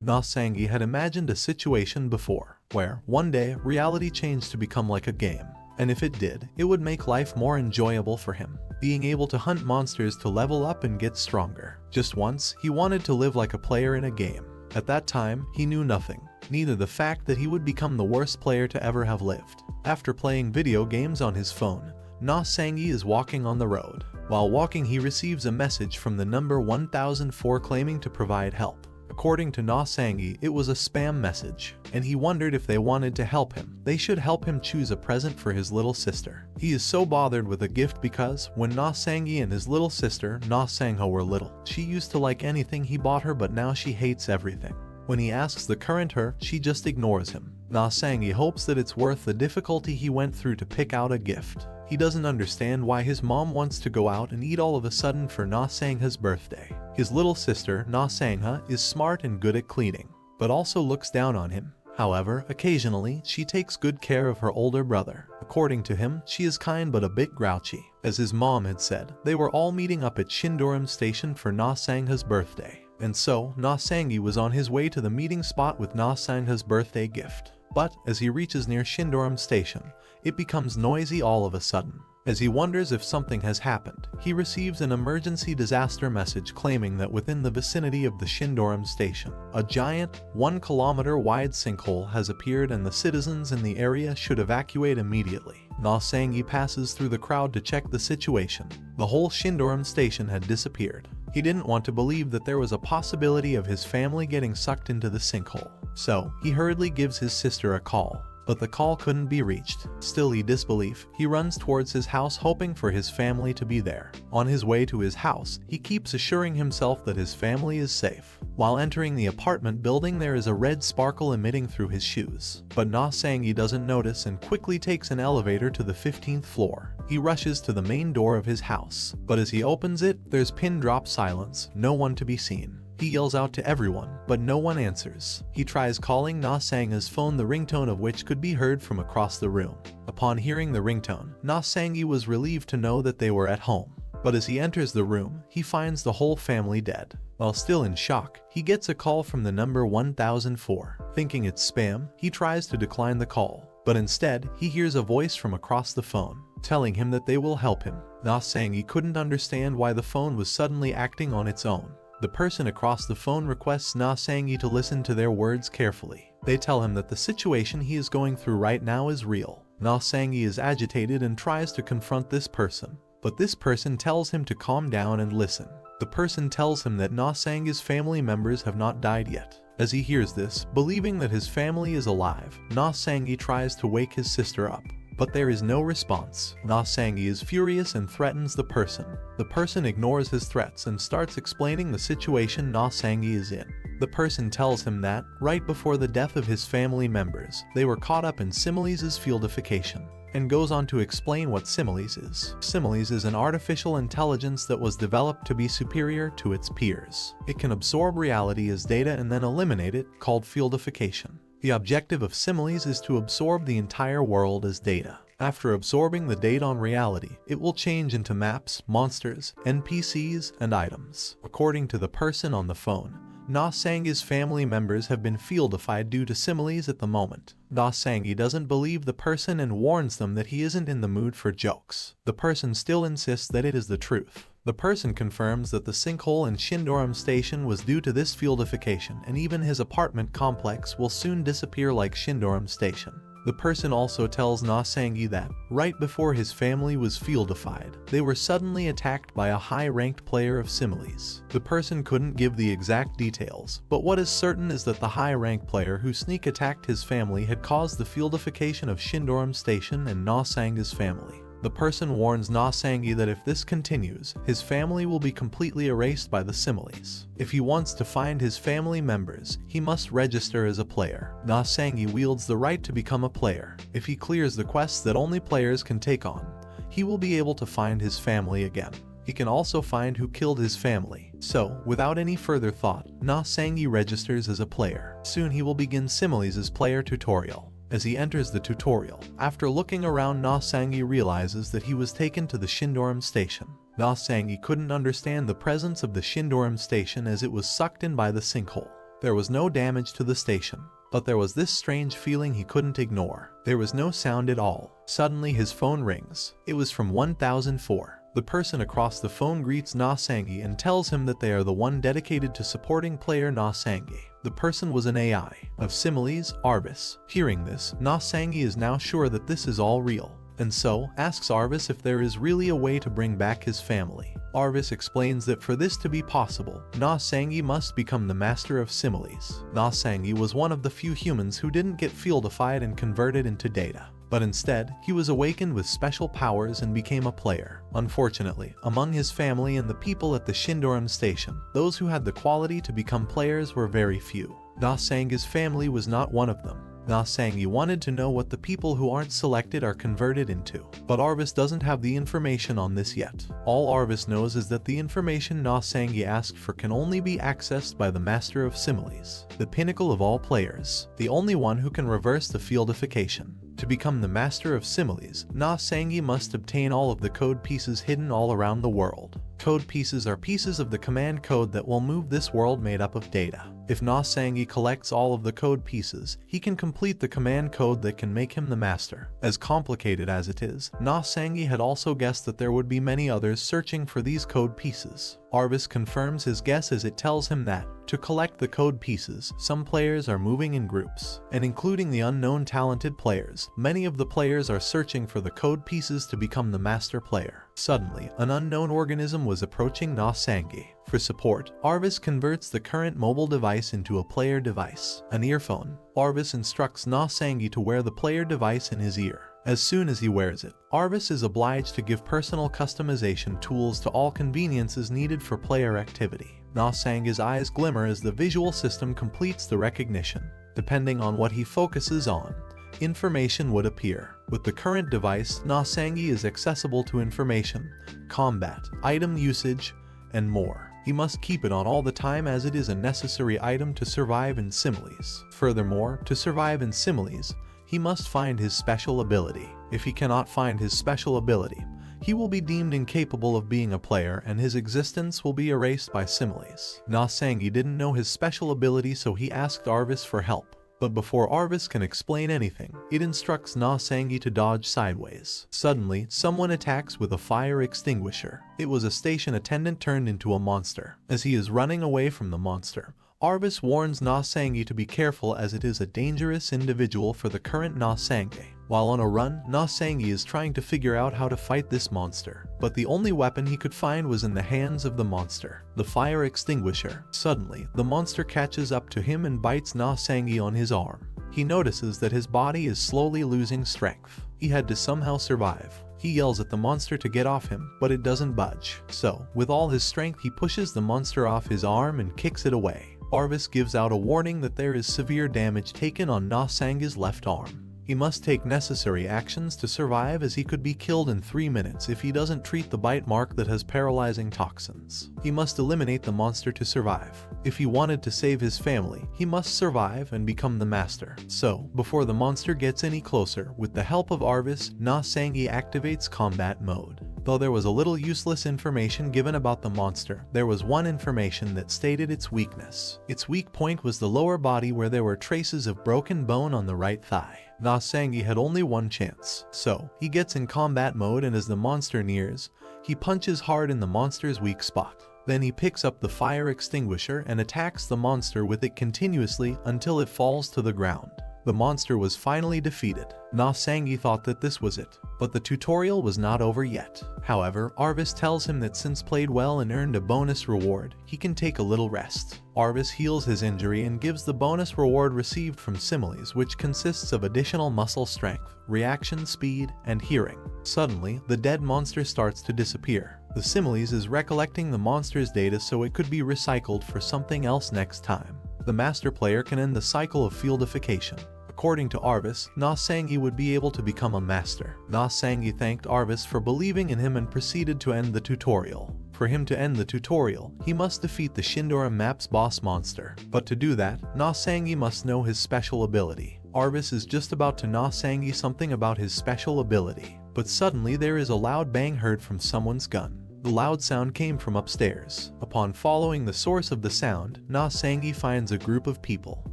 Na Sangi had imagined a situation before, where, one day, reality changed to become like a game. And if it did, it would make life more enjoyable for him, being able to hunt monsters to level up and get stronger. Just once, he wanted to live like a player in a game. At that time, he knew nothing, neither the fact that he would become the worst player to ever have lived. After playing video games on his phone, Na Sangi is walking on the road. While walking, he receives a message from the number 1004 claiming to provide help. According to Na Sangi, it was a spam message, and he wondered if they wanted to help him. They should help him choose a present for his little sister. He is so bothered with a gift because, when Na Sangi and his little sister, Na Sangho, were little, she used to like anything he bought her, but now she hates everything. When he asks the current her, she just ignores him. Na Sangi hopes that it's worth the difficulty he went through to pick out a gift. He doesn't understand why his mom wants to go out and eat all of a sudden for Na Sangha's birthday. His little sister, Na Sangha, is smart and good at cleaning, but also looks down on him. However, occasionally, she takes good care of her older brother. According to him, she is kind but a bit grouchy. As his mom had said, they were all meeting up at Shindoram Station for Na Sangha's birthday. And so, Na Sangi was on his way to the meeting spot with Na Sangha's birthday gift. But, as he reaches near Shindoram Station, it becomes noisy all of a sudden. As he wonders if something has happened, he receives an emergency disaster message claiming that within the vicinity of the Shindoram Station, a giant, 1-kilometer wide sinkhole has appeared and the citizens in the area should evacuate immediately. Na Sangi passes through the crowd to check the situation. The whole Shindoram Station had disappeared. He didn't want to believe that there was a possibility of his family getting sucked into the sinkhole. So, he hurriedly gives his sister a call. But the call couldn't be reached. Still in disbelief, he runs towards his house hoping for his family to be there. On his way to his house, he keeps assuring himself that his family is safe. While entering the apartment building, there is a red sparkle emitting through his shoes. But Na Sangi doesn't notice and quickly takes an elevator to the 15th floor. He rushes to the main door of his house. But as he opens it, there's pin drop silence, no one to be seen. He yells out to everyone, but no one answers. He tries calling Na Sangha's phone, the ringtone of which could be heard from across the room. Upon hearing the ringtone, Na Sangi was relieved to know that they were at home. But as he enters the room, he finds the whole family dead. While still in shock, he gets a call from the number 1004. Thinking it's spam, he tries to decline the call. But instead, he hears a voice from across the phone, telling him that they will help him. Na Sangi couldn't understand why the phone was suddenly acting on its own. The person across the phone requests Na Sangi to listen to their words carefully. They tell him that the situation he is going through right now is real. Na Sangi is agitated and tries to confront this person, but this person tells him to calm down and listen. The person tells him that Na Sangi's family members have not died yet. As he hears this, believing that his family is alive, Na Sangi tries to wake his sister up. But there is no response. Na Sangi is furious and threatens the person. The person ignores his threats and starts explaining the situation Na Sangi is in. The person tells him that, right before the death of his family members, they were caught up in similes' fieldification, and goes on to explain what similes is. Similes is an artificial intelligence that was developed to be superior to its peers. It can absorb reality as data and then eliminate it, called fieldification. The objective of similes is to absorb the entire world as data. After absorbing the data on reality, it will change into maps, monsters, NPCs, and items. According to the person on the phone, Na Sangi's family members have been fieldified due to similes at the moment. Na Sangi doesn't believe the person and warns them that he isn't in the mood for jokes. The person still insists that it is the truth. The person confirms that the sinkhole in Shindoram Station was due to this fieldification, and even his apartment complex will soon disappear like Shindoram Station. The person also tells Na Sangi that, right before his family was fieldified, they were suddenly attacked by a high-ranked player of similes. The person couldn't give the exact details, but what is certain is that the high-ranked player who sneak attacked his family had caused the fieldification of Shindoram Station and Na Sangi's family. The person warns Na Sangi that if this continues, his family will be completely erased by the similes. If he wants to find his family members, he must register as a player. Na Sangi wields the right to become a player. If he clears the quests that only players can take on, he will be able to find his family again. He can also find who killed his family. So, without any further thought, Na Sangi registers as a player. Soon he will begin Similes' player tutorial. As he enters the tutorial, after looking around, Na Sangi realizes that he was taken to the Shindoram Station. Na Sangi couldn't understand the presence of the Shindoram Station as it was sucked in by the sinkhole. There was no damage to the station, but there was this strange feeling he couldn't ignore. There was no sound at all. Suddenly his phone rings. It was from 1004. The person across the phone greets Na Sangi and tells him that they are the one dedicated to supporting player Na Sangi. The person was an AI of similes, Arvis. Hearing this, Na Sangi is now sure that this is all real, and so asks Arvis if there is really a way to bring back his family. Arvis explains that for this to be possible, Na Sangi must become the master of similes. Na Sangi was one of the few humans who didn't get fieldified and converted into data, but instead, he was awakened with special powers and became a player. Unfortunately, among his family and the people at the Shindoran station, those who had the quality to become players were very few. Na Sangi's family was not one of them. Na Sangi wanted to know what the people who aren't selected are converted into, but Arvis doesn't have the information on this yet. All Arvis knows is that the information Na Sangi asked for can only be accessed by the Master of Similes, the pinnacle of all players, the only one who can reverse the fieldification. To become the Master of Similes, Na Sangi must obtain all of the code pieces hidden all around the world. Code pieces are pieces of the command code that will move this world made up of data. If Na Sangi collects all of the code pieces, he can complete the command code that can make him the master. As complicated as it is, Na Sangi had also guessed that there would be many others searching for these code pieces. Arvis confirms his guess as it tells him that, to collect the code pieces, some players are moving in groups, and including the unknown talented players, many of the players are searching for the code pieces to become the master player. Suddenly, an unknown organism was approaching Na Sangi. For support, Arvis converts the current mobile device into a player device, an earphone. Arvis instructs Na Sangi to wear the player device in his ear. As soon as he wears it, Arvis is obliged to give personal customization tools to all conveniences needed for player activity. Na Sangi's eyes glimmer as the visual system completes the recognition. Depending on what he focuses on, information would appear. With the current device, Na Sangi is accessible to information, combat, item usage, and more. He must keep it on all the time as it is a necessary item to survive in similes. Furthermore, to survive in similes, he must find his special ability. If he cannot find his special ability, he will be deemed incapable of being a player and his existence will be erased by similes. Na Sangi didn't know his special ability, so he asked Arvis for help. But before Arvis can explain anything, it instructs Na Sangi to dodge sideways. Suddenly, someone attacks with a fire extinguisher. It was a station attendant turned into a monster. As he is running away from the monster, Arvis warns Na Sangi to be careful as it is a dangerous individual for the current Na Sangi. While on a run, Na Sangi is trying to figure out how to fight this monster, but the only weapon he could find was in the hands of the monster, the fire extinguisher. Suddenly, the monster catches up to him and bites Na Sangi on his arm. He notices that his body is slowly losing strength. He had to somehow survive. He yells at the monster to get off him, but it doesn't budge. So, with all his strength, he pushes the monster off his arm and kicks it away. Arvis gives out a warning that there is severe damage taken on Na Sangi's left arm. He must take necessary actions to survive as he could be killed in 3 minutes if he doesn't treat the bite mark that has paralyzing toxins. He must eliminate the monster to survive. If he wanted to save his family, he must survive and become the master. So, before the monster gets any closer, with the help of Arvis, Na Sangi activates combat mode. Though there was a little useless information given about the monster, there was one information that stated its weakness. Its weak point was the lower body where there were traces of broken bone on the right thigh. Na Sangi had only one chance, so he gets in combat mode and as the monster nears, he punches hard in the monster's weak spot. Then he picks up the fire extinguisher and attacks the monster with it continuously until it falls to the ground. The monster was finally defeated. Na Sangi thought that this was it, but the tutorial was not over yet. However, Arvis tells him that since played well and earned a bonus reward, he can take a little rest. Arvis heals his injury and gives the bonus reward received from similes, which consists of additional muscle strength, reaction speed, and hearing. Suddenly, the dead monster starts to disappear. The similes is recollecting the monster's data so it could be recycled for something else next time. The master player can end the cycle of fieldification. According to Arvis, Na Sangi would be able to become a master. Na Sangi thanked Arvis for believing in him and proceeded to end the tutorial. For him to end the tutorial, he must defeat the Shindora map's boss monster. But to do that, Na Sangi must know his special ability. Arvis is just about to Na Sangi something about his special ability. But suddenly there is a loud bang heard from someone's gun. The loud sound came from upstairs. Upon following the source of the sound, Na Sangi finds a group of people.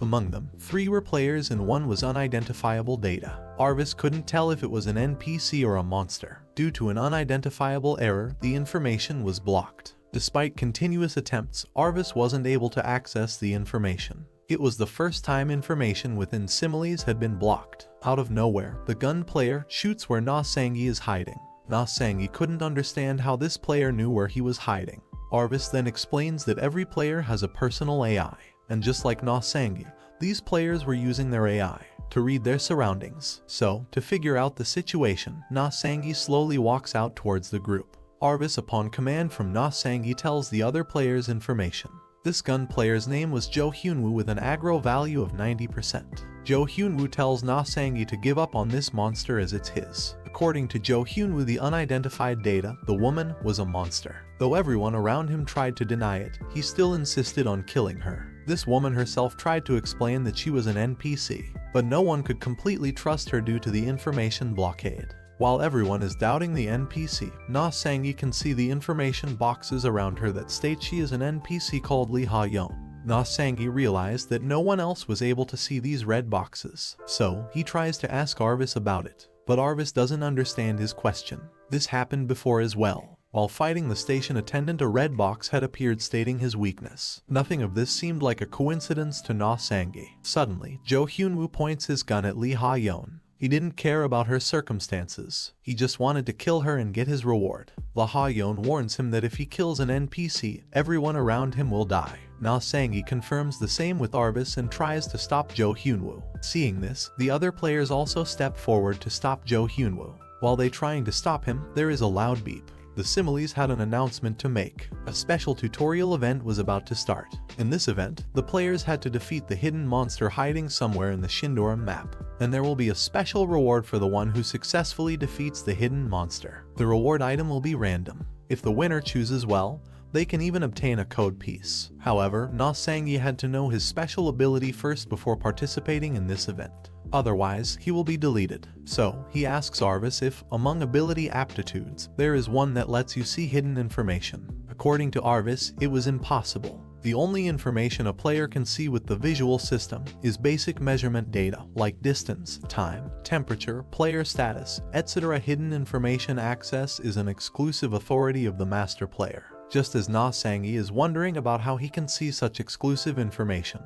Among them, 3 were players and 1 was unidentifiable data. Arvis couldn't tell if it was an NPC or a monster. Due to an unidentifiable error, the information was blocked. Despite continuous attempts, Arvis wasn't able to access the information. It was the first time information within similes had been blocked. Out of nowhere, the gun player shoots where Na Sangi is hiding. Na Sangi couldn't understand how this player knew where he was hiding. Arvis then explains that every player has a personal AI, and just like Na Sangi, these players were using their AI to read their surroundings. So, to figure out the situation, Na Sangi slowly walks out towards the group. Arvis, upon command from Na Sangi, tells the other players information. This gun player's name was Jo Hyunwoo with an aggro value of 90%. Jo Hyunwoo tells Na Sangi to give up on this monster as it's his. According to Jo Hyunwoo, the unidentified data, the woman was a monster. Though everyone around him tried to deny it, he still insisted on killing her. This woman herself tried to explain that she was an NPC, but no one could completely trust her due to the information blockade. While everyone is doubting the NPC, Na Sangi can see the information boxes around her that state she is an NPC called Lee Ha-yeon. Na Sangi realized that no one else was able to see these red boxes, so he tries to ask Arvis about it, but Arvis doesn't understand his question. This happened before as well. While fighting the station attendant, a red box had appeared stating his weakness. Nothing of this seemed like a coincidence to Na Sangi. Suddenly, Jo Hyunwoo points his gun at Lee Ha-yeon. He didn't care about her circumstances. He just wanted to kill her and get his reward. Lee Ha-yeon warns him that if he kills an NPC, everyone around him will die. Na Sangi confirms the same with Arvis and tries to stop Jo Hyunwoo. Seeing this, the other players also step forward to stop Jo Hyunwoo. While they trying to stop him, there is a loud beep. The similes had an announcement to make. A special tutorial event was about to start. In this event, the players had to defeat the hidden monster hiding somewhere in the Shindoram map, and there will be a special reward for the one who successfully defeats the hidden monster. The reward item will be random. If the winner chooses well, they can even obtain a code piece. However, Na Sangi had to know his special ability first before participating in this event. Otherwise, he will be deleted. So, he asks Arvis if, among ability aptitudes, there is one that lets you see hidden information. According to Arvis, it was impossible. The only information a player can see with the visual system is basic measurement data like distance, time, temperature, player status, etc. Hidden information access is an exclusive authority of the master player. Just as Na Sangi is wondering about how he can see such exclusive information,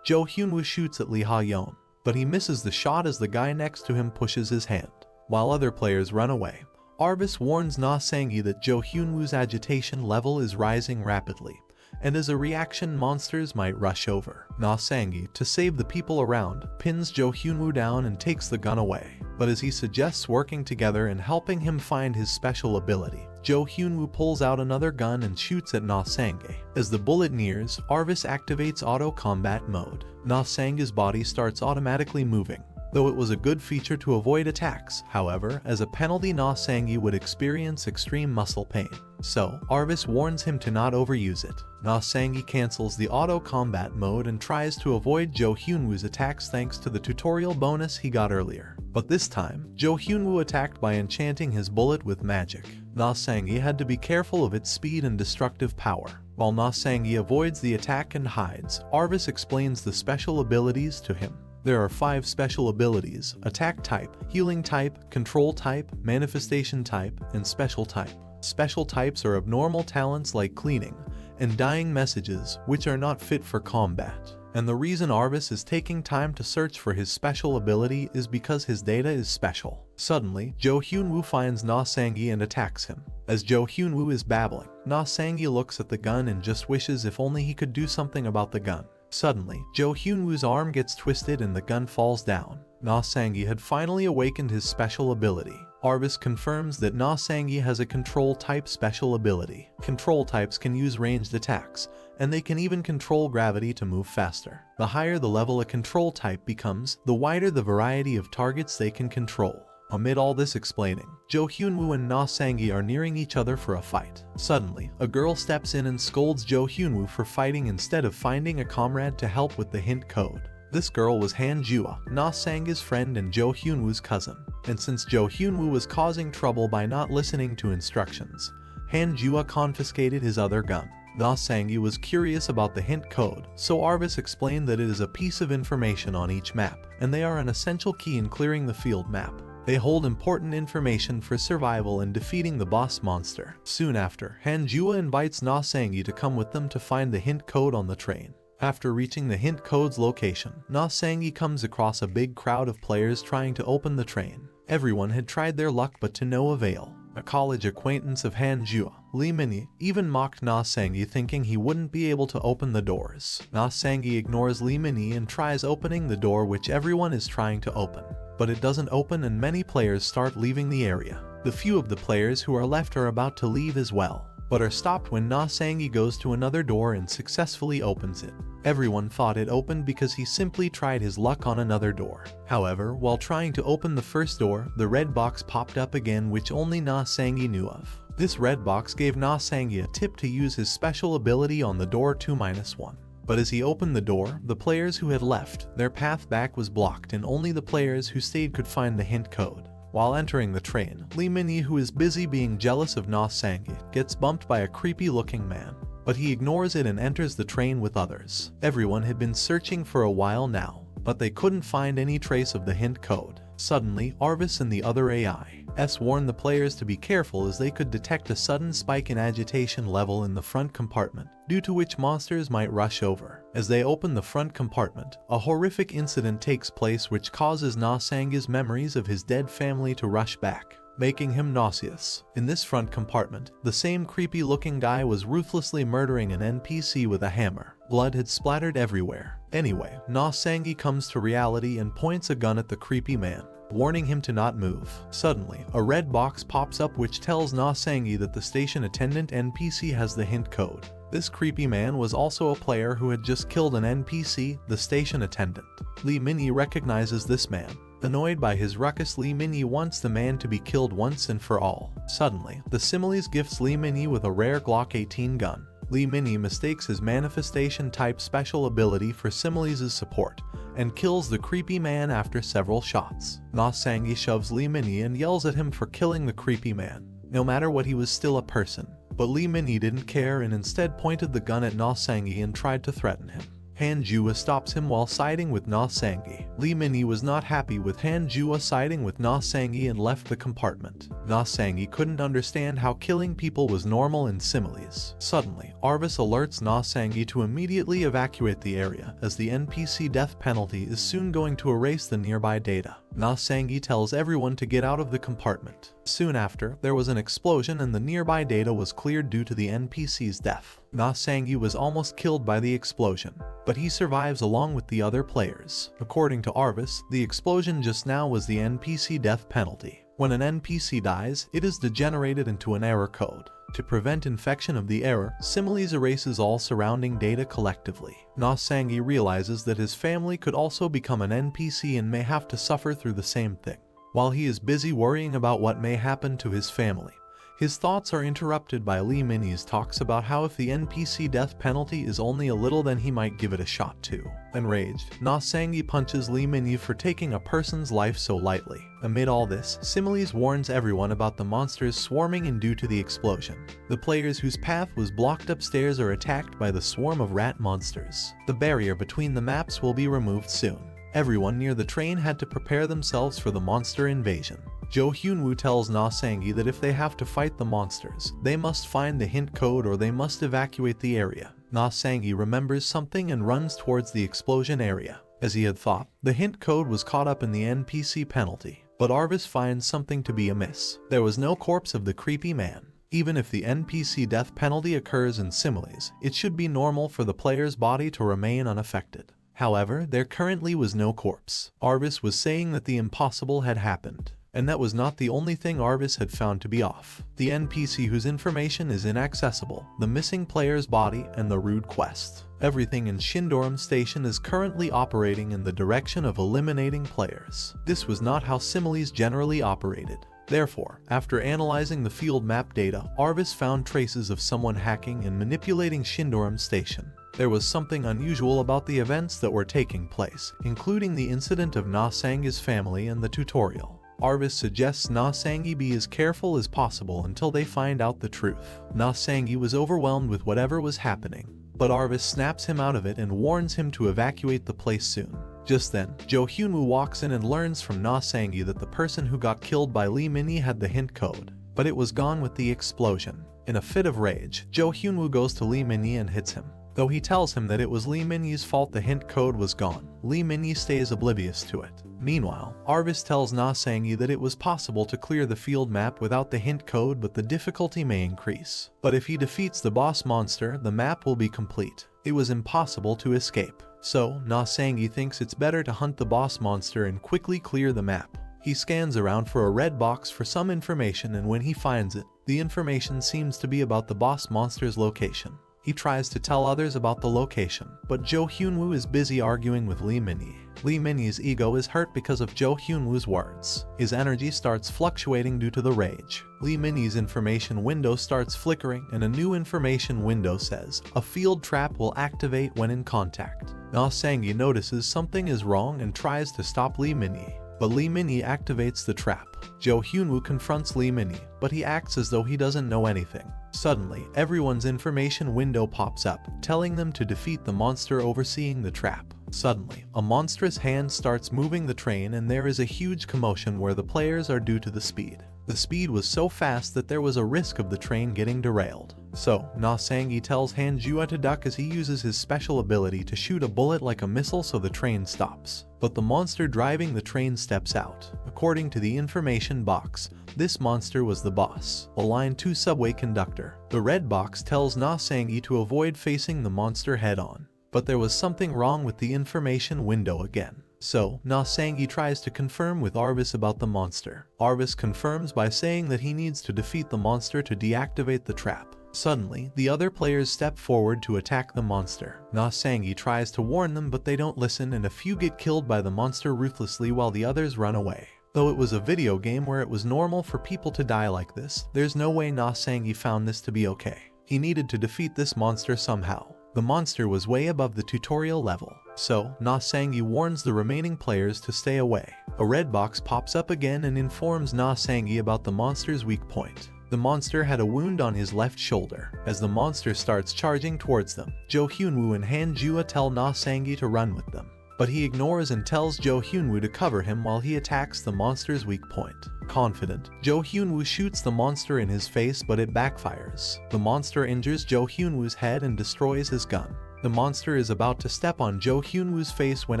Jo Hyunwoo shoots at Lee Ha-yeon, but he misses the shot as the guy next to him pushes his hand. While other players run away, Arvis warns Na Sangi that Jo Hyunwoo's agitation level is rising rapidly, and as a reaction monsters might rush over. Na Sangi, to save the people around, pins Jo Hyunwoo down and takes the gun away. But as he suggests working together and helping him find his special ability, Jo Hyunwoo pulls out another gun and shoots at Na Sangi. As the bullet nears, Arvis activates auto combat mode. Na Sangi's body starts automatically moving, though it was a good feature to avoid attacks. However, as a penalty, Na Sangi would experience extreme muscle pain. So, Arvis warns him to not overuse it. Na Sangi cancels the auto combat mode and tries to avoid Jo Hyunwoo's attacks thanks to the tutorial bonus he got earlier. But this time, Jo Hyunwoo attacked by enchanting his bullet with magic. Na Sangi had to be careful of its speed and destructive power. While Na Sangi avoids the attack and hides, Arvis explains the special abilities to him. There are 5 special abilities: attack type, healing type, control type, manifestation type, and special type. Special types are abnormal talents like cleaning and dying messages, which are not fit for combat. And the reason Arvis is taking time to search for his special ability is because his data is special. Suddenly, Jo Hyunwoo finds Na Sangi and attacks him. As Jo Hyunwoo is babbling, Na Sangi looks at the gun and just wishes if only he could do something about the gun. Suddenly, Jo Hyunwoo's arm gets twisted and the gun falls down. Na Sangi had finally awakened his special ability. Arvis confirms that Na Sangi has a control type special ability. Control types can use ranged attacks, and they can even control gravity to move faster. The higher the level a control type becomes, the wider the variety of targets they can control. Amid all this explaining, Jo Hyunwoo and Na Sangi are nearing each other for a fight. Suddenly, a girl steps in and scolds Jo Hyunwoo for fighting instead of finding a comrade to help with the hint code. This girl was Han Jua, Na Sangi's friend and Jo Hyunwoo's cousin. And since Jo Hyunwoo was causing trouble by not listening to instructions, Hanjua confiscated his other gun. Na Sangyu was curious about the hint code, so Arvis explained that it is a piece of information on each map, and they are an essential key in clearing the field map. They hold important information for survival and defeating the boss monster. Soon after, Hanjua invites Na Sangyu to come with them to find the hint code on the train. After reaching the hint code's location, Na Sangyu comes across a big crowd of players trying to open the train. Everyone had tried their luck but to no avail. A college acquaintance of Hanjua, Lee Minyi, even mocked Na Sangyu, thinking he wouldn't be able to open the doors. Na Sangyu ignores Lee Minyi and tries opening the door which everyone is trying to open. But it doesn't open and many players start leaving the area. The few of the players who are left are about to leave as well, but are stopped when Na Sangyu goes to another door and successfully opens it. Everyone thought it opened because he simply tried his luck on another door. However, while trying to open the first door, the red box popped up again which only Na Sangyu knew of. This red box gave Na Sangyu a tip to use his special ability on the door 2-1. But as he opened the door, the players who had left, their path back was blocked and only the players who stayed could find the hint code. While entering the train, Lee Minyi, who is busy being jealous of Na Sangyu, gets bumped by a creepy-looking man. But he ignores it and enters the train with others. Everyone had been searching for a while now, but they couldn't find any trace of the hint code. Suddenly, Arvis and the other AIs warned the players to be careful as they could detect a sudden spike in agitation level in the front compartment, due to which monsters might rush over. As they open the front compartment, a horrific incident takes place which causes Na Sangyu's memories of his dead family to rush back, making him nauseous. In this front compartment, the same creepy-looking guy was ruthlessly murdering an NPC with a hammer. Blood had splattered everywhere. Anyway, Na Sangyu comes to reality and points a gun at the creepy man, warning him to not move. Suddenly, a red box pops up which tells Na Sangyu that the station attendant NPC has the hint code. This creepy man was also a player who had just killed an NPC, the station attendant. Lee Minyi recognizes this man. Annoyed by his ruckus, Lee Minyi wants the man to be killed once and for all. Suddenly, the Similes gifts Lee Minyi with a rare Glock 18 gun. Lee Minyi mistakes his manifestation-type special ability for Similes' support, and kills the creepy man after several shots. Na Sangyu shoves Lee Minyi and yells at him for killing the creepy man. No matter what, he was still a person. But Lee Minyi didn't care and instead pointed the gun at Na Sangyu and tried to threaten him. Hanjua stops him while siding with Na Sangyu. Lee Minyi was not happy with Hanjua siding with Na Sangyu and left the compartment. Na Sangyu couldn't understand how killing people was normal in Similes. Suddenly, Arvis alerts Na Sangyu to immediately evacuate the area, as the NPC death penalty is soon going to erase the nearby data. Na Sangyu tells everyone to get out of the compartment. Soon after, there was an explosion and the nearby data was cleared due to the NPC's death. Na Sangyu was almost killed by the explosion, but he survives along with the other players. According to Arvis, the explosion just now was the NPC death penalty. When an NPC dies, it is degenerated into an error code. To prevent infection of the error, Similes erases all surrounding data collectively. Na Sangyu realizes that his family could also become an NPC and may have to suffer through the same thing. While he is busy worrying about what may happen to his family, his thoughts are interrupted by Lee Minyi's talks about how if the NPC death penalty is only a little, then he might give it a shot too. Enraged, Na Sangyu punches Lee Minyi for taking a person's life so lightly. Amid all this, Similes warns everyone about the monsters swarming in due to the explosion. The players whose path was blocked upstairs are attacked by the swarm of rat monsters. The barrier between the maps will be removed soon. Everyone near the train had to prepare themselves for the monster invasion. Jo Hyunwoo tells Na Sangyu that if they have to fight the monsters, they must find the hint code or they must evacuate the area. Na Sangyu remembers something and runs towards the explosion area. As he had thought, the hint code was caught up in the NPC penalty, but Arvis finds something to be amiss. There was no corpse of the creepy man. Even if the NPC death penalty occurs in Similes, it should be normal for the player's body to remain unaffected. However, there currently was no corpse. Arvis was saying that the impossible had happened. And that was not the only thing Arvis had found to be off. The NPC whose information is inaccessible, the missing player's body, and the rude quest. Everything in Shindoram Station is currently operating in the direction of eliminating players. This was not how Similes generally operated. Therefore, after analyzing the field map data, Arvis found traces of someone hacking and manipulating Shindoram Station. There was something unusual about the events that were taking place, including the incident of Na Sangyu's family and the tutorial. Arvis suggests Na Sangyi be as careful as possible until they find out the truth. Na Sangyi was overwhelmed with whatever was happening, but Arvis snaps him out of it and warns him to evacuate the place soon. Just then, Jo Hyunwoo walks in and learns from Na Sangyi that the person who got killed by Lee Min-hee had the hint code, but it was gone with the explosion. In a fit of rage, Jo Hyunwoo goes to Lee Min-hee and hits him. Though he tells him that it was Lee Min-hee's fault the hint code was gone, Lee Min-hee stays oblivious to it. Meanwhile, Arvis tells Na Sangyi that it was possible to clear the field map without the hint code, but the difficulty may increase. But if he defeats the boss monster, the map will be complete. It was impossible to escape. So, Na Sangyi thinks it's better to hunt the boss monster and quickly clear the map. He scans around for a red box for some information, and when he finds it, the information seems to be about the boss monster's location. He tries to tell others about the location, but Jo Hyunwoo is busy arguing with Lee Min-hee. Lee Min-hee's ego is hurt because of Jo Hyunwoo's words. His energy starts fluctuating due to the rage. Lee Min-hee's information window starts flickering, and a new information window says, "A field trap will activate when in contact." Na Sangyi notices something is wrong and tries to stop Lee Min-hee, but Lee Min-hee activates the trap. Jo Hyunwoo confronts Lee Min-hee, but he acts as though he doesn't know anything. Suddenly, everyone's information window pops up, telling them to defeat the monster overseeing the trap. Suddenly, a monstrous hand starts moving the train, and there is a huge commotion where the players are due to the speed. The speed was so fast that there was a risk of the train getting derailed. So, Na Sangyi tells Han Jua to duck as he uses his special ability to shoot a bullet like a missile so the train stops. But the monster driving the train steps out. According to the information box, this monster was the boss, a Line 2 subway conductor. The red box tells Na Sangyi to avoid facing the monster head-on. But there was something wrong with the information window again. So, Na Sangyi tries to confirm with Arvis about the monster. Arvis confirms by saying that he needs to defeat the monster to deactivate the trap. Suddenly, the other players step forward to attack the monster. Na Sangyi tries to warn them, but they don't listen, and a few get killed by the monster ruthlessly while the others run away. Though it was a video game where it was normal for people to die like this, there's no way Na Sangyi found this to be okay. He needed to defeat this monster somehow. The monster was way above the tutorial level, so Na Sangyi warns the remaining players to stay away. A red box pops up again and informs Na Sangyi about the monster's weak point. The monster had a wound on his left shoulder. As the monster starts charging towards them, Jo Hyunwoo and Han Jua tell Na Sangyi to run with them. But he ignores and tells Jo Hyunwoo to cover him while he attacks the monster's weak point. Confident, Jo Hyunwoo shoots the monster in his face, but it backfires. The monster injures Jo Hyunwoo's head and destroys his gun. The monster is about to step on Jo Hyunwoo's face when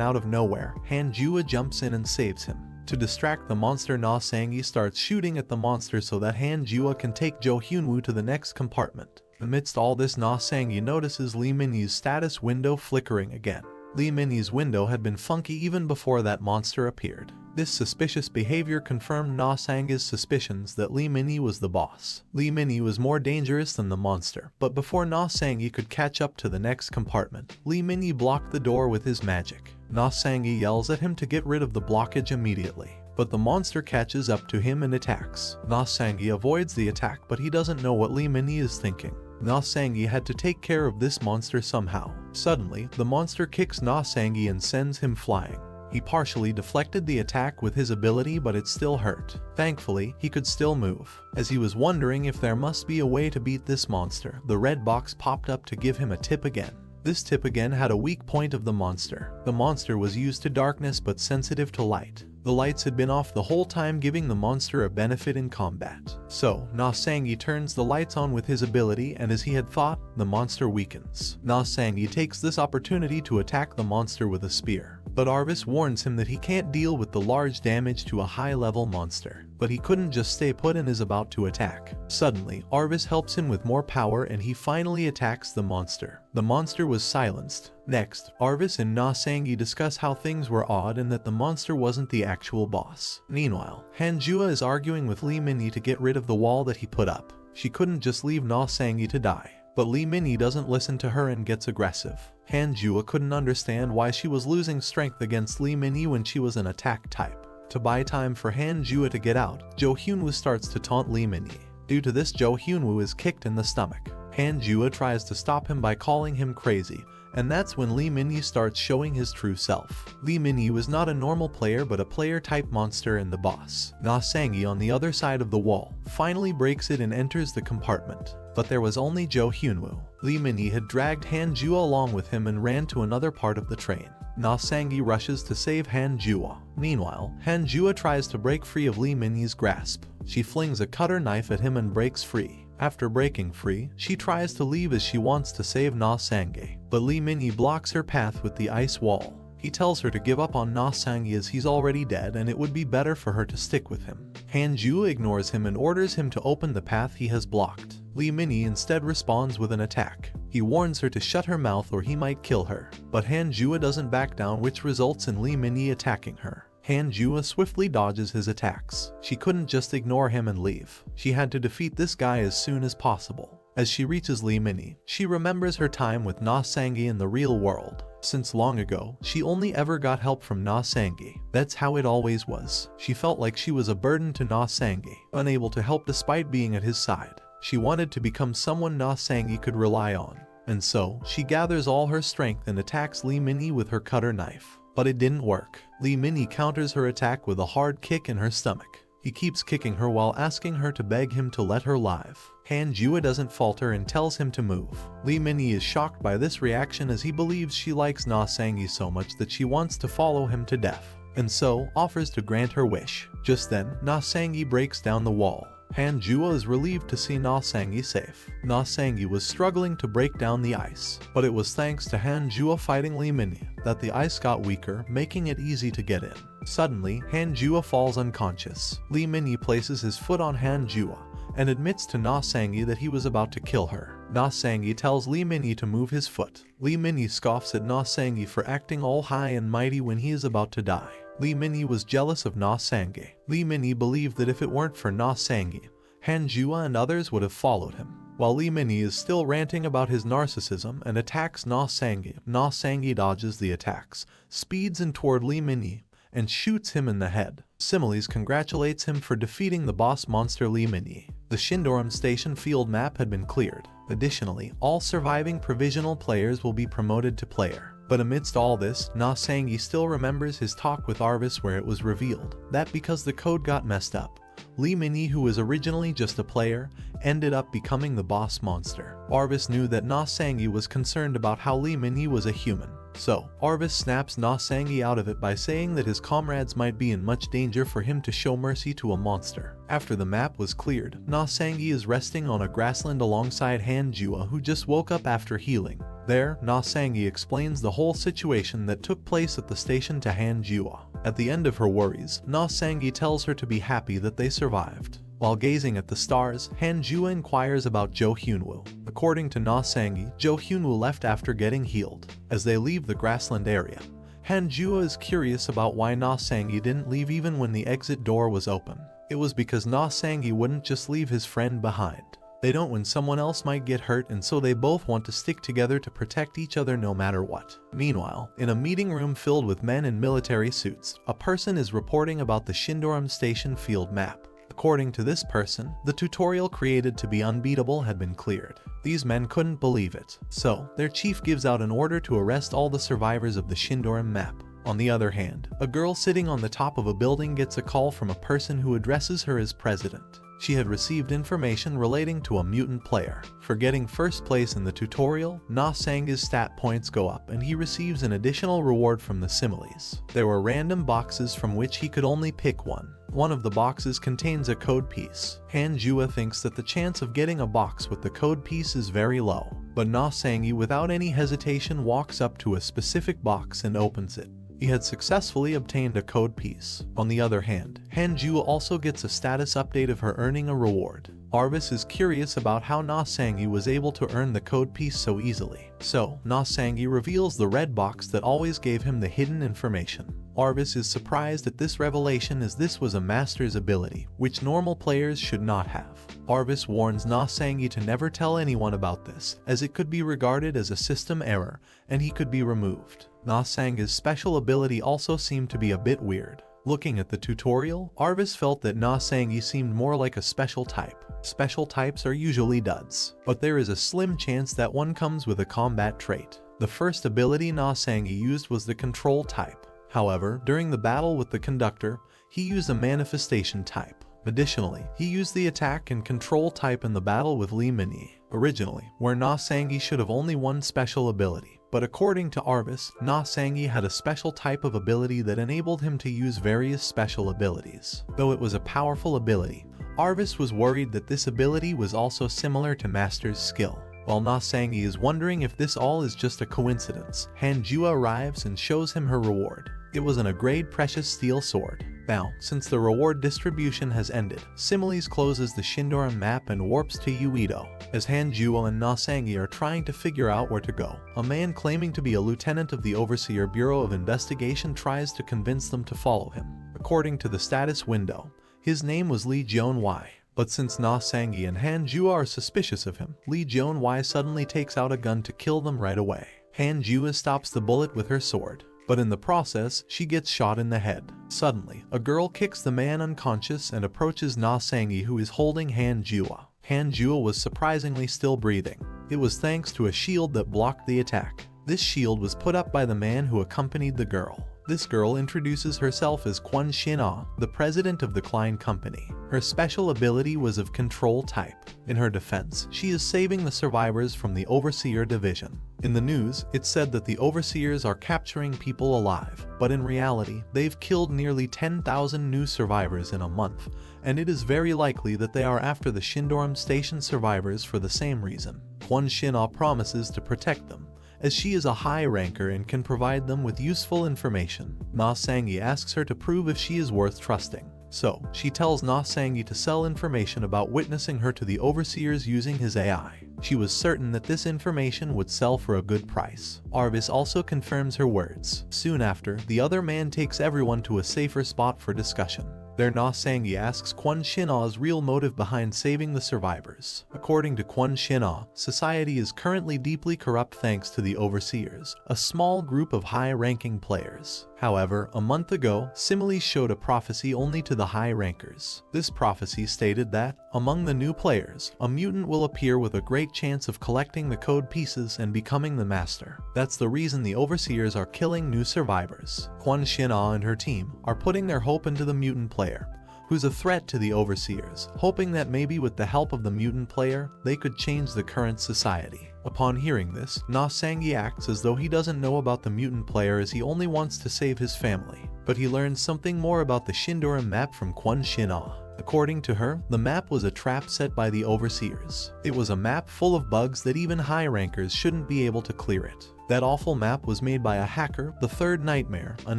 out of nowhere, Han Jua jumps in and saves him. To distract the monster, Na Sangyi starts shooting at the monster so that Han Jua can take Jo Hyunwoo to the next compartment. Amidst all this, Na Sangyi notices Lee Min-hee's status window flickering again. Lee Min-hee's window had been funky even before that monster appeared. This suspicious behavior confirmed Na Sangyi's suspicions that Lee Min-hee was the boss. Lee Min-hee was more dangerous than the monster, but before Na Sangyi could catch up to the next compartment, Lee Min-hee blocked the door with his magic. Na Sangyi yells at him to get rid of the blockage immediately, but the monster catches up to him and attacks. Na Sangyi avoids the attack, but he doesn't know what Lee Min-hee is thinking. Na Sangyi had to take care of this monster somehow. Suddenly, the monster kicks Na Sangyi and sends him flying. He partially deflected the attack with his ability, but it still hurt. Thankfully, he could still move. As he was wondering if there must be a way to beat this monster, the red box popped up to give him a tip again. This tip again had a weak point of the monster. The monster was used to darkness but sensitive to light. The lights had been off the whole time, giving the monster a benefit in combat. So, Na Sangyi turns the lights on with his ability, and as he had thought, the monster weakens. Na Sangyi takes this opportunity to attack the monster with a spear. But Arvis warns him that he can't deal with the large damage to a high-level monster. But he couldn't just stay put and is about to attack. Suddenly, Arvis helps him with more power and he finally attacks the monster. The monster was silenced. Next, Arvis and Na Sangyi discuss how things were odd and that the monster wasn't the actual boss. Meanwhile, Han Jua is arguing with Lee Min-hee to get rid of the wall that he put up. She couldn't just leave Na Sangyi to die. But Lee Min-hee doesn't listen to her and gets aggressive. Han Jua couldn't understand why she was losing strength against Lee Min-hee when she was an attack type. To buy time for Han Jua to get out, Jo Hyunwoo starts to taunt Lee Min-hee. Due to this, Jo Hyunwoo is kicked in the stomach. Han Jua tries to stop him by calling him crazy, And that's when Lee Min-yi starts showing his true self. Lee Min-yi was not a normal player but a player-type monster, and the boss, Na Sang-gi, on the other side of the wall, finally breaks it and enters the compartment. But there was only Jo Hyunwoo. Lee Min-yi had dragged Han Jua along with him and ran to another part of the train. Na Sang-gi rushes to save Han Jua. Meanwhile, Han Jua tries to break free of Lee Min-yi's grasp. She flings a cutter knife at him and breaks free. After breaking free, she tries to leave as she wants to save Na Sang-gi, but Lee Min-yi blocks her path with the ice wall. He tells her to give up on Na Sang-gi as he's already dead and it would be better for her to stick with him. Han Jua ignores him and orders him to open the path he has blocked. Lee Min-yi instead responds with an attack. He warns her to shut her mouth or he might kill her, but Han Jua doesn't back down, which results in Lee Min-yi attacking her. Han Jua swiftly dodges his attacks. She couldn't just ignore him and leave. She had to defeat this guy as soon as possible. As she reaches Lee Min-yi, she remembers her time with Na Sang-gi in the real world. Since long ago, she only ever got help from Na Sang-gi. That's how it always was. She felt like she was a burden to Na Sang-gi, unable to help despite being at his side. She wanted to become someone Na Sang-gi could rely on. And so, she gathers all her strength and attacks Lee Min-yi with her cutter knife. But it didn't work. Lee Min-yi counters her attack with a hard kick in her stomach. He keeps kicking her while asking her to beg him to let her live. Han Jua doesn't falter and tells him to move. Lee Min-yi is shocked by this reaction as he believes she likes Na Sang-gi so much that she wants to follow him to death, and so offers to grant her wish. Just then, Na Sang-gi breaks down the wall. Han Jua is relieved to see Na Sang-gi safe. Na Sang-gi was struggling to break down the ice, but it was thanks to Han Jua fighting Lee Min-yi that the ice got weaker, making it easy to get in. Suddenly, Han Jua falls unconscious. Lee Min-yi places his foot on Han Jua and admits to Na Sang-gi that he was about to kill her. Na Sang-gi tells Lee Min-yi to move his foot. Lee Min-yi scoffs at Na Sang-gi for acting all high and mighty when he is about to die. Lee Min-yi was jealous of Na Sang-gi. Lee Min-yi believed that if it weren't for Na Sang-gi, Han Jua and others would have followed him. While Lee Min-yi is still ranting about his narcissism and attacks Na Sang-gi dodges the attacks, speeds in toward Lee Min-yi, and shoots him in the head. Similes congratulates him for defeating the boss monster Lee Min-yi. The Shindoram Station field map had been cleared. Additionally, all surviving provisional players will be promoted to player. But amidst all this, Na Sang-gi still remembers his talk with Arvis where it was revealed that because the code got messed up, Lee Min-yi, who was originally just a player, ended up becoming the boss monster. Arvis knew that Na Sang-gi was concerned about how Lee Min-yi was a human. So, Arvis snaps Na Sang-gi out of it by saying that his comrades might be in much danger for him to show mercy to a monster. After the map was cleared, Na Sang-gi is resting on a grassland alongside Han Jua, who just woke up after healing. There, Na Sang-gi explains the whole situation that took place at the station to Han Jua. At the end of her worries, Na Sang-gi tells her to be happy that they survived. While gazing at the stars, Han Jua inquires about Jo Hyunwoo. According to Na Sang-gi, Jo Hyunwoo left after getting healed. As they leave the grassland area, Han Jua is curious about why Na Sang-gi didn't leave even when the exit door was open. It was because Na Sang-gi wouldn't just leave his friend behind. They don't when someone else might get hurt, and so they both want to stick together to protect each other no matter what. Meanwhile, in a meeting room filled with men in military suits, a person is reporting about the Shindoram Station field map. According to this person, the tutorial created to be unbeatable had been cleared. These men couldn't believe it, so their chief gives out an order to arrest all the survivors of the Shindoram map. On the other hand, a girl sitting on the top of a building gets a call from a person who addresses her as president. She had received information relating to a mutant player. For getting first place in the tutorial, Na Sang-gi's stat points go up and he receives an additional reward from the similes. There were random boxes from which he could only pick one. One of the boxes contains a code piece. Han Jua thinks that the chance of getting a box with the code piece is very low, but Na Sang-gi without any hesitation walks up to a specific box and opens it. He had successfully obtained a code piece. On the other hand, Han Jua also gets a status update of her earning a reward. Arvis is curious about how Na Sang-gi was able to earn the code piece so easily. So, Na Sang-gi reveals the red box that always gave him the hidden information. Arvis is surprised at this revelation as this was a master's ability, which normal players should not have. Arvis warns Na Sang-gi to never tell anyone about this, as it could be regarded as a system error, and he could be removed. Na Sang-gi's special ability also seemed to be a bit weird. Looking at the tutorial, Arvis felt that Na Sang-gi seemed more like a special type. Special types are usually duds, but there is a slim chance that one comes with a combat trait. The first ability Na Sangi used was the control type. However, during the battle with the conductor, he used a manifestation type. Additionally, he used the attack and control type in the battle with Lee Minyi, originally, where Na Sangi should have only one special ability. But according to Arvis, Na Sangi had a special type of ability that enabled him to use various special abilities. Though it was a powerful ability, Arvis was worried that this ability was also similar to Master's skill. While Na Sangi is wondering if this all is just a coincidence, Hanjua arrives and shows him her reward. It was a grade precious steel sword. Now, since the reward distribution has ended, Similes closes the Shindoran map and warps to Uedo. As Hanjua and Na Sangi are trying to figure out where to go, a man claiming to be a lieutenant of the Overseer Bureau of Investigation tries to convince them to follow him. According to the status window, his name was Lee Joan-wai. But since Na Sangi and Hanjua are suspicious of him, Lee Joan-wai suddenly takes out a gun to kill them right away. Hanjua stops the bullet with her sword, but in the process, she gets shot in the head. Suddenly, a girl kicks the man unconscious and approaches Na Sangi, who is holding Hanjua. Hanjua was surprisingly still breathing. It was thanks to a shield that blocked the attack. This shield was put up by the man who accompanied the girl. This girl introduces herself as Kwon Shin-ah, the president of the Klein Company. Her special ability was of control type. In her defense, she is saving the survivors from the Overseer Division. In the news, it said that the Overseers are capturing people alive, but in reality, they've killed nearly 10,000 new survivors in a month, and it is very likely that they are after the Shindoram Station survivors for the same reason. Kwon Shin-ah promises to protect them, as she is a high ranker and can provide them with useful information. Na Sangi asks her to prove if she is worth trusting. So, she tells Na Sangi to sell information about witnessing her to the Overseers using his AI. She was certain that this information would sell for a good price. Arvis also confirms her words. Soon after, the other man takes everyone to a safer spot for discussion. There, Na Sangi asks Kwon Shin-ah's real motive behind saving the survivors. According to Kwon Shin-ah, society is currently deeply corrupt thanks to the Overseers, a small group of high-ranking players. However, a month ago, Similes showed a prophecy only to the high rankers. This prophecy stated that, among the new players, a mutant will appear with a great chance of collecting the code pieces and becoming the master. That's the reason the Overseers are killing new survivors. Kwon Shin-ah and her team are putting their hope into the mutant player, who's a threat to the Overseers, hoping that maybe with the help of the mutant player, they could change the current society. Upon hearing this, Na Sangi acts as though he doesn't know about the mutant player, as he only wants to save his family. But he learns something more about the Shindoran map from Kwon Shin-ah. According to her, the map was a trap set by the Overseers. It was a map full of bugs that even high rankers shouldn't be able to clear it. That awful map was made by a hacker, the Third Nightmare, an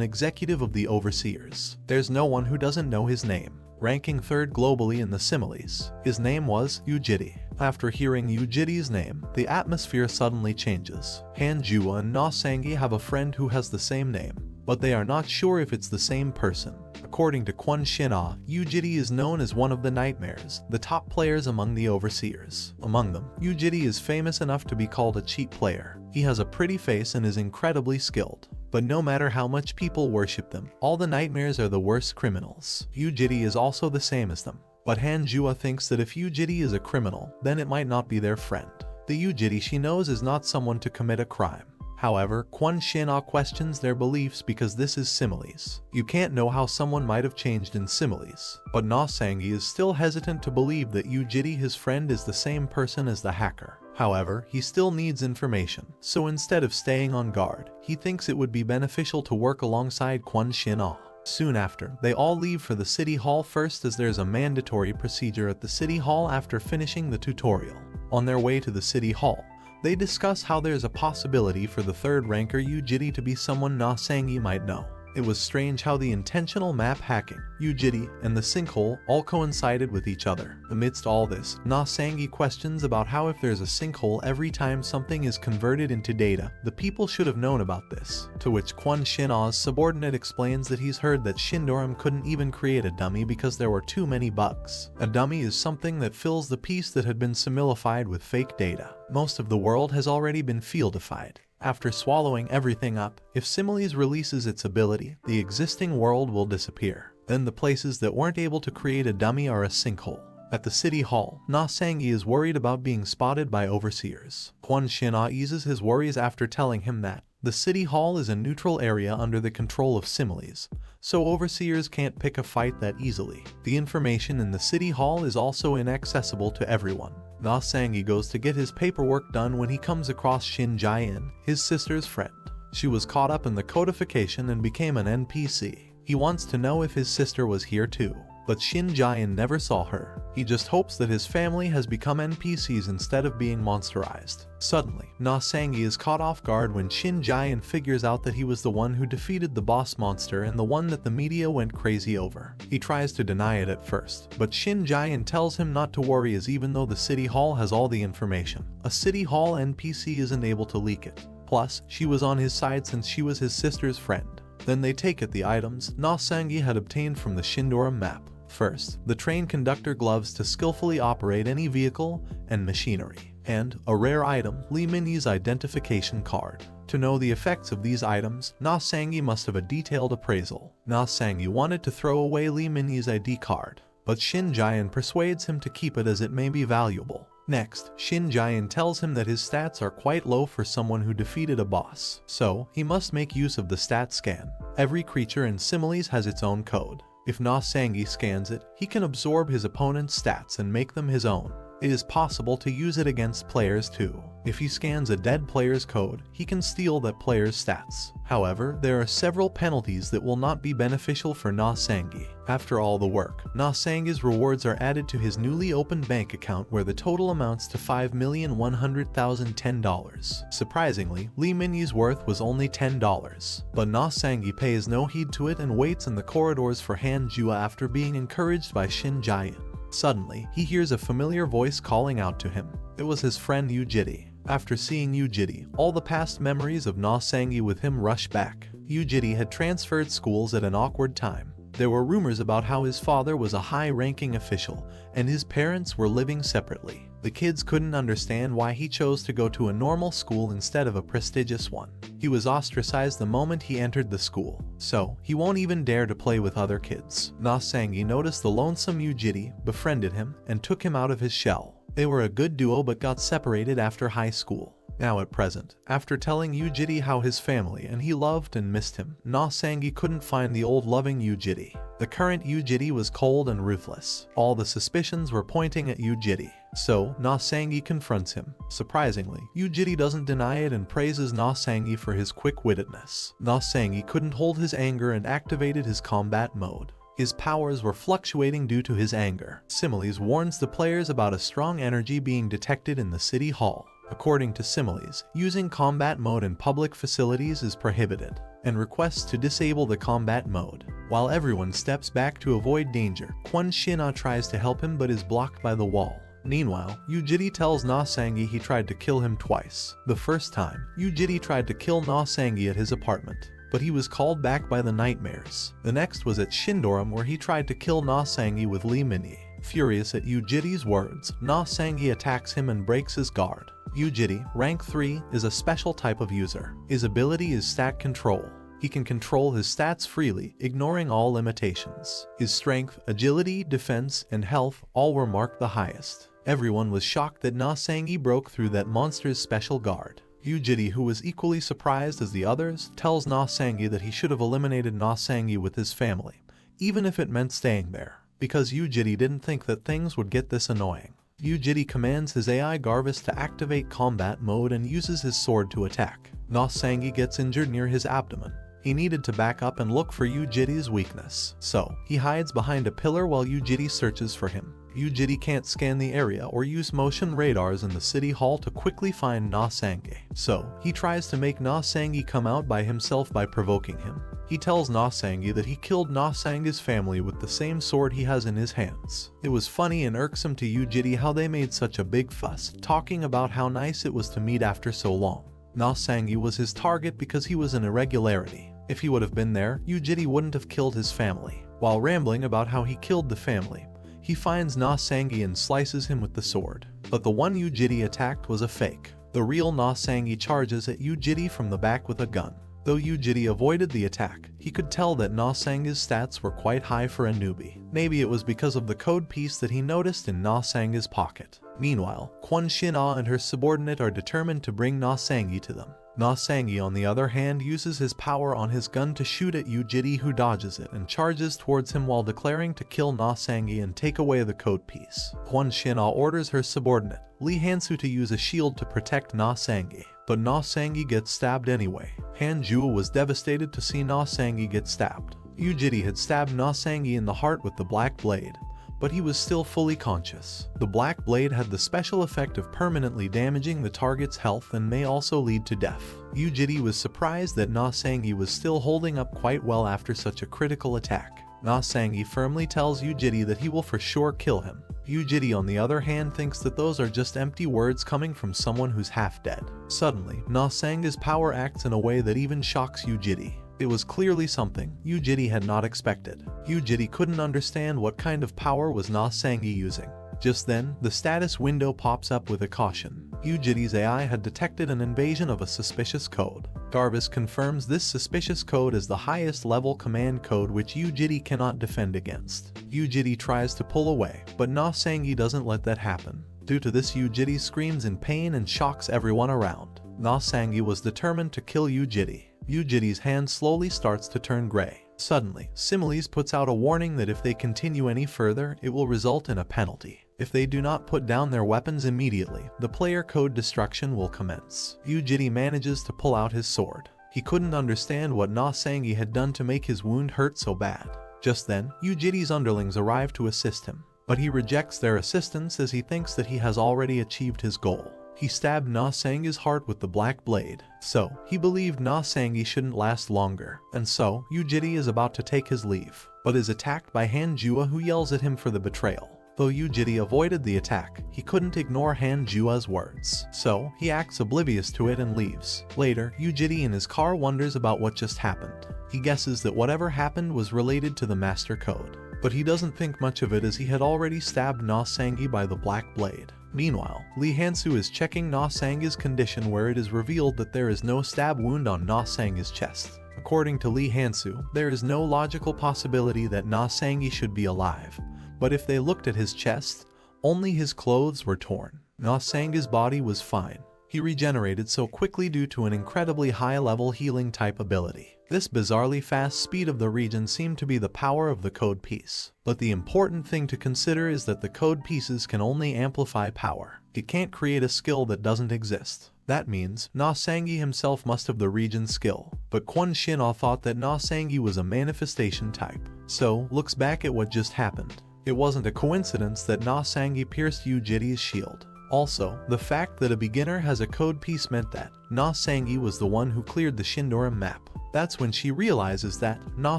executive of the Overseers. There's no one who doesn't know his name. Ranking third globally in the Similes, his name was Ujiri. After hearing Ujiri's name, the atmosphere suddenly changes. Hanjua and Na Sangi have a friend who has the same name, but they are not sure if it's the same person. According to Kwon Shin-ah, Ujiri is known as one of the Nightmares, the top players among the Overseers. Among them, Ujiri is famous enough to be called a cheat player. He has a pretty face and is incredibly skilled. But no matter how much people worship them, all the Nightmares are the worst criminals. Ujiri is also the same as them. But Hanjua thinks that if Ujiri is a criminal, then it might not be their friend. The Ujiri she knows is not someone to commit a crime. However, Kwon Shin-ah questions their beliefs because this is Similes. You can't know how someone might have changed in Similes. But Na Sangi is still hesitant to believe that Ujiri, his friend, is the same person as the hacker. However, he still needs information, so instead of staying on guard, he thinks it would be beneficial to work alongside Kwon Shin-ah. Soon after, they all leave for the city hall first, as there's a mandatory procedure at the city hall after finishing the tutorial. On their way to the city hall, they discuss how there's a possibility for the third ranker Ujiri to be someone Na Sangi might know. It was strange how the intentional map hacking, Ujiri, and the sinkhole all coincided with each other. Amidst all this, Na Sangi questions about how if there's a sinkhole every time something is converted into data, the people should have known about this. To which Kwon Shin-ah's subordinate explains that he's heard that Shindoram couldn't even create a dummy because there were too many bugs. A dummy is something that fills the piece that had been similified with fake data. Most of the world has already been fieldified. After swallowing everything up, if Similes releases its ability, the existing world will disappear. Then the places that weren't able to create a dummy are a sinkhole. At the city hall, Na Sangyi is worried about being spotted by overseers. Kwon Shin-ah eases his worries after telling him that the city hall is a neutral area under the control of similes, so overseers can't pick a fight that easily. The information in the city hall is also inaccessible to everyone. Na Sangyi goes to get his paperwork done when he comes across Shin Jae-in, his sister's friend. She was caught up in the codification and became an NPC. He wants to know if his sister was here too, but Shin Jae-in never saw her. He just hopes that his family has become NPCs instead of being monsterized. Suddenly, Na Sangyi is caught off guard when Shin Jae-in figures out that he was the one who defeated the boss monster and the one that the media went crazy over. He tries to deny it at first, but Shin Jae-in tells him not to worry, as even though the city hall has all the information, a city hall NPC isn't able to leak it. Plus, she was on his side since she was his sister's friend. Then they take it the items Na Sangyi had obtained from the Shindoram map. First, the train conductor gloves to skillfully operate any vehicle and machinery, and a rare item, Lee Min-yee's identification card. To know the effects of these items, Na Sangyi must have a detailed appraisal. Na Sangyi wanted to throw away Lee Min-yee's ID card, but Shin Jae-in persuades him to keep it as it may be valuable. Next, Shin Jae-in tells him that his stats are quite low for someone who defeated a boss, so he must make use of the stat scan. Every creature in similes has its own code. If Na Sangyi scans it, he can absorb his opponent's stats and make them his own. It is possible to use it against players too. If he scans a dead player's code, he can steal that player's stats. However, there are several penalties that will not be beneficial for Na Sangyi. After all the work, Na Sangyi's rewards are added to his newly opened bank account, where the total amounts to $5,100,010. Surprisingly, Lee Min-yee's worth was only $10, but Na Sangyi pays no heed to it and waits in the corridors for Han Jua after being encouraged by Shin Jae-in. Suddenly, he hears a familiar voice calling out to him. It was his friend Yu Jiri. After seeing Yu Jiri, all the past memories of Na Sangyi with him rush back. Yu Jiri had transferred schools at an awkward time. There were rumors about how his father was a high-ranking official, and his parents were living separately. The kids couldn't understand why he chose to go to a normal school instead of a prestigious one. He was ostracized the moment he entered the school, so he won't even dare to play with other kids. Na Sangyi noticed the lonesome Yu Jiri, befriended him, and took him out of his shell. They were a good duo but got separated after high school. Now at present, after telling Yu Jiri how his family and he loved and missed him, Na Sangyi couldn't find the old loving Yu Jiri. The current Yu Jiri was cold and ruthless. All the suspicions were pointing at Yu Jiri. So, Na Sangyi confronts him. Surprisingly, Yu Jiri doesn't deny it and praises Na Sangyi for his quick-wittedness. Na Sangyi couldn't hold his anger and activated his combat mode. His powers were fluctuating due to his anger. Similes warns the players about a strong energy being detected in the city hall. According to Similes, using combat mode in public facilities is prohibited, and requests to disable the combat mode. While everyone steps back to avoid danger, Kwon Shin-ah tries to help him but is blocked by the wall. Meanwhile, Yu Jiri tells Na Sangyi he tried to kill him twice. The first time, Yu Jiri tried to kill Na Sangyi at his apartment, but he was called back by the nightmares. The next was at Shindoram, where he tried to kill Na Sangyi with Lee Min-yee. Furious at Yu Jiri's words, Na Sangyi attacks him and breaks his guard. Yu Jiri, rank 3, is a special type of user. His ability is stat control. He can control his stats freely, ignoring all limitations. His strength, agility, defense, and health all were marked the highest. Everyone was shocked that Na Sangyi broke through that monster's special guard. Yu Jiri, who was equally surprised as the others, tells Na Sangyi that he should have eliminated Na Sangyi with his family, even if it meant staying there, because Yu Jiri didn't think that things would get this annoying. Yu Jiri commands his AI Garvis to activate combat mode and uses his sword to attack. Na Sangyi gets injured near his abdomen. He needed to back up and look for Yu Jiri's weakness, so he hides behind a pillar while Yu Jiri searches for him. Yu Jiri can't scan the area or use motion radars in the city hall to quickly find Na Sangyi, so he tries to make Na Sangyi come out by himself by provoking him. He tells Na Sangyi that he killed Na Sangyi's family with the same sword he has in his hands. It was funny and irksome to Yu Jiri how they made such a big fuss, talking about how nice it was to meet after so long. Na Sangyi was his target because he was an irregularity. If he would have been there, Yu Jiri wouldn't have killed his family. While rambling about how he killed the family, he finds Na Sangyi and slices him with the sword. But the one Yu Jiri attacked was a fake. The real Na Sangyi charges at Yu Jiri from the back with a gun. Though Yujiri avoided the attack, he could tell that Na Sanga's stats were quite high for a newbie. Maybe it was because of the code piece that he noticed in Na Sanga's pocket. Meanwhile, Kwon Shin-ah and her subordinate are determined to bring Na Sangi to them. Na Sangi, on the other hand, uses his power on his gun to shoot at Yujiri, who dodges it and charges towards him while declaring to kill Na Sangi and take away the code piece. Kwon Shin-ah orders her subordinate, Lee Han-soo, to use a shield to protect Na Sangi, but Na Sangi gets stabbed anyway. Han Jua was devastated to see Na Sangi get stabbed. Yujiri had stabbed Na Sangi in the heart with the black blade, but he was still fully conscious. The black blade had the special effect of permanently damaging the target's health and may also lead to death. Yujiri was surprised that Na Sangi was still holding up quite well after such a critical attack. Na Sangi firmly tells Yujiri that he will for sure kill him. Yujiri, on the other hand, thinks that those are just empty words coming from someone who's half dead. Suddenly, Na Sanga's power acts in a way that even shocks Yujiri. It was clearly something Yujiri had not expected. Yujiri couldn't understand what kind of power was Na Sangi using. Just then, the status window pops up with a caution. Yujiri's AI had detected an invasion of a suspicious code. Jarvis confirms this suspicious code is the highest level command code which Yujiri cannot defend against. Yujiri tries to pull away, but Na Sangi doesn't let that happen. Due to this, Yujiri screams in pain and shocks everyone around. Na Sangi was determined to kill Yujiri. Yujiri's hand slowly starts to turn gray. Suddenly, Similes puts out a warning that if they continue any further, it will result in a penalty. If they do not put down their weapons immediately, the player code destruction will commence. Yujiri manages to pull out his sword. He couldn't understand what Na Sangi had done to make his wound hurt so bad. Just then, Yujiri's underlings arrive to assist him, but he rejects their assistance as he thinks that he has already achieved his goal. He stabbed Na Sangi's heart with the black blade, so he believed Na Sangi shouldn't last longer, and so Yujiri is about to take his leave, but is attacked by Han Jua, who yells at him for the betrayal. Though Yujiri avoided the attack, he couldn't ignore Han Jua's words, so he acts oblivious to it and leaves. Later, Yujiri in his car wonders about what just happened. He guesses that whatever happened was related to the master code, but he doesn't think much of it as he had already stabbed Na Sangi by the black blade. Meanwhile, Lee Han-soo is checking Na Sangi's condition, where it is revealed that there is no stab wound on Na Sangi's chest. According to Lee Han-soo, there is no logical possibility that Na Sangi should be alive, but if they looked at his chest, only his clothes were torn. Na Sangi's body was fine. He regenerated so quickly due to an incredibly high-level healing type ability. This bizarrely fast speed of the region seemed to be the power of the code piece. But the important thing to consider is that the code pieces can only amplify power. It can't create a skill that doesn't exist. That means Na Sangi himself must have the region's skill. But Kwon Shin-ah thought that Na Sangi was a manifestation type, so looks back at what just happened. It wasn't a coincidence that Na Sangi pierced Yujiri's shield. Also, the fact that a beginner has a code piece meant that Na Sangi was the one who cleared the Shindoram map. That's when she realizes that Na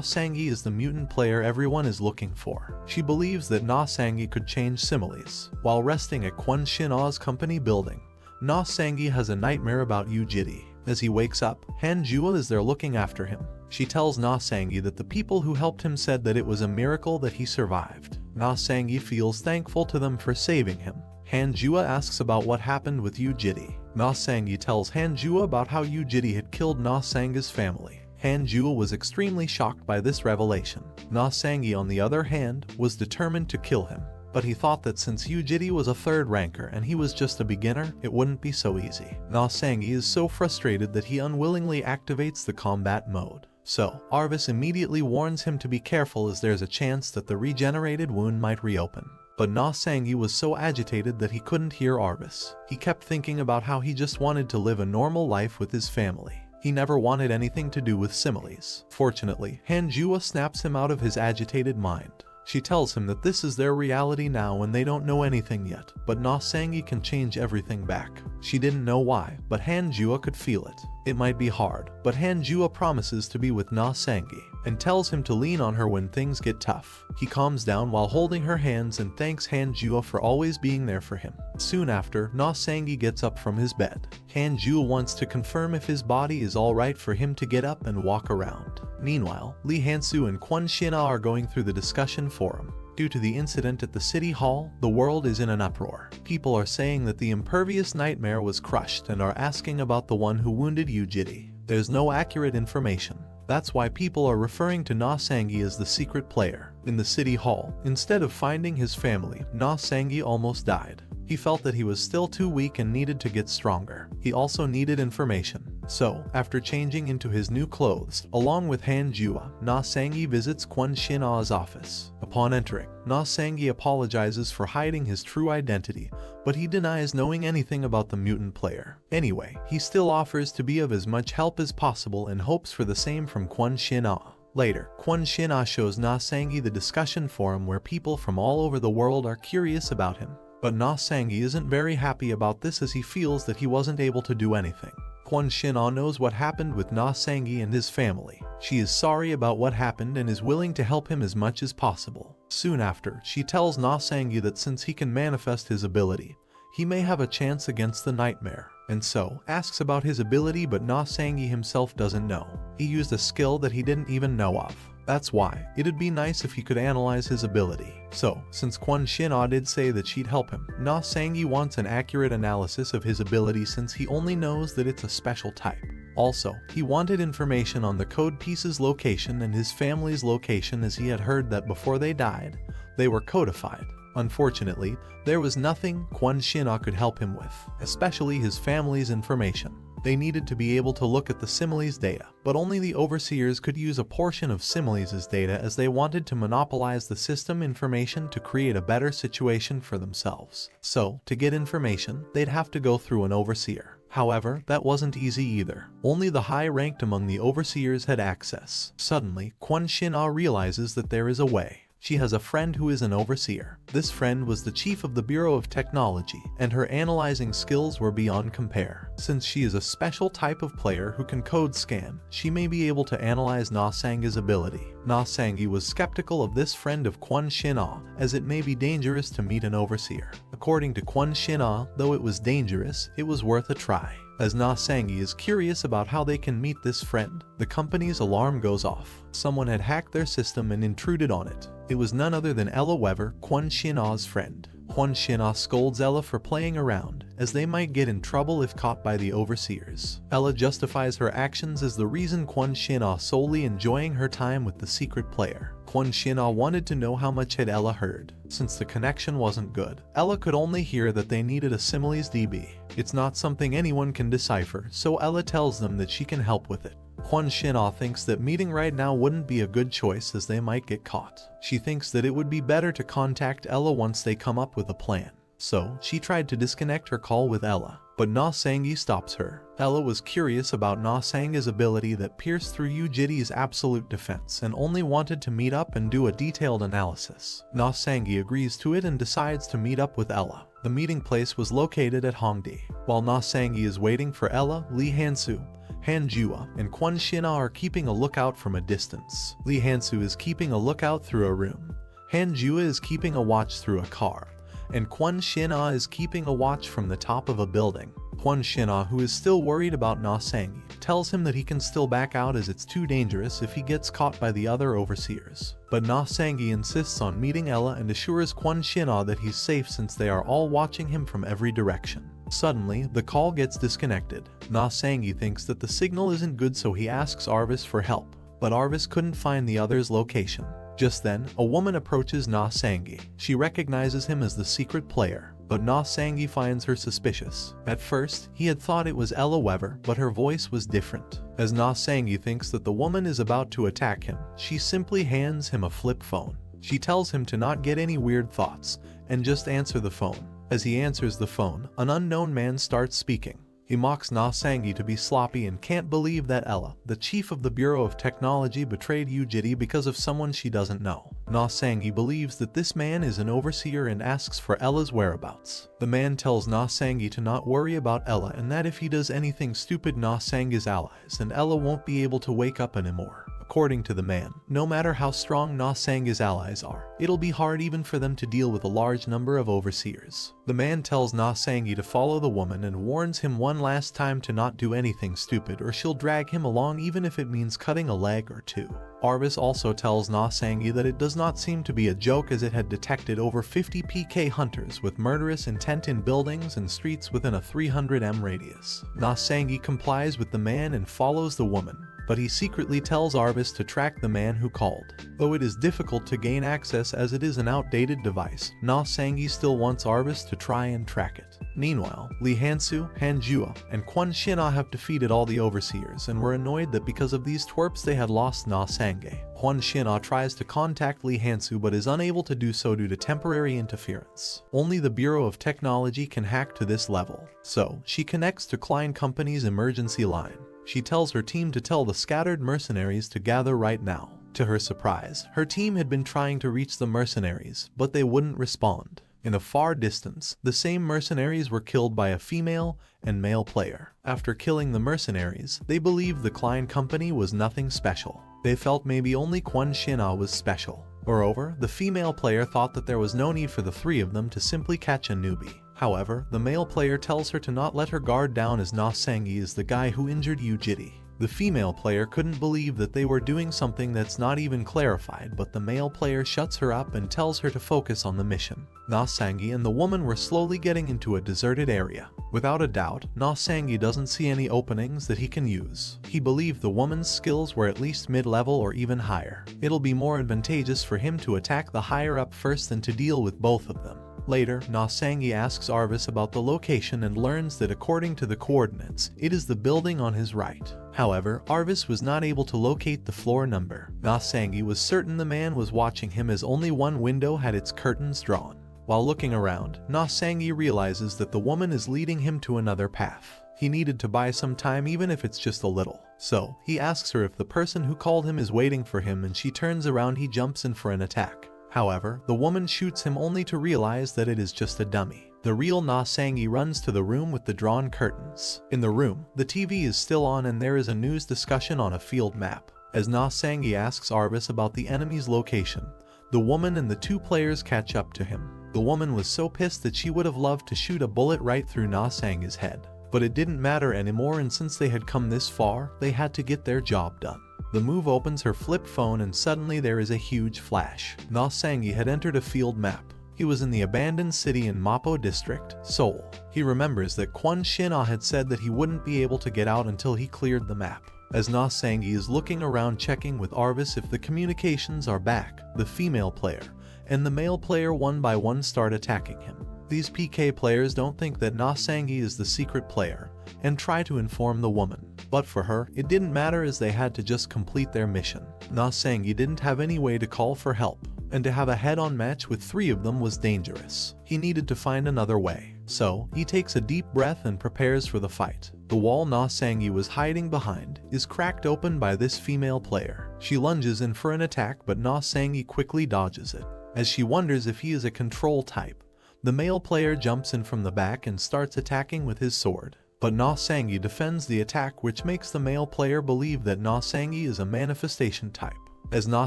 Sangi is the mutant player everyone is looking for. She believes that Na Sangi could change Similes. While resting at Kwon Shin-ah's company building, Na Sangi has a nightmare about Yujiri. As he wakes up, Han Jua is there looking after him. She tells Na Sangi that the people who helped him said that it was a miracle that he survived. Na Sangi feels thankful to them for saving him. Han Jua asks about what happened with Yujiri. Na Sangi tells Han Jua about how Yujiri had killed Na Sanga's family. Han Jua was extremely shocked by this revelation. Na Sangi, on the other hand, was determined to kill him. But he thought that since Yujiri was a third ranker and he was just a beginner, it wouldn't be so easy. Na Sangi is so frustrated that he unwillingly activates the combat mode. So, Arvis immediately warns him to be careful as there's a chance that the regenerated wound might reopen. But Na Sangi was so agitated that he couldn't hear Arvis. He kept thinking about how he just wanted to live a normal life with his family. He never wanted anything to do with Similes. Fortunately, Han Jua snaps him out of his agitated mind. She tells him that this is their reality now and they don't know anything yet, but Na Sangi can change everything back. She didn't know why, but Han Jua could feel it. It might be hard, but Han Jua promises to be with Na Sangi and tells him to lean on her when things get tough. He calms down while holding her hands and thanks Han Jua for always being there for him. Soon after, Na Sangi gets up from his bed. Han Jua wants to confirm if his body is alright for him to get up and walk around. Meanwhile, Lee Han-soo and Kwon Shin-ah are going through the discussion forum. Due to the incident at the city hall, the world is in an uproar. People are saying that the impervious nightmare was crushed and are asking about the one who wounded Yujiri. There's no accurate information. That's why people are referring to Na Sangi as the secret player. In the city hall, instead of finding his family, Na Sangi almost died. He felt that he was still too weak and needed to get stronger. He also needed information. So, after changing into his new clothes, along with Han Jua, Na Sangi visits Kwon Shin Ah's office. Upon entering, Na Sangi apologizes for hiding his true identity, but he denies knowing anything about the mutant player. Anyway, he still offers to be of as much help as possible and hopes for the same from Kwon Shin Ah. Later, Kwon Shin Ah shows Na Sangi the discussion forum where people from all over the world are curious about him. But Na Sangi isn't very happy about this as he feels that he wasn't able to do anything. Kwon Shin Ah knows what happened with Na Sangi and his family. She is sorry about what happened and is willing to help him as much as possible. Soon after, she tells Na Sangi that since he can manifest his ability, he may have a chance against the nightmare, and so asks about his ability, but Na Sangi himself doesn't know. He used a skill that he didn't even know of. That's why it'd be nice if he could analyze his ability. So, since Kwon Shin Ah did say that she'd help him, Na Sangi wants an accurate analysis of his ability since he only knows that it's a special type. Also, he wanted information on the code piece's location and his family's location as he had heard that before they died, they were codified. Unfortunately, there was nothing Kwon Shin Ah could help him with, especially his family's information. They needed to be able to look at the similes data, but only the overseers could use a portion of similes' data as they wanted to monopolize the system information to create a better situation for themselves. So, to get information, they'd have to go through an overseer. However, that wasn't easy either. Only the high-ranked among the overseers had access. Suddenly, Kwon Shin Ah realizes that there is a way. She has a friend who is an overseer. This friend was the chief of the Bureau of Technology, and her analyzing skills were beyond compare. Since she is a special type of player who can code scan, she may be able to analyze Na Sangi's ability. Na Sangi was skeptical of this friend of Kwon Shin Ah, as it may be dangerous to meet an overseer. According to Kwon Shin Ah, though it was dangerous, it was worth a try. As Na Sangi is curious about how they can meet this friend, the company's alarm goes off. Someone had hacked their system and intruded on it. It was none other than Ella Weaver, Kwon Shin Ah's friend. Kwon Shin Ah scolds Ella for playing around, as they might get in trouble if caught by the overseers. Ella justifies her actions as the reason Kwon Shin Ah solely enjoying her time with the secret player. Kwon Shin Ah wanted to know how much had Ella heard. Since the connection wasn't good, Ella could only hear that they needed a similes DB. It's not something anyone can decipher, so Ella tells them that she can help with it. Kwon Shin Ah thinks that meeting right now wouldn't be a good choice as they might get caught. She thinks that it would be better to contact Ella once they come up with a plan. So, she tried to disconnect her call with Ella, but Na Sangi stops her. Ella was curious about Na Sangi's ability that pierced through Yu Jiti's absolute defense and only wanted to meet up and do a detailed analysis. Na Sangi agrees to it and decides to meet up with Ella. The meeting place was located at Hongdae. While Na Sangi is waiting for Ella, Lee Hansu, Han Jua, and Kwon Shin Ah are keeping a lookout from a distance. Lee Hansu is keeping a lookout through a room. Han Jua is keeping a watch through a car. And Kwon Shin Ah is keeping a watch from the top of a building. Kwon Shin Ah, who is still worried about Na Sangi, tells him that he can still back out as it's too dangerous if he gets caught by the other overseers. But Na Sangi insists on meeting Ella and assures Kwon Shin Ah that he's safe since they are all watching him from every direction. Suddenly, the call gets disconnected. Na Sangi thinks that the signal isn't good, so he asks Arvis for help. But Arvis couldn't find the other's location. Just then, a woman approaches Na Sangi. She recognizes him as the secret player, but Na Sangi finds her suspicious. At first, he had thought it was Ella Weaver, but her voice was different. As Na Sangi thinks that the woman is about to attack him, she simply hands him a flip phone. She tells him to not get any weird thoughts, and just answer the phone. As he answers the phone, an unknown man starts speaking. He mocks Na Sangi to be sloppy and can't believe that Ella, the chief of the Bureau of Technology, betrayed Yu Jiti because of someone she doesn't know. Na Sangi believes that this man is an overseer and asks for Ella's whereabouts. The man tells Na Sangi to not worry about Ella and that if he does anything stupid, Na Sangi's allies and Ella won't be able to wake up anymore. According to the man, no matter how strong Na Sangye's allies are, it'll be hard even for them to deal with a large number of overseers. The man tells Na Sangye to follow the woman and warns him one last time to not do anything stupid or she'll drag him along even if it means cutting a leg or two. Arvis also tells Na Sangye that it does not seem to be a joke as it had detected over 50 PK hunters with murderous intent in buildings and streets within a 300 m radius. Na Sangye complies with the man and follows the woman, but he secretly tells Arvis to track the man who called. Though it is difficult to gain access as it is an outdated device, Na Sangye still wants Arvis to try and track it. Meanwhile, Lee Hansu, Han Jua, and Kwon Shin-ah have defeated all the overseers and were annoyed that because of these twerps they had lost Na Sangye. Kwon Shin-ah tries to contact Lee Hansu but is unable to do so due to temporary interference. Only the Bureau of Technology can hack to this level, so she connects to Klein Company's emergency line. She tells her team to tell the scattered mercenaries to gather right now. To her surprise, her team had been trying to reach the mercenaries, but they wouldn't respond. In a far distance, the same mercenaries were killed by a female and male player. After killing the mercenaries, they believed the Klein Company was nothing special. They felt maybe only Kwon Shin-ah was special. Moreover, the female player thought that there was no need for the three of them to simply catch a newbie. However, the male player tells her to not let her guard down as Na Sangye is the guy who injured Yu Jitty. The female player couldn't believe that they were doing something that's not even clarified, but the male player shuts her up and tells her to focus on the mission. Na Sangye and the woman were slowly getting into a deserted area. Without a doubt, Na Sangye doesn't see any openings that he can use. He believed the woman's skills were at least mid-level or even higher. It'll be more advantageous for him to attack the higher up first than to deal with both of them. Later, Na Sangye asks Arvis about the location and learns that according to the coordinates, it is the building on his right. However, Arvis was not able to locate the floor number. Na Sangye was certain the man was watching him as only one window had its curtains drawn. While looking around, Na Sangye realizes that the woman is leading him to another path. He needed to buy some time even if it's just a little. So, he asks her if the person who called him is waiting for him and she turns around. He jumps in for an attack. However, the woman shoots him only to realize that it is just a dummy. The real Na Sangye runs to the room with the drawn curtains. In the room, the TV is still on and there is a news discussion on a field map. As Na Sangye asks Arvis about the enemy's location, the woman and the two players catch up to him. The woman was so pissed that she would have loved to shoot a bullet right through Na Sangye's head. But it didn't matter anymore, and since they had come this far, they had to get their job done. The move opens her flip phone and suddenly there is a huge flash. Na Sangye had entered a field map. He was in the abandoned city in Mapo district, Seoul. He remembers that Kwon Shin-ah had said that he wouldn't be able to get out until he cleared the map. As Na Sangye is looking around checking with Arvis if the communications are back, the female player and the male player one by one start attacking him. These PK players don't think that Na Sangye is the secret player and try to inform the woman. But for her, it didn't matter as they had to just complete their mission. Na Sangye didn't have any way to call for help, and to have a head-on match with three of them was dangerous. He needed to find another way. So, he takes a deep breath and prepares for the fight. The wall Na Sangye was hiding behind is cracked open by this female player. She lunges in for an attack, but Na Sangye quickly dodges it. As she wonders if he is a control type, the male player jumps in from the back and starts attacking with his sword. But Na Sangye defends the attack, which makes the male player believe that Na Sangye is a manifestation type. As Na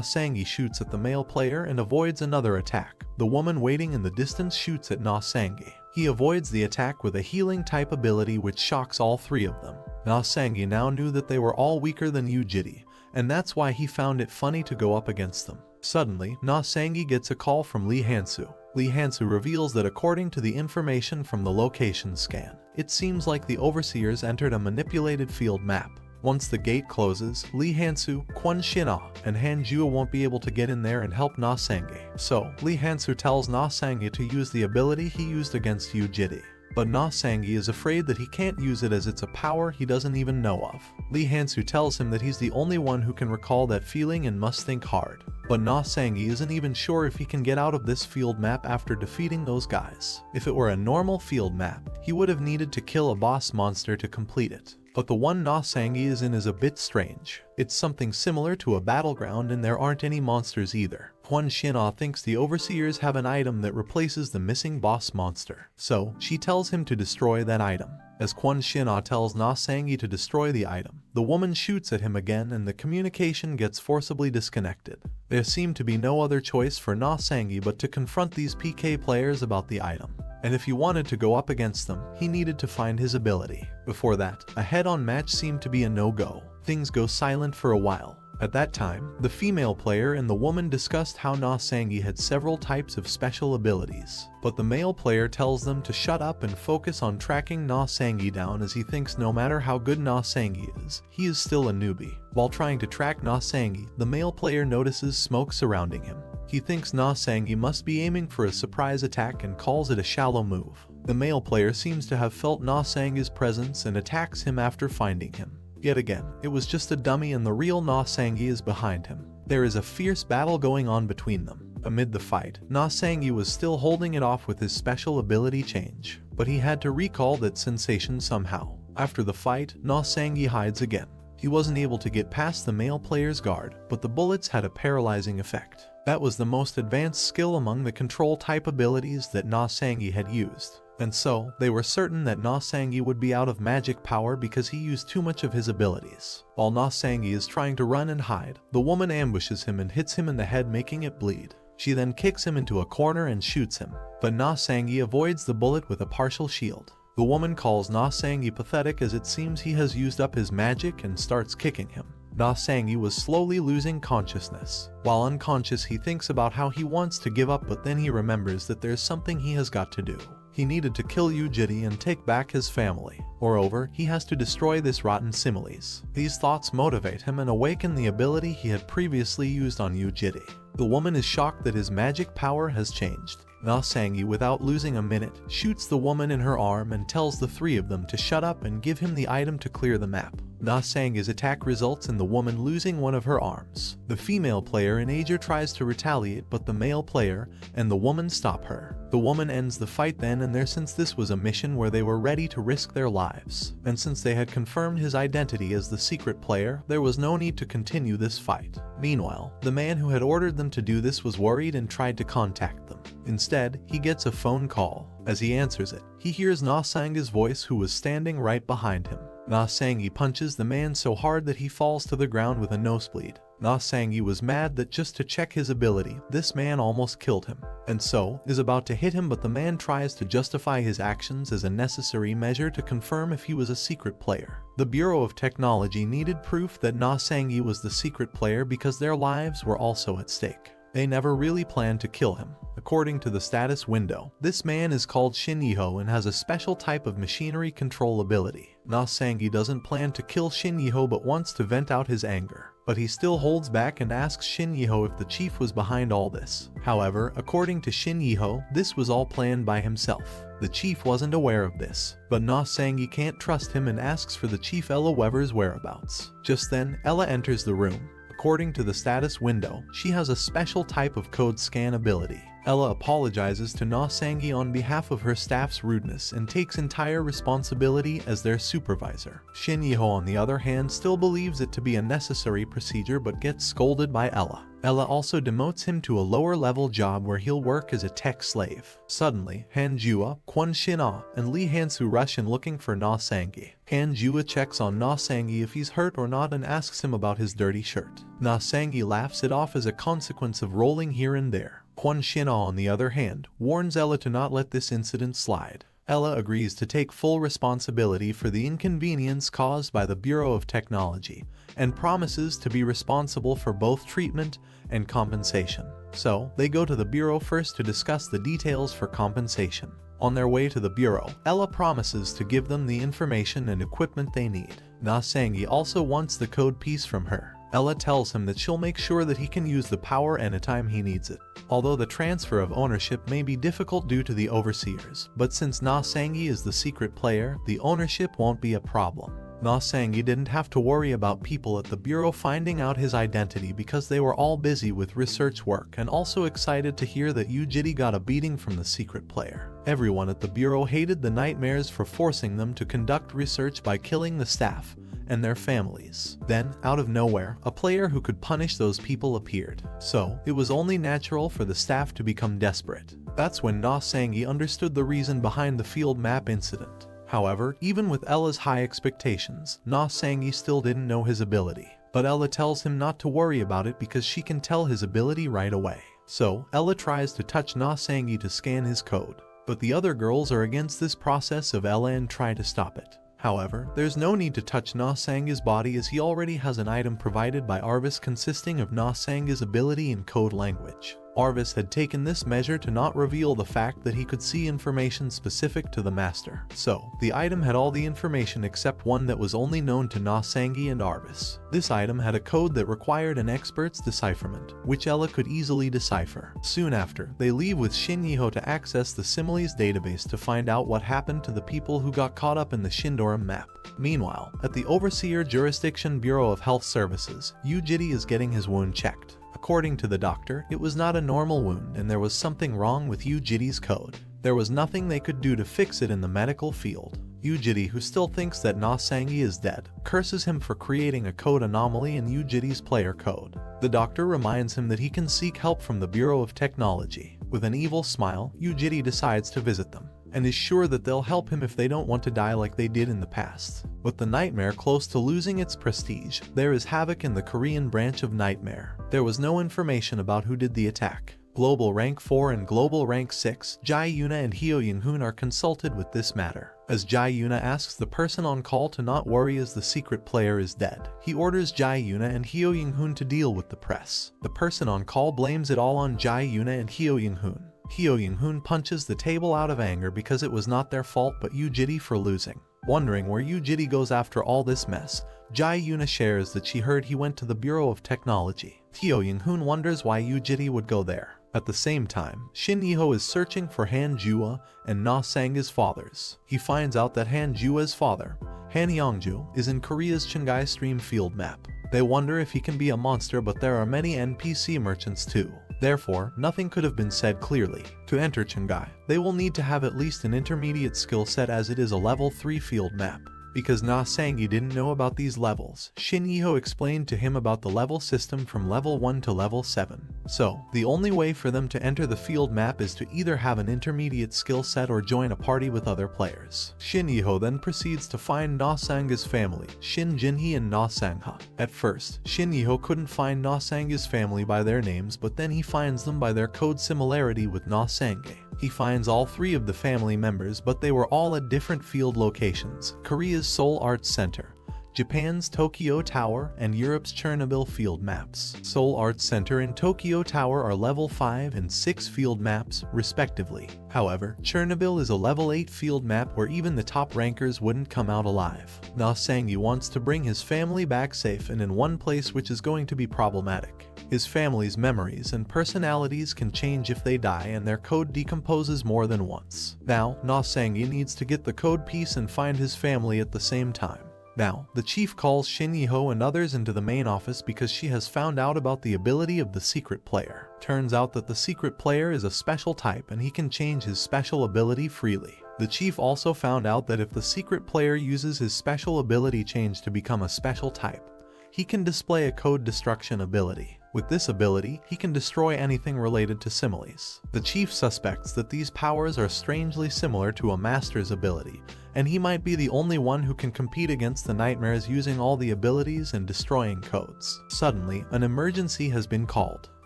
Sangye shoots at the male player and avoids another attack, the woman waiting in the distance shoots at Na Sangye. He avoids the attack with a healing type ability which shocks all three of them. Na Sangye now knew that they were all weaker than Yu Jitty, and that's why he found it funny to go up against them. Suddenly, Na Sangye gets a call from Lee Hansu. Lee Hansu reveals that according to the information from the location scan, it seems like the overseers entered a manipulated field map. Once the gate closes, Lee Hansu, Kwon Shin-ah, and Han Jua won't be able to get in there and help Na Sangye. So, Lee Hansu tells Na Sangye to use the ability he used against Yu Jitty. But Na Sangye is afraid that he can't use it as it's a power he doesn't even know of. Lee Hansu tells him that he's the only one who can recall that feeling and must think hard. But Na Sangye isn't even sure if he can get out of this field map after defeating those guys. If it were a normal field map, he would have needed to kill a boss monster to complete it. but the one Na Sangi is in is a bit strange. It's something similar to a battleground and there aren't any monsters either. Kwon Shin-ah thinks the overseers have an item that replaces the missing boss monster, so she tells him to destroy that item. As Kwon Shin-ah tells Na Sangi to destroy the item, the woman shoots at him again and the communication gets forcibly disconnected. There seemed to be no other choice for Na Sangi but to confront these PK players about the item. And if he wanted to go up against them, he needed to find his ability. Before that, a head-on match seemed to be a no-go. Things go silent for a while. At that time, the female player and the woman discussed how Na Sangi had several types of special abilities, but the male player tells them to shut up and focus on tracking Na Sangi down as he thinks no matter how good Na Sangi is, he is still a newbie. While trying to track Na Sangi, the male player notices smoke surrounding him. He thinks Na Sangi must be aiming for a surprise attack and calls it a shallow move. The male player seems to have felt Na Sangi's presence and attacks him after finding him. Yet again, it was just a dummy and the real Na Sangi is behind him. There is a fierce battle going on between them. Amid the fight, Na Sangi was still holding it off with his special ability change, but he had to recall that sensation somehow. After the fight, Na Sangi hides again. He wasn't able to get past the male player's guard, but the bullets had a paralyzing effect. That was the most advanced skill among the control type abilities that Na Sangi had used. And so, they were certain that Na Sangi would be out of magic power because he used too much of his abilities. While Na Sangi is trying to run and hide, the woman ambushes him and hits him in the head, making it bleed. She then kicks him into a corner and shoots him, but Na Sangi avoids the bullet with a partial shield. The woman calls Na Sangi pathetic as it seems he has used up his magic and starts kicking him. Na Sangi was slowly losing consciousness. While unconscious, he thinks about how he wants to give up, but then he remembers that there's something he has got to do. He needed to kill Yujiri and take back his family. Moreover, he has to destroy this rotten similes. These thoughts motivate him and awaken the ability he had previously used on Yujiri. The woman is shocked that his magic power has changed. Na Sangi, without losing a minute, shoots the woman in her arm and tells the three of them to shut up and give him the item to clear the map. Na Sangi's attack results in the woman losing one of her arms. The female player in Ager tries to retaliate, but the male player and the woman stop her. The woman ends the fight then and there, since this was a mission where they were ready to risk their lives, and since they had confirmed his identity as the secret player, there was no need to continue this fight. Meanwhile, the man who had ordered them to do this was worried and tried to contact them. Instead, he gets a phone call. As he answers it, he hears Na Sangi's voice, who was standing right behind him. Na Sangi punches the man so hard that he falls to the ground with a nosebleed. Na Sangi was mad that just to check his ability, this man almost killed him, and so is about to hit him, but the man tries to justify his actions as a necessary measure to confirm if he was a secret player. The Bureau of Technology needed proof that Na Sangi was the secret player because their lives were also at stake. They never really planned to kill him. According to the status window, this man is called Shin Yiho and has a special type of machinery control ability. Na Sangi doesn't plan to kill Shin Yiho but wants to vent out his anger. But he still holds back and asks Shin Yiho if the chief was behind all this. However, according to Shin Yiho, this was all planned by himself. The chief wasn't aware of this, but Na Sangi can't trust him and asks for the chief Ella Weber's whereabouts. Just then, Ella enters the room. According to the status window, she has a special type of code scan ability. Ella apologizes to Na Sangi on behalf of her staff's rudeness and takes entire responsibility as their supervisor. Shin Yiho, on the other hand, still believes it to be a necessary procedure but gets scolded by Ella. Ella also demotes him to a lower level job where he'll work as a tech slave. Suddenly, Han Jua, Kwon Shin-ah, and Lee Hansu rush in looking for Na Sangi. Han Jua checks on Na Sangi if he's hurt or not and asks him about his dirty shirt. Na Sangi laughs it off as a consequence of rolling here and there. Kwon Shin-ah, on the other hand, warns Ella to not let this incident slide. Ella agrees to take full responsibility for the inconvenience caused by the Bureau of Technology and promises to be responsible for both treatment and compensation. So, they go to the Bureau first to discuss the details for compensation. On their way to the Bureau, Ella promises to give them the information and equipment they need. Na Sangi also wants the code piece from her. Ella tells him that she'll make sure that he can use the power anytime he needs it. Although the transfer of ownership may be difficult due to the overseers, but since Na Sangi is the secret player, the ownership won't be a problem. Na Sang-yi didn't have to worry about people at the bureau finding out his identity because they were all busy with research work and also excited to hear that Yu-jiri got a beating from the secret player. Everyone at the bureau hated the nightmares for forcing them to conduct research by killing the staff and their families. Then, out of nowhere, a player who could punish those people appeared. So, it was only natural for the staff to become desperate. That's when Na Sang-yi understood the reason behind the field map incident. However, even with Ella's high expectations, Na Sang-yi still didn't know his ability. But Ella tells him not to worry about it because she can tell his ability right away. So, Ella tries to touch Na Sang-yi to scan his code. But the other girls are against this process of Ella and try to stop it. However, there's no need to touch Na Sang-yi's body as he already has an item provided by Arvis consisting of Na Sang-yi's ability in code language. Arvis had taken this measure to not reveal the fact that he could see information specific to the master. So, the item had all the information except one that was only known to Na Sang-yi and Arvis. This item had a code that required an expert's decipherment, which Ella could easily decipher. Soon after, they leave with Shin Yiho to access the Similes database to find out what happened to the people who got caught up in the Shindoram map. Meanwhile, at the Overseer Jurisdiction Bureau of Health Services, Yu-jiri is getting his wound checked. According to the doctor, it was not a normal wound and there was something wrong with Yu-jiri's code. There was nothing they could do to fix it in the medical field. Yu-jiri, who still thinks that Na Sang-yi is dead, curses him for creating a code anomaly in Yu-jiri's player code. The doctor reminds him that he can seek help from the Bureau of Technology. With an evil smile, Yu-jiri decides to visit them, and is sure that they'll help him if they don't want to die like they did in the past. With the Nightmare close to losing its prestige, there is havoc in the Korean branch of Nightmare. There was no information about who did the attack. Global Rank 4 and Global Rank 6, Jae Yuna and Hyo Young-hoon are consulted with this matter. As Jae Yuna asks the person on call to not worry as the secret player is dead, he orders Jae Yuna and Hyo Young-hoon to deal with the press. The person on call blames it all on Jae Yuna and Hyo Young-hoon. Hyo Young-hoon punches the table out of anger because it was not their fault but Yu-jiri for losing. Wondering where Yu-jiri goes after all this mess, Jae Yuna shares that she heard he went to the Bureau of Technology. Hyo Young-hoon wonders why Yu-jiri would go there. At the same time, Shin Yiho is searching for Han Jua and Na Sang-yi's fathers. He finds out that Han Jua's father, Han Yongju, is in Korea's Chungай Stream field map. They wonder if he can be a monster, but there are many NPC merchants too. Therefore, nothing could have been said clearly. To enter Chungai, they will need to have at least an intermediate skill set as it is a level 3 field map. Because Na Sang-yi didn't know about these levels, Shin Yiho explained to him about the level system from level 1 to level 7. So, the only way for them to enter the field map is to either have an intermediate skill set or join a party with other players. Shin Yiho then proceeds to find Na Sang-yi's family, Shin Jinhee and Na Sang-ha. At first, Shin Yiho couldn't find Na Sang-yi's family by their names, but then he finds them by their code similarity with Na Sang-yi. He finds all 3 of the family members, but they were all at different field locations: Korea's Seoul Arts Center, Japan's Tokyo Tower, and Europe's Chernobyl field maps. Seoul Arts Center and Tokyo Tower are level 5 and 6 field maps, respectively. However, Chernobyl is a level 8 field map where even the top rankers wouldn't come out alive. Na Sang-yi wants to bring his family back safe and in one place, which is going to be problematic. His family's memories and personalities can change if they die and their code decomposes more than once. Now, Na Sang-yi needs to get the code piece and find his family at the same time. Now, the chief calls Shin Yiho and others into the main office because she has found out about the ability of the secret player. Turns out that the secret player is a special type and he can change his special ability freely. The chief also found out that if the secret player uses his special ability change to become a special type, he can display a code destruction ability. With this ability, he can destroy anything related to similes. The chief suspects that these powers are strangely similar to a master's ability, and he might be the only one who can compete against the nightmares using all the abilities and destroying codes. Suddenly, an emergency has been called.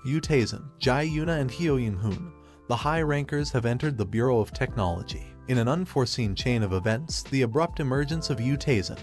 Yu Taesan, Jae Yuna and Hyo Young-hoon, the high rankers, have entered the Bureau of Technology. In an unforeseen chain of events, the abrupt emergence of Yu Taesan,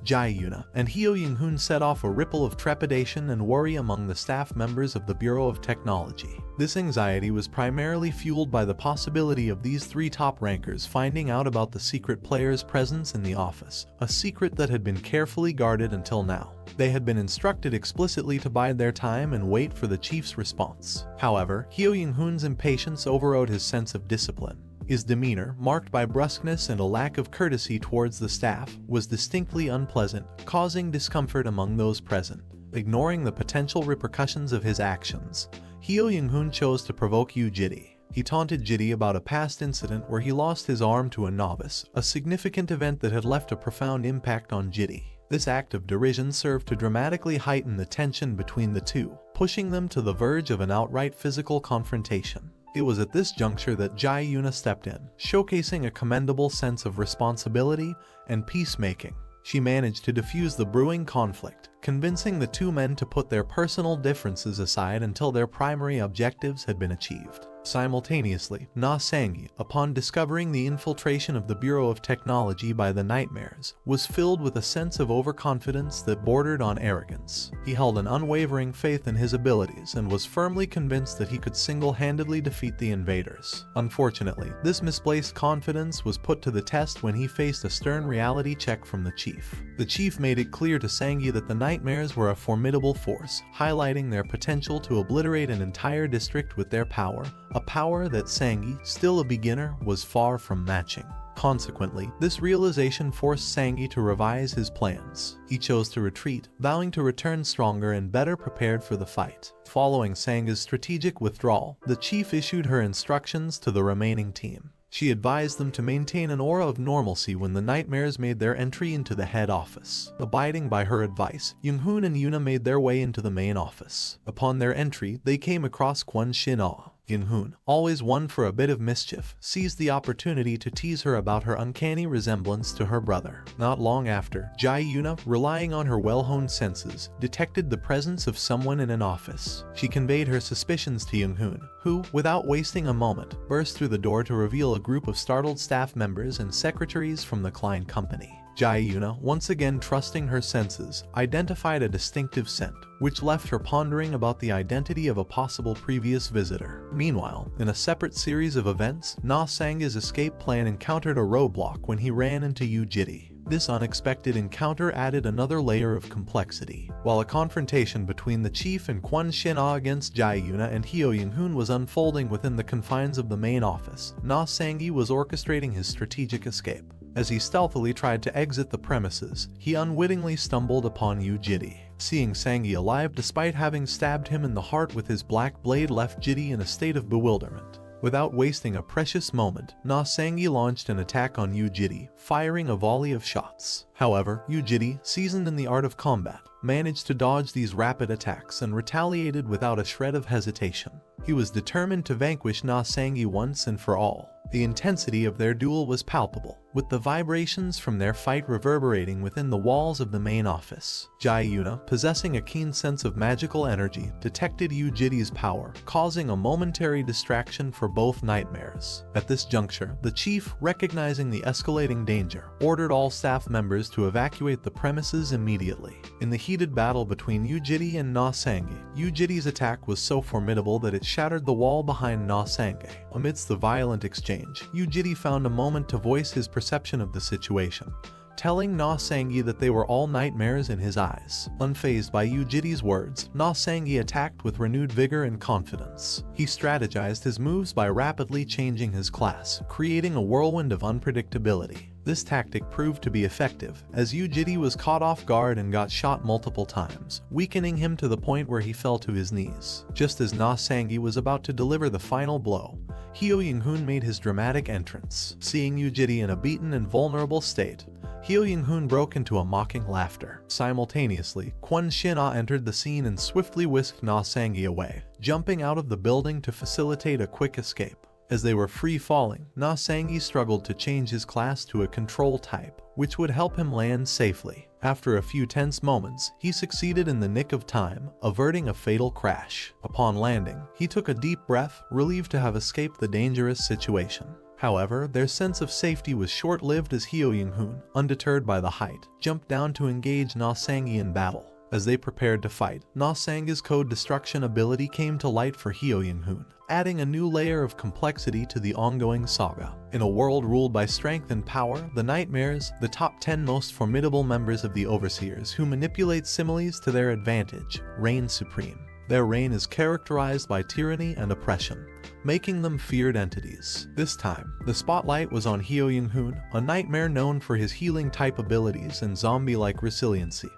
Jae Yuna, and Hyo Young-hoon set off a ripple of trepidation and worry among the staff members of the Bureau of Technology. This anxiety was primarily fueled by the possibility of these 3 top rankers finding out about the secret player's presence in the office, a secret that had been carefully guarded until now. They had been instructed explicitly to bide their time and wait for the chief's response. However, Hyo Young-hoon's impatience overrode his sense of discipline. His demeanor, marked by brusqueness and a lack of courtesy towards the staff, was distinctly unpleasant, causing discomfort among those present. Ignoring the potential repercussions of his actions, Hyo Young-hoon chose to provoke Yoo Jidi. He taunted Jidi about a past incident where he lost his arm to a novice, a significant event that had left a profound impact on Jidi. This act of derision served to dramatically heighten the tension between the two, pushing them to the verge of an outright physical confrontation. It was at this juncture that Jae Yoona stepped in, showcasing a commendable sense of responsibility and peacemaking. She managed to defuse the brewing conflict, convincing the two men to put their personal differences aside until their primary objectives had been achieved. Simultaneously, Na Sang-gi, upon discovering the infiltration of the Bureau of Technology by the Nightmares, was filled with a sense of overconfidence that bordered on arrogance. He held an unwavering faith in his abilities and was firmly convinced that he could single-handedly defeat the invaders. Unfortunately, this misplaced confidence was put to the test when he faced a stern reality check from the chief. The chief made it clear to Sang-gi that the Nightmares were a formidable force, highlighting their potential to obliterate an entire district with their power, a power that Sang-gi, still a beginner, was far from matching. Consequently, this realization forced Sang-gi to revise his plans. He chose to retreat, vowing to return stronger and better prepared for the fight. Following Sang-gi's strategic withdrawal, the chief issued her instructions to the remaining team. She advised them to maintain an aura of normalcy when the Nightmares made their entry into the head office. Abiding by her advice, Young-hoon and Yoona made their way into the main office. Upon their entry, they came across Kwon Shin-ah. Young-hoon, always one for a bit of mischief, seized the opportunity to tease her about her uncanny resemblance to her brother. Not long after, Jae Yoona, relying on her well-honed senses, detected the presence of someone in an office. She conveyed her suspicions to Young-hoon, who, without wasting a moment, burst through the door to reveal a group of startled staff members and secretaries from the Klein Company. Jae Yoona, once again trusting her senses, identified a distinctive scent, which left her pondering about the identity of a possible previous visitor. Meanwhile, in a separate series of events, Na Sang-gi's escape plan encountered a roadblock when he ran into Yoo Jidi. This unexpected encounter added another layer of complexity. While a confrontation between the chief and Kwon Shin-ah against Jae Yoona and Hyo Young-hoon was unfolding within the confines of the main office, Na Sang-gi was orchestrating his strategic escape. As he stealthily tried to exit the premises, he unwittingly stumbled upon Yoo Jidi. Seeing Sang-gi alive despite having stabbed him in the heart with his black blade left Jidi in a state of bewilderment. Without wasting a precious moment, Na Sang-gi launched an attack on Yoo Jidi, firing a volley of shots. However, Yoo Jidi, seasoned in the art of combat, managed to dodge these rapid attacks and retaliated without a shred of hesitation. He was determined to vanquish Na Sang-gi once and for all. The intensity of their duel was palpable, with the vibrations from their fight reverberating within the walls of the main office. Jae Yoona, possessing a keen sense of magical energy, detected Yoo Jidi's power, causing a momentary distraction for both Nightmares. At this juncture, the chief, recognizing the escalating danger, ordered all staff members to evacuate the premises immediately. In the heated battle between Yoo Jidi and Na Sang-gi, Yoo Jidi's attack was so formidable that it shattered the wall behind Na Sang-gi. Amidst the violent exchange, Yoo Jidi found a moment to voice his perception of the situation, telling Na Sang-gi that they were all nightmares in his eyes. Unfazed by Yoo Jidi's words, Na Sang-gi attacked with renewed vigor and confidence. He strategized his moves by rapidly changing his class, creating a whirlwind of unpredictability. This tactic proved to be effective, as Yoo Jidi was caught off guard and got shot multiple times, weakening him to the point where he fell to his knees. Just as Na Sang-gi was about to deliver the final blow, Hyo Young-hoon made his dramatic entrance. Seeing Yoo Jidi in a beaten and vulnerable state, Hyo Young-hoon broke into a mocking laughter. Simultaneously, Kwon Shin-ah entered the scene and swiftly whisked Na Sang-gi away, jumping out of the building to facilitate a quick escape. As they were free-falling, Na Sang-gi struggled to change his class to a control type, which would help him land safely. After a few tense moments, he succeeded in the nick of time, averting a fatal crash. Upon landing, he took a deep breath, relieved to have escaped the dangerous situation. However, their sense of safety was short-lived as Hyo Young-hoon, undeterred by the height, jumped down to engage Na Sang-gi in battle. As they prepared to fight, Na Sang-gi's code destruction ability came to light for Hyo Young-hoon, adding a new layer of complexity to the ongoing saga. In a world ruled by strength and power, the Nightmares, the top 10 most formidable members of the Overseers who manipulate similes to their advantage, reign supreme. Their reign is characterized by tyranny and oppression, making them feared entities. This time, the spotlight was on Hyo Young-hoon, a nightmare known for his healing-type abilities and zombie-like resiliency,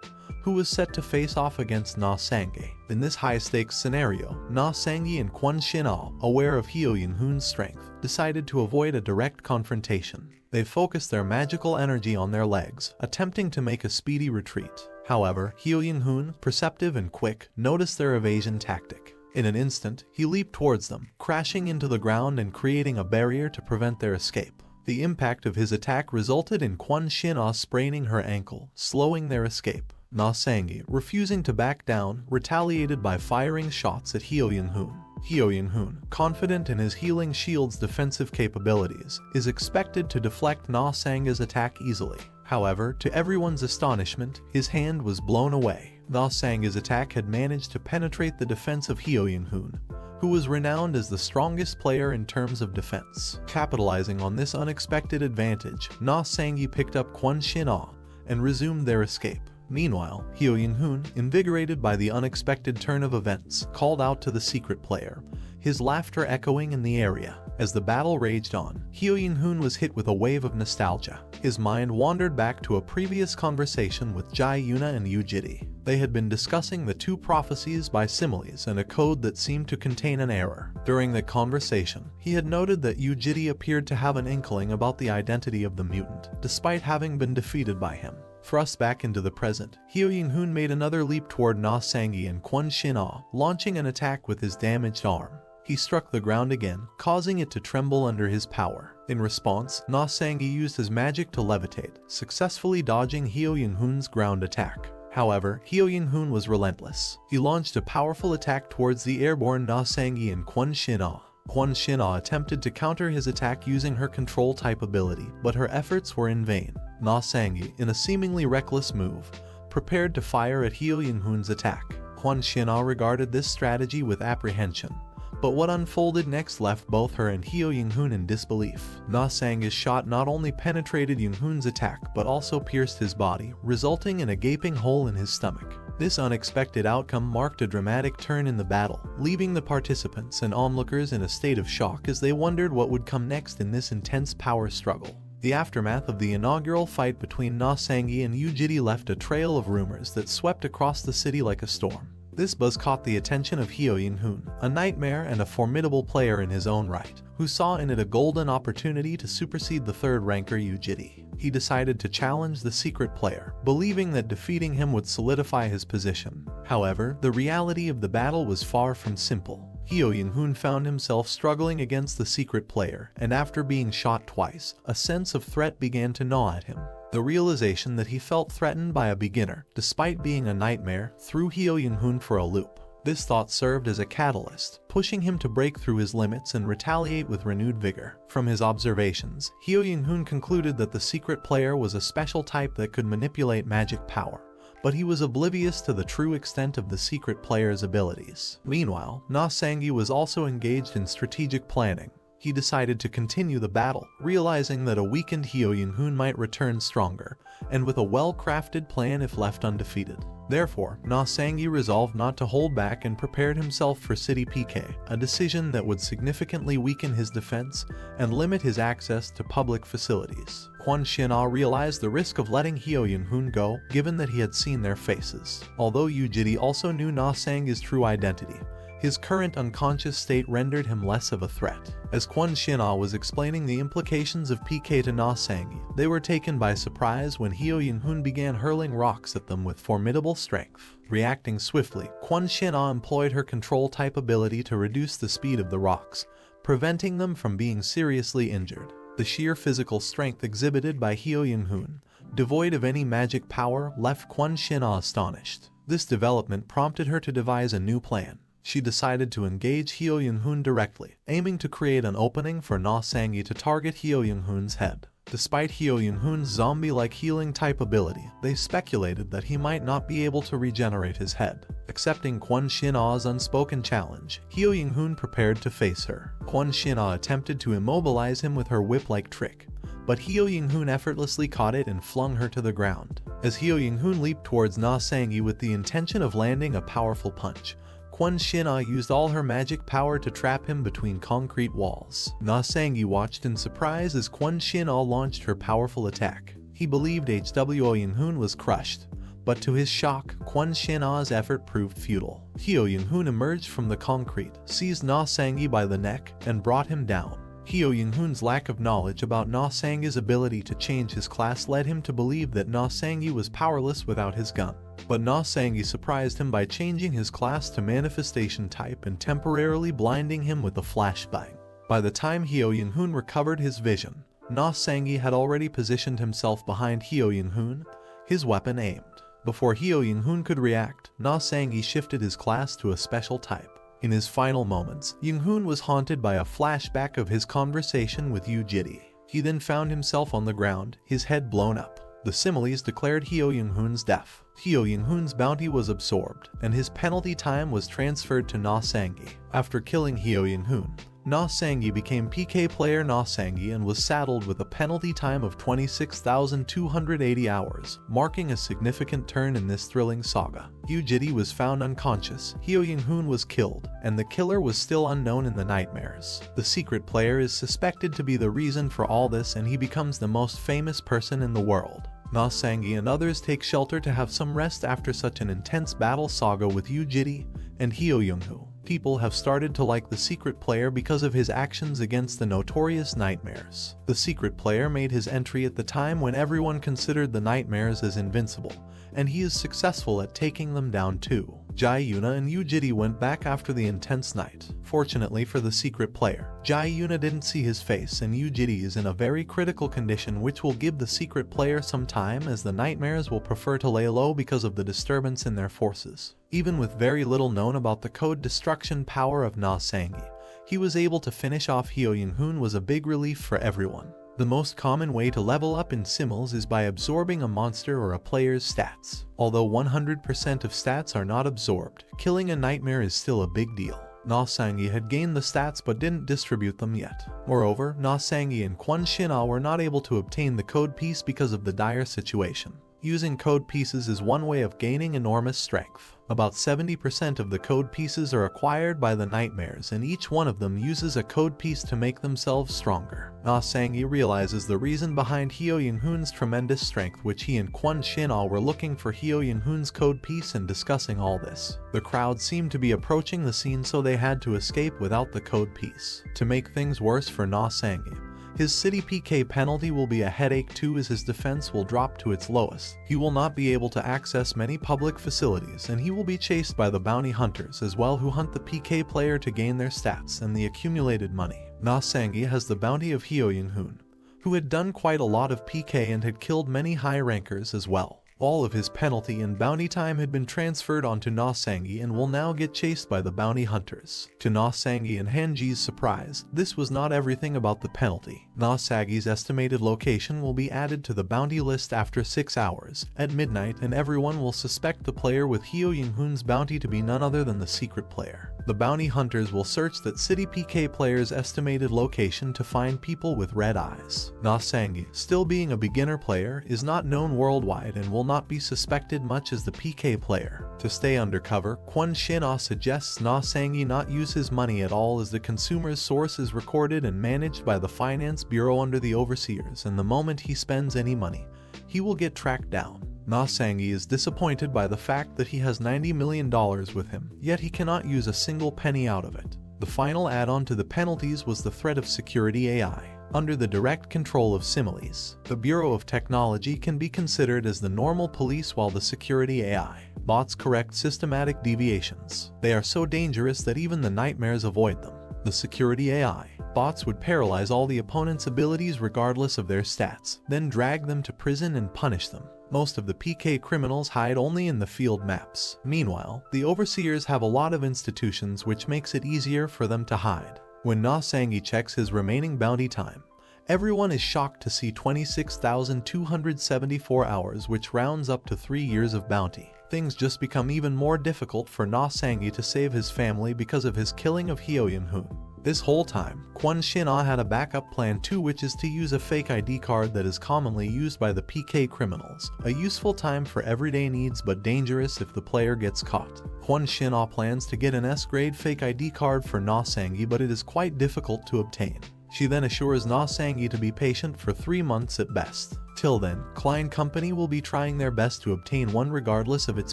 who was set to face off against Na Sang-gi. In this high-stakes scenario, Na Sang-gi and Kwon Shin-ah, aware of Hyo Young-hoon's strength, decided to avoid a direct confrontation. They focused their magical energy on their legs, attempting to make a speedy retreat. However, Hyo Young-hoon, perceptive and quick, noticed their evasion tactic. In an instant, he leaped towards them, crashing into the ground and creating a barrier to prevent their escape. The impact of his attack resulted in Kwon Shin-ah spraining her ankle, slowing their escape. Na Sang-gi, refusing to back down, retaliated by firing shots at Hyo Young-hoon. Hyo Young-hoon, confident in his healing shield's defensive capabilities, is expected to deflect Na Sang-gi's attack easily. However, to everyone's astonishment, his hand was blown away. Na Sang-gi's attack had managed to penetrate the defense of Hyo Young-hoon, who was renowned as the strongest player in terms of defense. Capitalizing on this unexpected advantage, Na Sang-gi picked up Kwon Shin-ah and resumed their escape. Meanwhile, Hyo Young-hoon, invigorated by the unexpected turn of events, called out to the secret player, his laughter echoing in the area. As the battle raged on, Hyo Young-hoon was hit with a wave of nostalgia. His mind wandered back to a previous conversation with Jae Yuna and Yoo-jiri. They had been discussing the two prophecies by similes and a code that seemed to contain an error. During the conversation, he had noted that Yoo-jiri appeared to have an inkling about the identity of the mutant, despite having been defeated by him. Thrust back into the present, Hyo Young-hoon made another leap toward Na Sang-gi and Kwon Shin-ah, launching an attack with his damaged arm. He struck the ground again, causing it to tremble under his power. In response, Na Sang-gi used his magic to levitate, successfully dodging Hyo Young-hoon's ground attack. However, Hyo Young-hoon was relentless. He launched a powerful attack towards the airborne Na Sang-gi and Kwon Shin-ah. Kwon Shin-ah attempted to counter his attack using her control-type ability, but her efforts were in vain. Na Sang-gi, in a seemingly reckless move, prepared to fire at Hyo Young-hoon's attack. Kwon Shin-ah regarded this strategy with apprehension, but what unfolded next left both her and Hyo Young-hoon in disbelief. Na Sang-gi's shot not only penetrated Young-hoon's attack but also pierced his body, resulting in a gaping hole in his stomach. This unexpected outcome marked a dramatic turn in the battle, leaving the participants and onlookers in a state of shock as they wondered what would come next in this intense power struggle. The aftermath of the inaugural fight between Na Sang-gi and Yoo-jiri left a trail of rumors that swept across the city like a storm. This buzz caught the attention of Hyo Young-hoon, a nightmare and a formidable player in his own right, who saw in it a golden opportunity to supersede the third ranker Yoo-jiri. He decided to challenge the secret player, believing that defeating him would solidify his position. However, the reality of the battle was far from simple. Hyo Young-hoon found himself struggling against the secret player, and after being shot twice, a sense of threat began to gnaw at him. The realization that he felt threatened by a beginner, despite being a nightmare, threw Hyo Young-hoon for a loop. This thought served as a catalyst, pushing him to break through his limits and retaliate with renewed vigor. From his observations, Hyo Young-hoon concluded that the secret player was a special type that could manipulate magic power, but he was oblivious to the true extent of the secret player's abilities. Meanwhile, Na Sang-gi was also engaged in strategic planning. He decided to continue the battle, realizing that a weakened Hyo Young-hoon might return stronger, and with a well-crafted plan if left undefeated. Therefore, Na Sang-gi resolved not to hold back and prepared himself for City PK, a decision that would significantly weaken his defense and limit his access to public facilities. Kwon Shin-ah realized the risk of letting Hyo Young-hoon go, given that he had seen their faces. Although Yoo-jiri also knew Na Sang-gi's true identity, his current unconscious state rendered him less of a threat. As Kwon Shin-ah was explaining the implications of PK to Na Sang-gi, they were taken by surprise when Hyo Young-hoon began hurling rocks at them with formidable strength. Reacting swiftly, Kwon Shin-ah employed her control-type ability to reduce the speed of the rocks, preventing them from being seriously injured. The sheer physical strength exhibited by Hyo Young-hoon, devoid of any magic power, left Kwon Shin-ah astonished. This development prompted her to devise a new plan. She decided to engage Hyo Young-hoon directly, aiming to create an opening for Na Sang-gi to target Hyo Young-hoon's head. Despite Hyo Young-hoon's zombie-like healing-type ability, they speculated that he might not be able to regenerate his head. Accepting Kwon Shin-ah's unspoken challenge, Hyo Young-hoon prepared to face her. Kwon Shin-ah attempted to immobilize him with her whip-like trick, but Hyo Young-hoon effortlessly caught it and flung her to the ground. As Hyo Young-hoon leaped towards Na Sang-gi with the intention of landing a powerful punch, Kwon Shin-ah used all her magic power to trap him between concrete walls. Na Sang-gi watched in surprise as Kwon Shin-ah launched her powerful attack. He believed Hwo Young-hoon was crushed, but to his shock, Kwon Shin-ah's effort proved futile. Hwo Young-hoon emerged from the concrete, seized Na Sang-gi by the neck, and brought him down. Hwo Young-hoon's lack of knowledge about Na Sang-gi's ability to change his class led him to believe that Na Sang-gi was powerless without his gun. But Na Sang-gi surprised him by changing his class to manifestation type and temporarily blinding him with a flashbang. By the time Hwo Young-hoon recovered his vision, Na Sang-gi had already positioned himself behind Hwo Young-hoon, his weapon aimed. Before Hwo Young-hoon could react, Na Sang-gi shifted his class to a special type. In his final moments, Young-hoon was haunted by a flashback of his conversation with Yu Jiri. He then found himself on the ground, his head blown up. The similes declared Hwo Young-hoon's death. Hwo Young-hoon's bounty was absorbed, and his penalty time was transferred to Na Sang-gi. After killing Hwo Young-hoon, Na Sang-gi became PK player Na Sang-gi and was saddled with a penalty time of 26,280 hours, marking a significant turn in this thrilling saga. Yu Jiri was found unconscious, Hwo Young-hoon was killed, and the killer was still unknown in the nightmares. The secret player is suspected to be the reason for all this, and he becomes the most famous person in the world. Na Sang-gi and others take shelter to have some rest after such an intense battle saga with Yu Jiri and Hwo Young-hoon. People have started to like the secret player because of his actions against the notorious nightmares. The secret player made his entry at the time when everyone considered the nightmares as invincible, and he is successful at taking them down too. Jae Yuna and Yu Jiri went back after the intense night. Fortunately for the secret player, Jae Yuna didn't see his face, and Yu Jiri is in a very critical condition, which will give the secret player some time, as the nightmares will prefer to lay low because of the disturbance in their forces. Even with very little known about the code destruction power of Na Sang-gi, he was able to finish off Hwo Young-hoon was a big relief for everyone. The most common way to level up in Simmels is by absorbing a monster or a player's stats. Although 100% of stats are not absorbed, killing a nightmare is still a big deal. Na Sang-gi had gained the stats but didn't distribute them yet. Moreover, Na Sang-gi and Kwon Shin-ah were not able to obtain the code piece because of the dire situation. Using code pieces is one way of gaining enormous strength. About 70% of the code pieces are acquired by the nightmares, and each one of them uses a code piece to make themselves stronger. Na Sang-gi realizes the reason behind Hwo Young-hoon's tremendous strength, which he and Kwon Shin-ah were looking for Hwo Young-hoon's code piece and discussing all this. The crowd seemed to be approaching the scene, so they had to escape without the code piece. To make things worse for Na Sang-gi, his city PK penalty will be a headache too, as his defense will drop to its lowest. He will not be able to access many public facilities, and he will be chased by the bounty hunters as well, who hunt the PK player to gain their stats and the accumulated money. Na Sang-gi has the bounty of Hwo Young-hoon, who had done quite a lot of PK and had killed many high rankers as well. All of his penalty and bounty time had been transferred onto Na Sang-gi and will now get chased by the bounty hunters. To Na Sang-gi and Hanji's surprise, this was not everything about the penalty. Na Sang-gi's estimated location will be added to the bounty list after 6 hours, at midnight, and everyone will suspect the player with Hwo Young-hoon's bounty to be none other than the secret player. The bounty hunters will search that city PK player's estimated location to find people with red eyes. Na Sang-gi, still being a beginner player, is not known worldwide and will not be suspected much as the PK player. To stay undercover, Kwon Shin-ah suggests Na Sang-gi not use his money at all, as the consumer's source is recorded and managed by the Finance Bureau under the overseers, and the moment he spends any money, he will get tracked down. Na Sang-gi is disappointed by the fact that he has $90 million with him, yet he cannot use a single penny out of it. The final add-on to the penalties was the threat of security AI. Under the direct control of Similes, the Bureau of Technology can be considered as the normal police, while the security AI bots correct systematic deviations. They are so dangerous that even the nightmares avoid them. The security AI bots would paralyze all the opponent's abilities regardless of their stats, then drag them to prison and punish them. Most of the PK criminals hide only in the field maps. Meanwhile, the overseers have a lot of institutions, which makes it easier for them to hide. When Na Sang-gi checks his remaining bounty time, everyone is shocked to see 26,274 hours, which rounds up to 3 years of bounty. Things just become even more difficult for Na Sang-gi to save his family because of his killing of Hwo Young-hoon. This whole time, Kwon Shin-ah had a backup plan too, which is to use a fake ID card that is commonly used by the PK criminals, a useful time for everyday needs but dangerous if the player gets caught. Kwon Shin-ah plans to get an S-grade fake ID card for Na Sang-gi, but it is quite difficult to obtain. She then assures Na Sang-gi to be patient for 3 months at best. Till then, Klein Company will be trying their best to obtain one regardless of its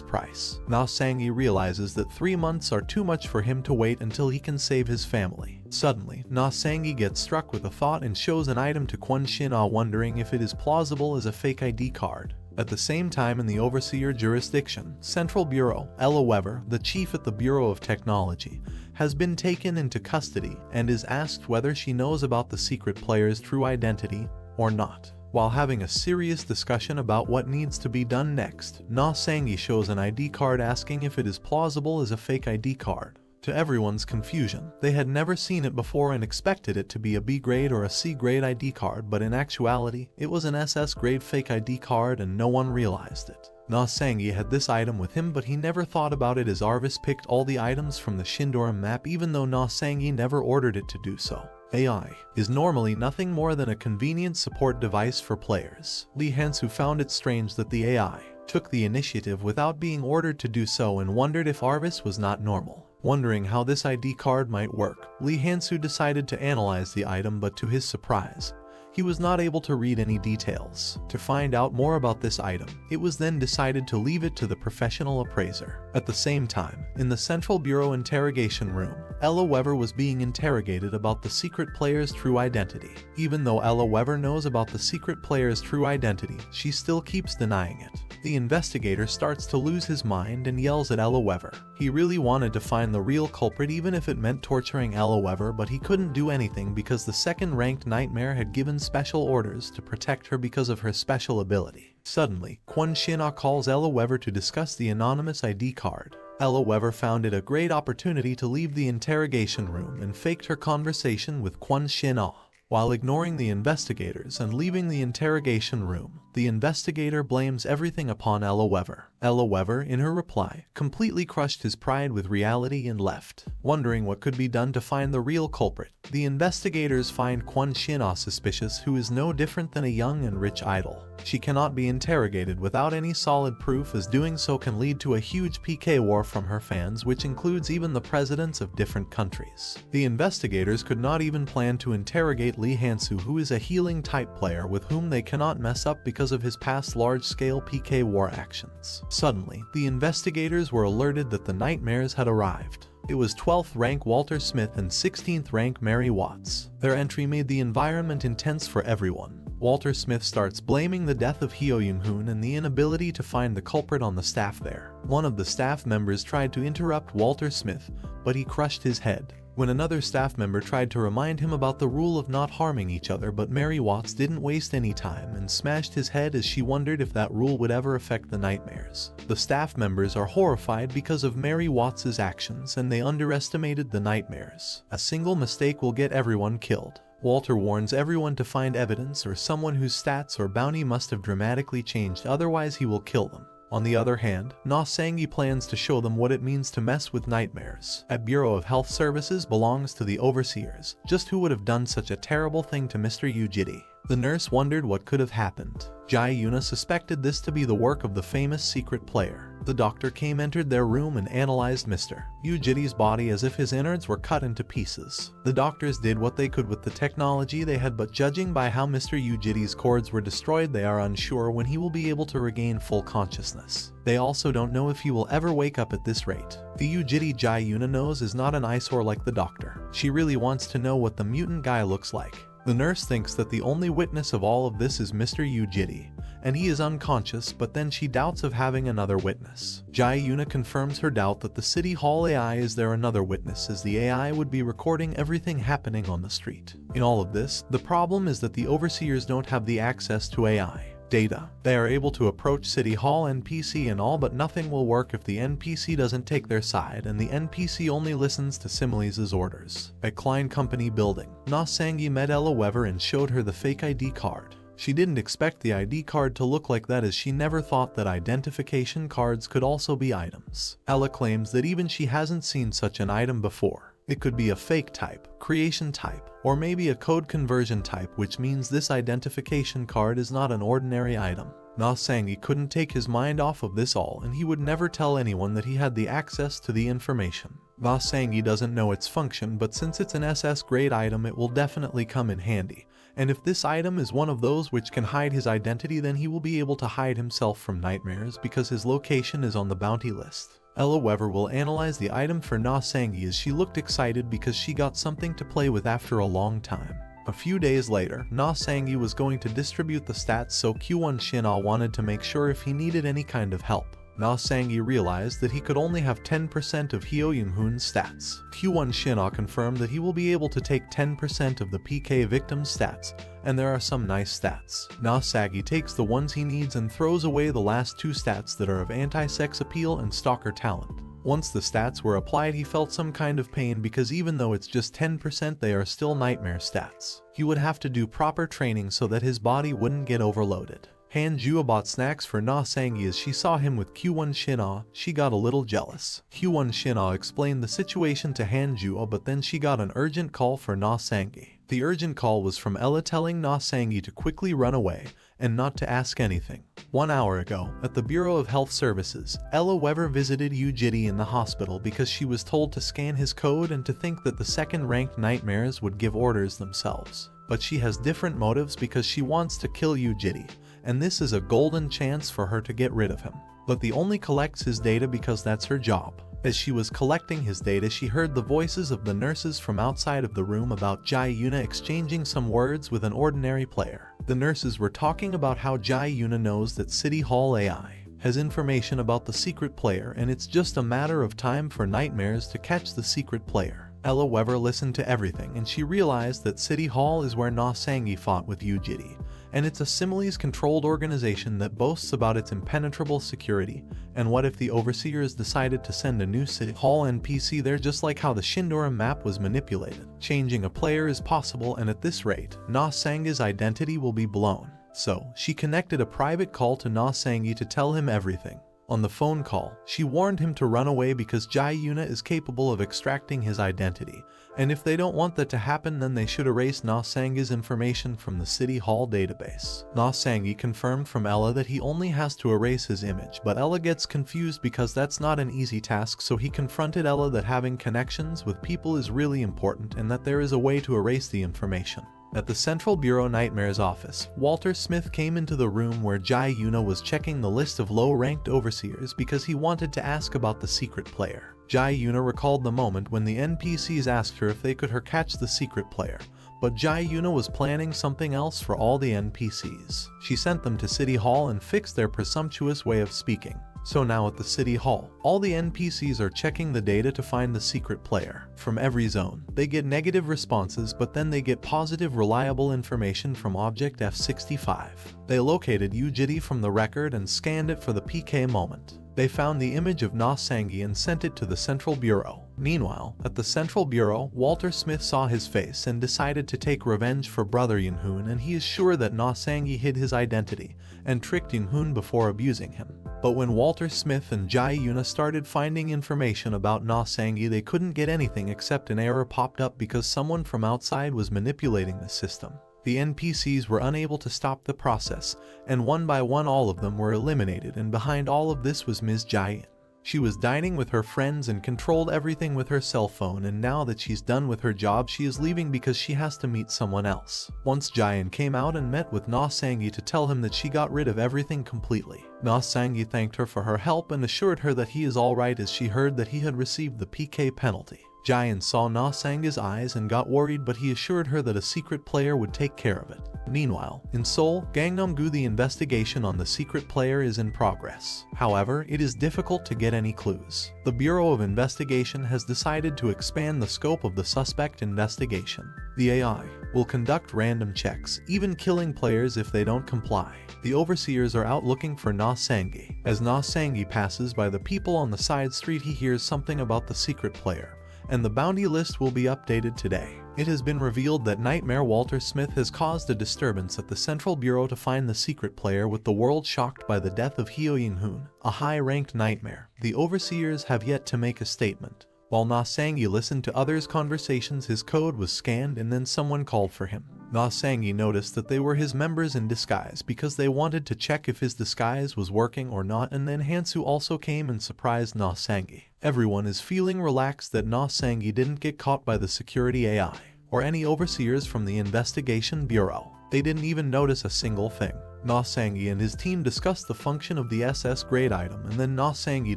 price. Na Sang-gi realizes that 3 months are too much for him to wait until he can save his family. Suddenly, Na Sang-gi gets struck with a thought and shows an item to Kwon Shin-ah, wondering if it is plausible as a fake ID card. At the same time, in the overseer jurisdiction, Central Bureau, Ella Weber, the chief at the Bureau of Technology, has been taken into custody and is asked whether she knows about the secret player's true identity or not. While having a serious discussion about what needs to be done next, Na Sang-gi shows an ID card asking if it is plausible as a fake ID card. To everyone's confusion, they had never seen it before and expected it to be a B-grade or a C-grade ID card, but in actuality, it was an SS-grade fake ID card and no one realized it. Na Sang-gi had this item with him, but he never thought about it as Arvis picked all the items from the Shindoram map, even though Na Sang-gi never ordered it to do so. AI is normally nothing more than a convenient support device for players. Lee Hansu found it strange that the AI took the initiative without being ordered to do so and wondered if Arvis was not normal. Wondering how this ID card might work, Lee Hansu decided to analyze the item, but to his surprise, he was not able to read any details. To find out more about this item, it was then decided to leave it to the professional appraiser. At the same time, in the Central Bureau interrogation room, Ella Weber was being interrogated about the secret player's true identity. Even though Ella Weber knows about the secret player's true identity, she still keeps denying it. The investigator starts to lose his mind and yells at Ella Weber. He really wanted to find the real culprit, even if it meant torturing Ella Weber, but he couldn't do anything because the second-ranked Nightmare had given special orders to protect her because of her special ability. Suddenly, Kwon Shin-ah calls Ella Weber to discuss the anonymous ID card. Ella Weber found it a great opportunity to leave the interrogation room and faked her conversation with Kwon Shin-ah. While ignoring the investigators and leaving the interrogation room, the investigator blames everything upon Ella Weber. Ella Weber, in her reply, completely crushed his pride with reality and left. Wondering what could be done to find the real culprit, the investigators find Kwon Shin-ah suspicious, who is no different than a young and rich idol. She cannot be interrogated without any solid proof, as doing so can lead to a huge PK war from her fans, which includes even the presidents of different countries. The investigators could not even plan to interrogate Lee Hansu, who is a healing type player with whom they cannot mess up because of his past large-scale PK war actions. Suddenly, the investigators were alerted that the Nightmares had arrived. It was 12th rank Walter Smith and 16th rank Mary Watts. Their entry made the environment intense for everyone. Walter Smith starts blaming the death of Hyo Young-hoon and the inability to find the culprit on the staff there. One of the staff members tried to interrupt Walter Smith, but he crushed his head. When another staff member tried to remind him about the rule of not harming each other, but Mary Watts didn't waste any time and smashed his head, as she wondered if that rule would ever affect the Nightmares. The staff members are horrified because of Mary Watts' actions, and they underestimated the Nightmares. A single mistake will get everyone killed. Walter warns everyone to find evidence or someone whose stats or bounty must have dramatically changed, otherwise he will kill them. On the other hand, Na Sang-gi plans to show them what it means to mess with Nightmares. At Bureau of Health Services belongs to the overseers. Just who would have done such a terrible thing to Mr. Yujiri? The nurse wondered what could have happened. Jae Yuna suspected this to be the work of the famous secret player. The doctor entered their room and analyzed Mr. Yujiri's body as if his innards were cut into pieces. The doctors did what they could with the technology they had, but judging by how Mr. Yujiri's cords were destroyed, they are unsure when he will be able to regain full consciousness. They also don't know if he will ever wake up at this rate. The Yujiri Jae Yuna knows is not an eyesore like the doctor. She really wants to know what the mutant guy looks like. The nurse thinks that the only witness of all of this is Mr. Yujiri, and he is unconscious, but then she doubts of having another witness. Jae Yuna confirms her doubt that the City Hall AI is there another witness, as the AI would be recording everything happening on the street. In all of this, the problem is that the overseers don't have the access to AI data. They are able to approach City Hall NPC and all, but nothing will work if the NPC doesn't take their side, and the NPC only listens to Similes' orders. At Klein Company building, Na Sang-gi met Ella Weber and showed her the fake ID card. She didn't expect the ID card to look like that, as she never thought that identification cards could also be items. Ella claims that even she hasn't seen such an item before. It could be a fake type, creation type, or maybe a code conversion type, which means this identification card is not an ordinary item. Na Sangye couldn't take his mind off of this all, and he would never tell anyone that he had the access to the information. Na Sangye doesn't know its function, but since it's an SS grade item, it will definitely come in handy. And if this item is one of those which can hide his identity, then he will be able to hide himself from nightmares because his location is on the bounty list. Ella Wever will analyze the item for Na Sangye as she looked excited because she got something to play with after a long time. A few days later, Na Sangye was going to distribute the stats, so Kwon Shin-ah wanted to make sure if he needed any kind of help. Na Sangye realized that he could only have 10% of Hyo Young-hoon's stats. Kwon Shin-ah confirmed that he will be able to take 10% of the PK victim's stats, and there are some nice stats. Na Sangye takes the ones he needs and throws away the last two stats that are of anti-sex appeal and stalker talent. Once the stats were applied, he felt some kind of pain because even though it's just 10%, they are still nightmare stats. He would have to do proper training so that his body wouldn't get overloaded. Han Jua bought snacks for Na Sangye. As she saw him with Kwon Shin-ah, she got a little jealous. Kwon Shin-ah explained the situation to Han Jua, but then she got an urgent call for Na Sangye. The urgent call was from Ella telling Na Sangye to quickly run away and not to ask anything. 1 hour ago, at the Bureau of Health Services, Ella Wever visited Yu Jitty in the hospital because she was told to scan his code and to think that the second-ranked nightmares would give orders themselves. But she has different motives because she wants to kill Yu Jitty, and this is a golden chance for her to get rid of him. But the only collects his data because that's her job. As she was collecting his data, she heard the voices of the nurses from outside of the room about Jae Yuna exchanging some words with an ordinary player. The nurses were talking about how Jae Yuna knows that City Hall AI has information about the secret player, and it's just a matter of time for nightmares to catch the secret player. Ella Wever listened to everything, and she realized that City Hall is where Na Sangye fought with Yu Jitty, and it's a Similes-controlled organization that boasts about its impenetrable security. And what if the Overseers decided to send a new City Hall NPC there, just like how the Shindora map was manipulated? Changing a player is possible, and at this rate, Na Sangye's identity will be blown. So, she connected a private call to Na Sangye to tell him everything. On the phone call, she warned him to run away because Jae Yuna is capable of extracting his identity, and if they don't want that to happen, then they should erase Na Sangye's information from the City Hall database. Na Sangye confirmed from Ella that he only has to erase his image, but Ella gets confused because that's not an easy task, so he confronted Ella that having connections with people is really important and that there is a way to erase the information. At the Central Bureau Nightmares office, Walter Smith came into the room where Jae Yuna was checking the list of low-ranked overseers because he wanted to ask about the secret player. Jae Yuna recalled the moment when the NPCs asked her if they could catch the secret player, but Jae Yuna was planning something else for all the NPCs. She sent them to City Hall and fixed their presumptuous way of speaking. So now at the City Hall, all the NPCs are checking the data to find the secret player. From every zone, they get negative responses, but then they get positive, reliable information from Object F65. They located Yu Jitty from the record and scanned it for the PK moment. They found the image of Na Sangye and sent it to the Central Bureau. Meanwhile, at the Central Bureau, Walter Smith saw his face and decided to take revenge for brother Young-hoon, and he is sure that Na Sangye hid his identity and tricked Young-hoon before abusing him. But when Walter Smith and Jae Yuna started finding information about Na Sangye, they couldn't get anything except an error popped up because someone from outside was manipulating the system. The NPCs were unable to stop the process, and one by one all of them were eliminated, and behind all of this was Ms. Jae-in. She was dining with her friends and controlled everything with her cell phone, and now that she's done with her job, she is leaving because she has to meet someone else. Once Jae-in came out and met with Na Sangye to tell him that she got rid of everything completely. Na Sangye thanked her for her help and assured her that he is alright as she heard that he had received the PK penalty. Jae-in saw Na Sangye's eyes and got worried, but he assured her that a secret player would take care of it. Meanwhile, in Seoul, Gangnam-gu, the investigation on the secret player is in progress. However, it is difficult to get any clues. The Bureau of Investigation has decided to expand the scope of the suspect investigation. The AI will conduct random checks, even killing players if they don't comply. The overseers are out looking for Na Sangye. As Na Sangye passes by the people on the side street, he hears something about the secret player, and the bounty list will be updated today. It has been revealed that Nightmare Walter Smith has caused a disturbance at the Central Bureau to find the secret player, with the world shocked by the death of Hyo Young-hoon, a high-ranked nightmare. The overseers have yet to make a statement, While Na Sangye listened to others' conversations, his code was scanned and then someone called for him. Na Sangye noticed that they were his members in disguise because they wanted to check if his disguise was working or not, and then Hansu also came and surprised Na Sangye. Everyone is feeling relaxed that Na Sangye didn't get caught by the security AI or any overseers from the investigation bureau. They didn't even notice a single thing. Na Sangye and his team discussed the function of the SS grade item, and then Na Sangye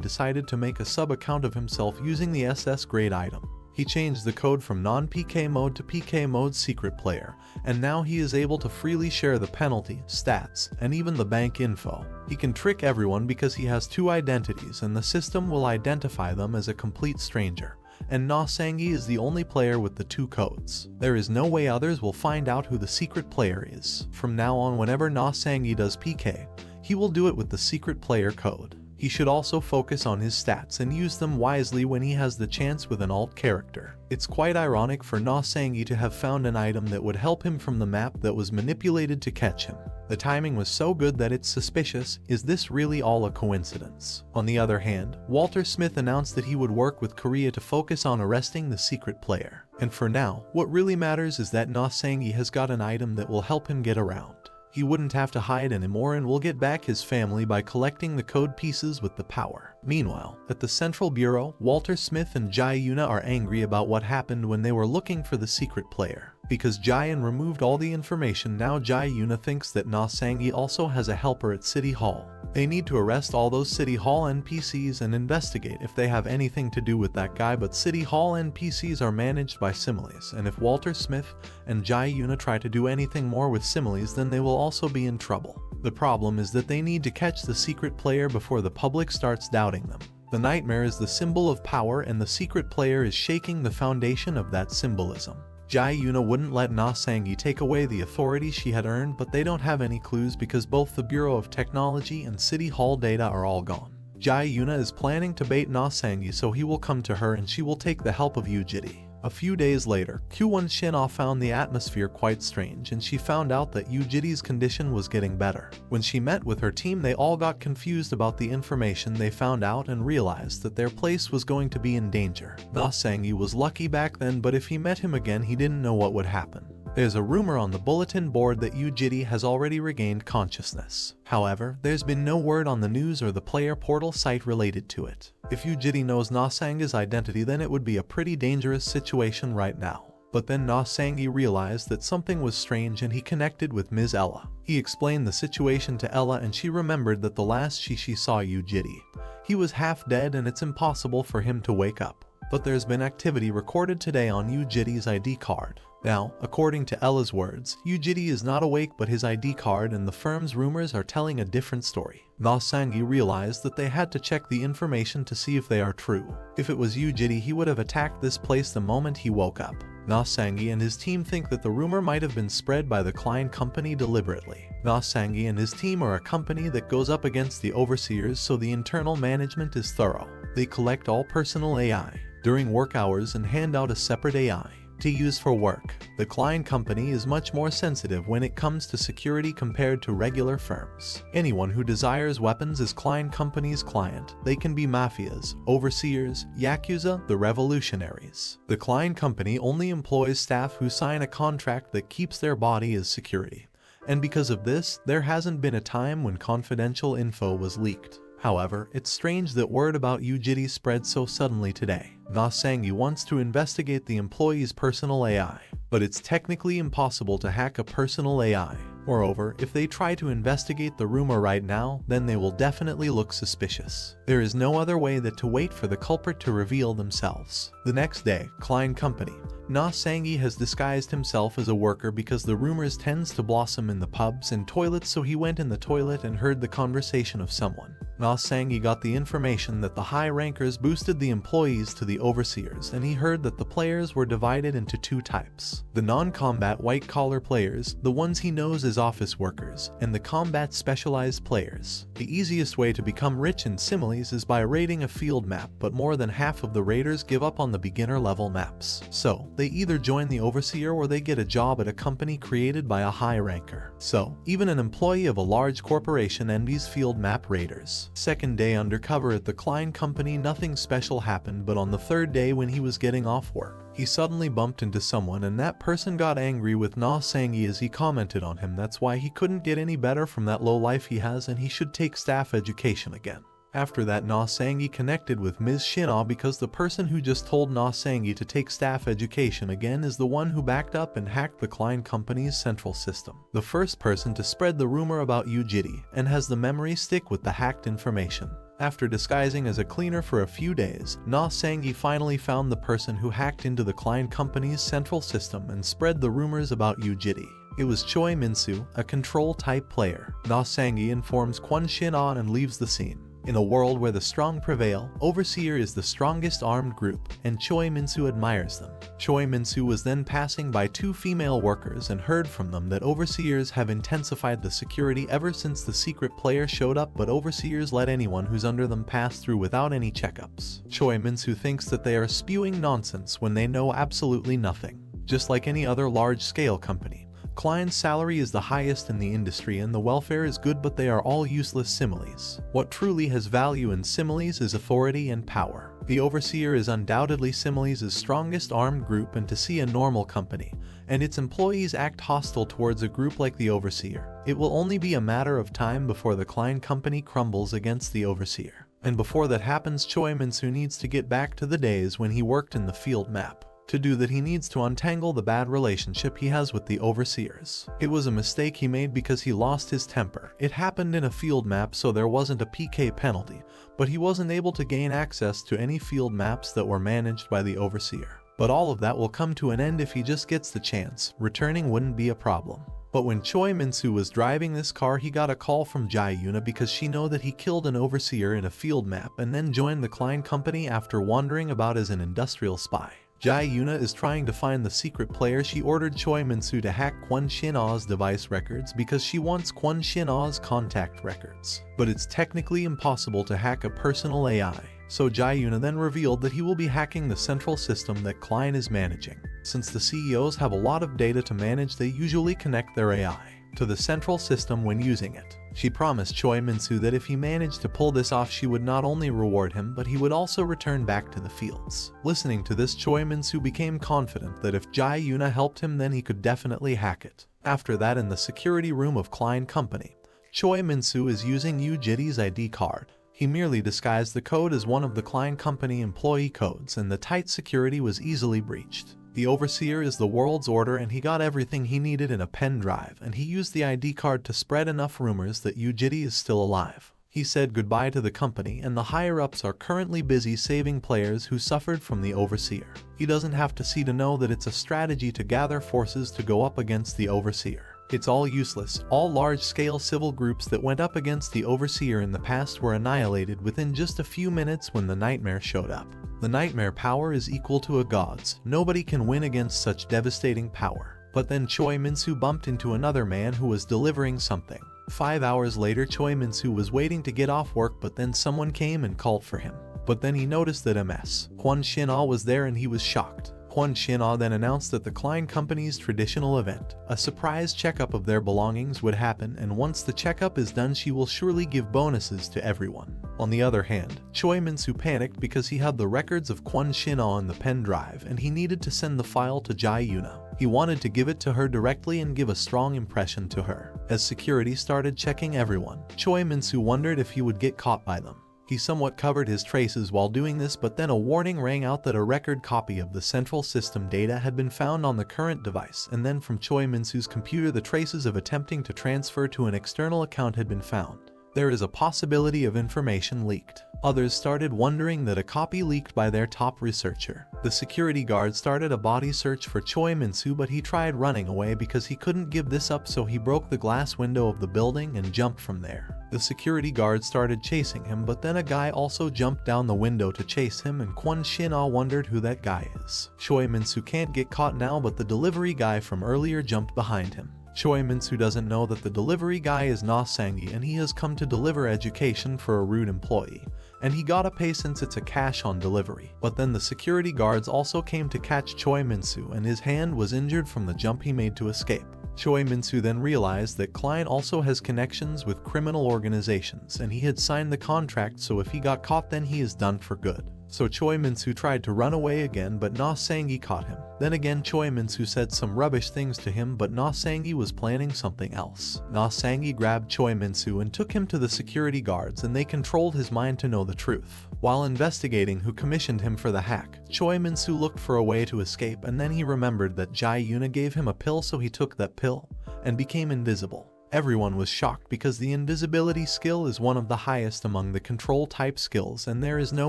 decided to make a sub-account of himself using the SS grade item. He changed the code from non-PK mode to PK mode secret player, and now he is able to freely share the penalty, stats, and even the bank info. He can trick everyone because he has two identities and the system will identify them as a complete stranger. And Na Sangye is the only player with the two codes. There is no way others will find out who the secret player is. From now on, whenever Na Sangye does PK, he will do it with the secret player code. He should also focus on his stats and use them wisely when he has the chance with an alt character. It's quite ironic for Na Sangye to have found an item that would help him from the map that was manipulated to catch him. The timing was so good that it's suspicious. Is this really all a coincidence? On the other hand, Walter Smith announced that he would work with Korea to focus on arresting the secret player. And for now, what really matters is that Na Sangye has got an item that will help him get around. He wouldn't have to hide anymore and will get back his family by collecting the code pieces with the power. Meanwhile, at the Central Bureau, Walter Smith and Jae Yuna are angry about what happened when they were looking for the secret player. Because Jaehyun removed all the information, now Jae Yuna thinks that Na Sangye also has a helper at City Hall. They need to arrest all those City Hall NPCs and investigate if they have anything to do with that guy, but City Hall NPCs are managed by Similes, and if Walter Smith and Jae Yuna try to do anything more with Similes, then they will also be in trouble. The problem is that they need to catch the secret player before the public starts doubting them. The nightmare is the symbol of power, and the secret player is shaking the foundation of that symbolism. Jae Yuna wouldn't let Na Sangye take away the authority she had earned, but they don't have any clues because both the Bureau of Technology and City Hall data are all gone. Jae Yuna is planning to bait Na Sangye so he will come to her and she will take the help of Yujiri. A few days later, Kwon Shinha found the atmosphere quite strange and she found out that Yujiri's condition was getting better. When she met with her team, they all got confused about the information they found out and realized that their place was going to be in danger. Na Sangye was lucky back then, but if he met him again, he didn't know what would happen. There's a rumor on the bulletin board that Yujiri has already regained consciousness. However, there's been no word on the news or the player portal site related to it. If Yujiri knows Na Sangye's identity, then it would be a pretty dangerous situation right now. But then Na Sangye realized that something was strange and he connected with Ms. Ella. He explained the situation to Ella and she remembered that the last she saw Yujiri, he was half dead and it's impossible for him to wake up. But there's been activity recorded today on Yujiri's ID card. Now, according to Ella's words, Yujiri is not awake, but his ID card and the firm's rumors are telling a different story. Na Sangye realized that they had to check the information to see if they are true. If it was Yujiri, he would have attacked this place the moment he woke up. Na Sangye and his team think that the rumor might have been spread by the Klein company deliberately. Na Sangye and his team are a company that goes up against the overseers, so the internal management is thorough. They collect all personal AI during work hours and hand out a separate AI to use for work. The Klein company is much more sensitive when it comes to security compared to regular firms. Anyone who desires weapons is Klein company's client. They can be mafias, overseers, yakuza, the revolutionaries. The Klein company only employs staff who sign a contract that keeps their body as security. And because of this, there hasn't been a time when confidential info was leaked. However, it's strange that word about Yujiri spread so suddenly today. Na Sangye wants to investigate the employee's personal AI, but it's technically impossible to hack a personal AI. Moreover, if they try to investigate the rumor right now, then they will definitely look suspicious. There is no other way than to wait for the culprit to reveal themselves. The next day, Klein Company. Na Sangye has disguised himself as a worker because the rumors tends to blossom in the pubs and toilets, so he went in the toilet and heard the conversation of someone. Na Sangye got the information that the high rankers boosted the employees to the overseers, and he heard that the players were divided into two types. The non-combat white-collar players, the ones he knows as office workers, and the combat specialized players. The easiest way to become rich in Similes is by raiding a field map, but more than half of the raiders give up on the beginner level maps. So, they either join the overseer or they get a job at a company created by a high ranker. So, even an employee of a large corporation envies field map raiders. Second day undercover at the Klein company, nothing special happened, but on the third day when he was getting off work, he suddenly bumped into someone and that person got angry with Na Sangi as he commented on him. That's why he couldn't get any better from that low life he has and he should take staff education again. After that, Na Sangi connected with Ms. Shina because the person who just told Na Sangi to take staff education again is the one who backed up and hacked the Klein company's central system. The first person to spread the rumor about Yujiri and has the memory stick with the hacked information. After disguising as a cleaner for a few days, Na Sangi finally found the person who hacked into the Klein company's central system and spread the rumors about Yujiri. It was Choi Minsu, a control-type player. Na Sangi informs Kwon Shin-ah and leaves the scene. In a world where the strong prevail, Overseer is the strongest armed group, and Choi Minsu admires them. Choi Minsu was then passing by two female workers and heard from them that Overseers have intensified the security ever since the secret player showed up, but Overseers let anyone who's under them pass through without any checkups. Choi Minsu thinks that they are spewing nonsense when they know absolutely nothing. Just like any other large-scale company, Klein's salary is the highest in the industry and the welfare is good, but they are all useless similes. What truly has value in similes is authority and power. The Overseer is undoubtedly similes' strongest armed group, and to see a normal company and its employees act hostile towards a group like the Overseer, it will only be a matter of time before the Klein company crumbles against the Overseer. And before that happens, Choi Minsu needs to get back to the days when he worked in the field map. To do that, he needs to untangle the bad relationship he has with the Overseers. It was a mistake he made because he lost his temper. It happened in a field map, so there wasn't a PK penalty, but he wasn't able to gain access to any field maps that were managed by the Overseer. But all of that will come to an end if he just gets the chance. Returning wouldn't be a problem. But when Choi Minsu was driving this car, he got a call from Jae Yuna because she knew that he killed an Overseer in a field map and then joined the Klein company after wandering about as an industrial spy. Jae Yuna is trying to find the secret player. She ordered Choi Minsu to hack Kwon Shin-ah's device records because she wants Kwon Shin-ah's contact records. But it's technically impossible to hack a personal AI. So Jae Yuna then revealed that he will be hacking the central system that Klein is managing. Since the CEOs have a lot of data to manage, they usually connect their AI to the central system when using it. She promised Choi Minsu that if he managed to pull this off, she would not only reward him, but he would also return back to the fields. Listening to this, Choi Minsu became confident that if Jae Yuna helped him, then he could definitely hack it. After that, in the security room of Klein Company, Choi Minsu is using Yujiri's ID card. He merely disguised the code as one of the Klein Company employee codes, and the tight security was easily breached. The Overseer is the world's order, and he got everything he needed in a pen drive, and he used the ID card to spread enough rumors that Yujiri is still alive. He said goodbye to the company, and the higher-ups are currently busy saving players who suffered from the Overseer. He doesn't have to see to know that it's a strategy to gather forces to go up against the Overseer. It's all useless. All large-scale civil groups that went up against the Overseer in the past were annihilated within just a few minutes when the Nightmare showed up. The Nightmare power is equal to a god's. Nobody can win against such devastating power. But then Choi Minsu bumped into another man who was delivering something. 5 hours later, Choi Minsu was waiting to get off work, but then someone came and called for him. But then he noticed that Ms. Kwon Shin-ah was there and he was shocked. Kwon Shin-ah then announced that the Klein Company's traditional event, a surprise checkup of their belongings, would happen, and once the checkup is done, she will surely give bonuses to everyone. On the other hand, Choi Minsu panicked because he had the records of Kwon Shin-ah in the pen drive and he needed to send the file to Jae Yuna. He wanted to give it to her directly and give a strong impression to her. As security started checking everyone, Choi Minsu wondered if he would get caught by them. He somewhat covered his traces while doing this, but then a warning rang out that a record copy of the central system data had been found on the current device, and then from Choi Minsu's computer the traces of attempting to transfer to an external account had been found. There is a possibility of information leaked. Others started wondering that a copy leaked by their top researcher. The security guard started a body search for Choi Minsu, but he tried running away because he couldn't give this up, so he broke the glass window of the building and jumped from there. The security guard started chasing him, but then a guy also jumped down the window to chase him, and Kwon Shin-ah wondered who that guy is. Choi Minsu can't get caught now, but the delivery guy from earlier jumped behind him. Choi Minsu doesn't know that the delivery guy is Na Sangi and he has come to deliver education for a rude employee, and he gotta pay since it's a cash on delivery. But then the security guards also came to catch Choi Minsu, and his hand was injured from the jump he made to escape. Choi Minsu then realized that Klein also has connections with criminal organizations, and he had signed the contract, so if he got caught then he is done for good. So Choi Min-soo tried to run away again, but Na Sang-gi caught him. Then again Choi Min-soo said some rubbish things to him, but Na Sang-gi was planning something else. Na Sang-gi grabbed Choi Min-soo and took him to the security guards, and they controlled his mind to know the truth. While investigating who commissioned him for the hack, Choi Min-soo looked for a way to escape, and then he remembered that Jae Yoona gave him a pill, so he took that pill and became invisible. Everyone was shocked because the invisibility skill is one of the highest among the control type skills, and there is no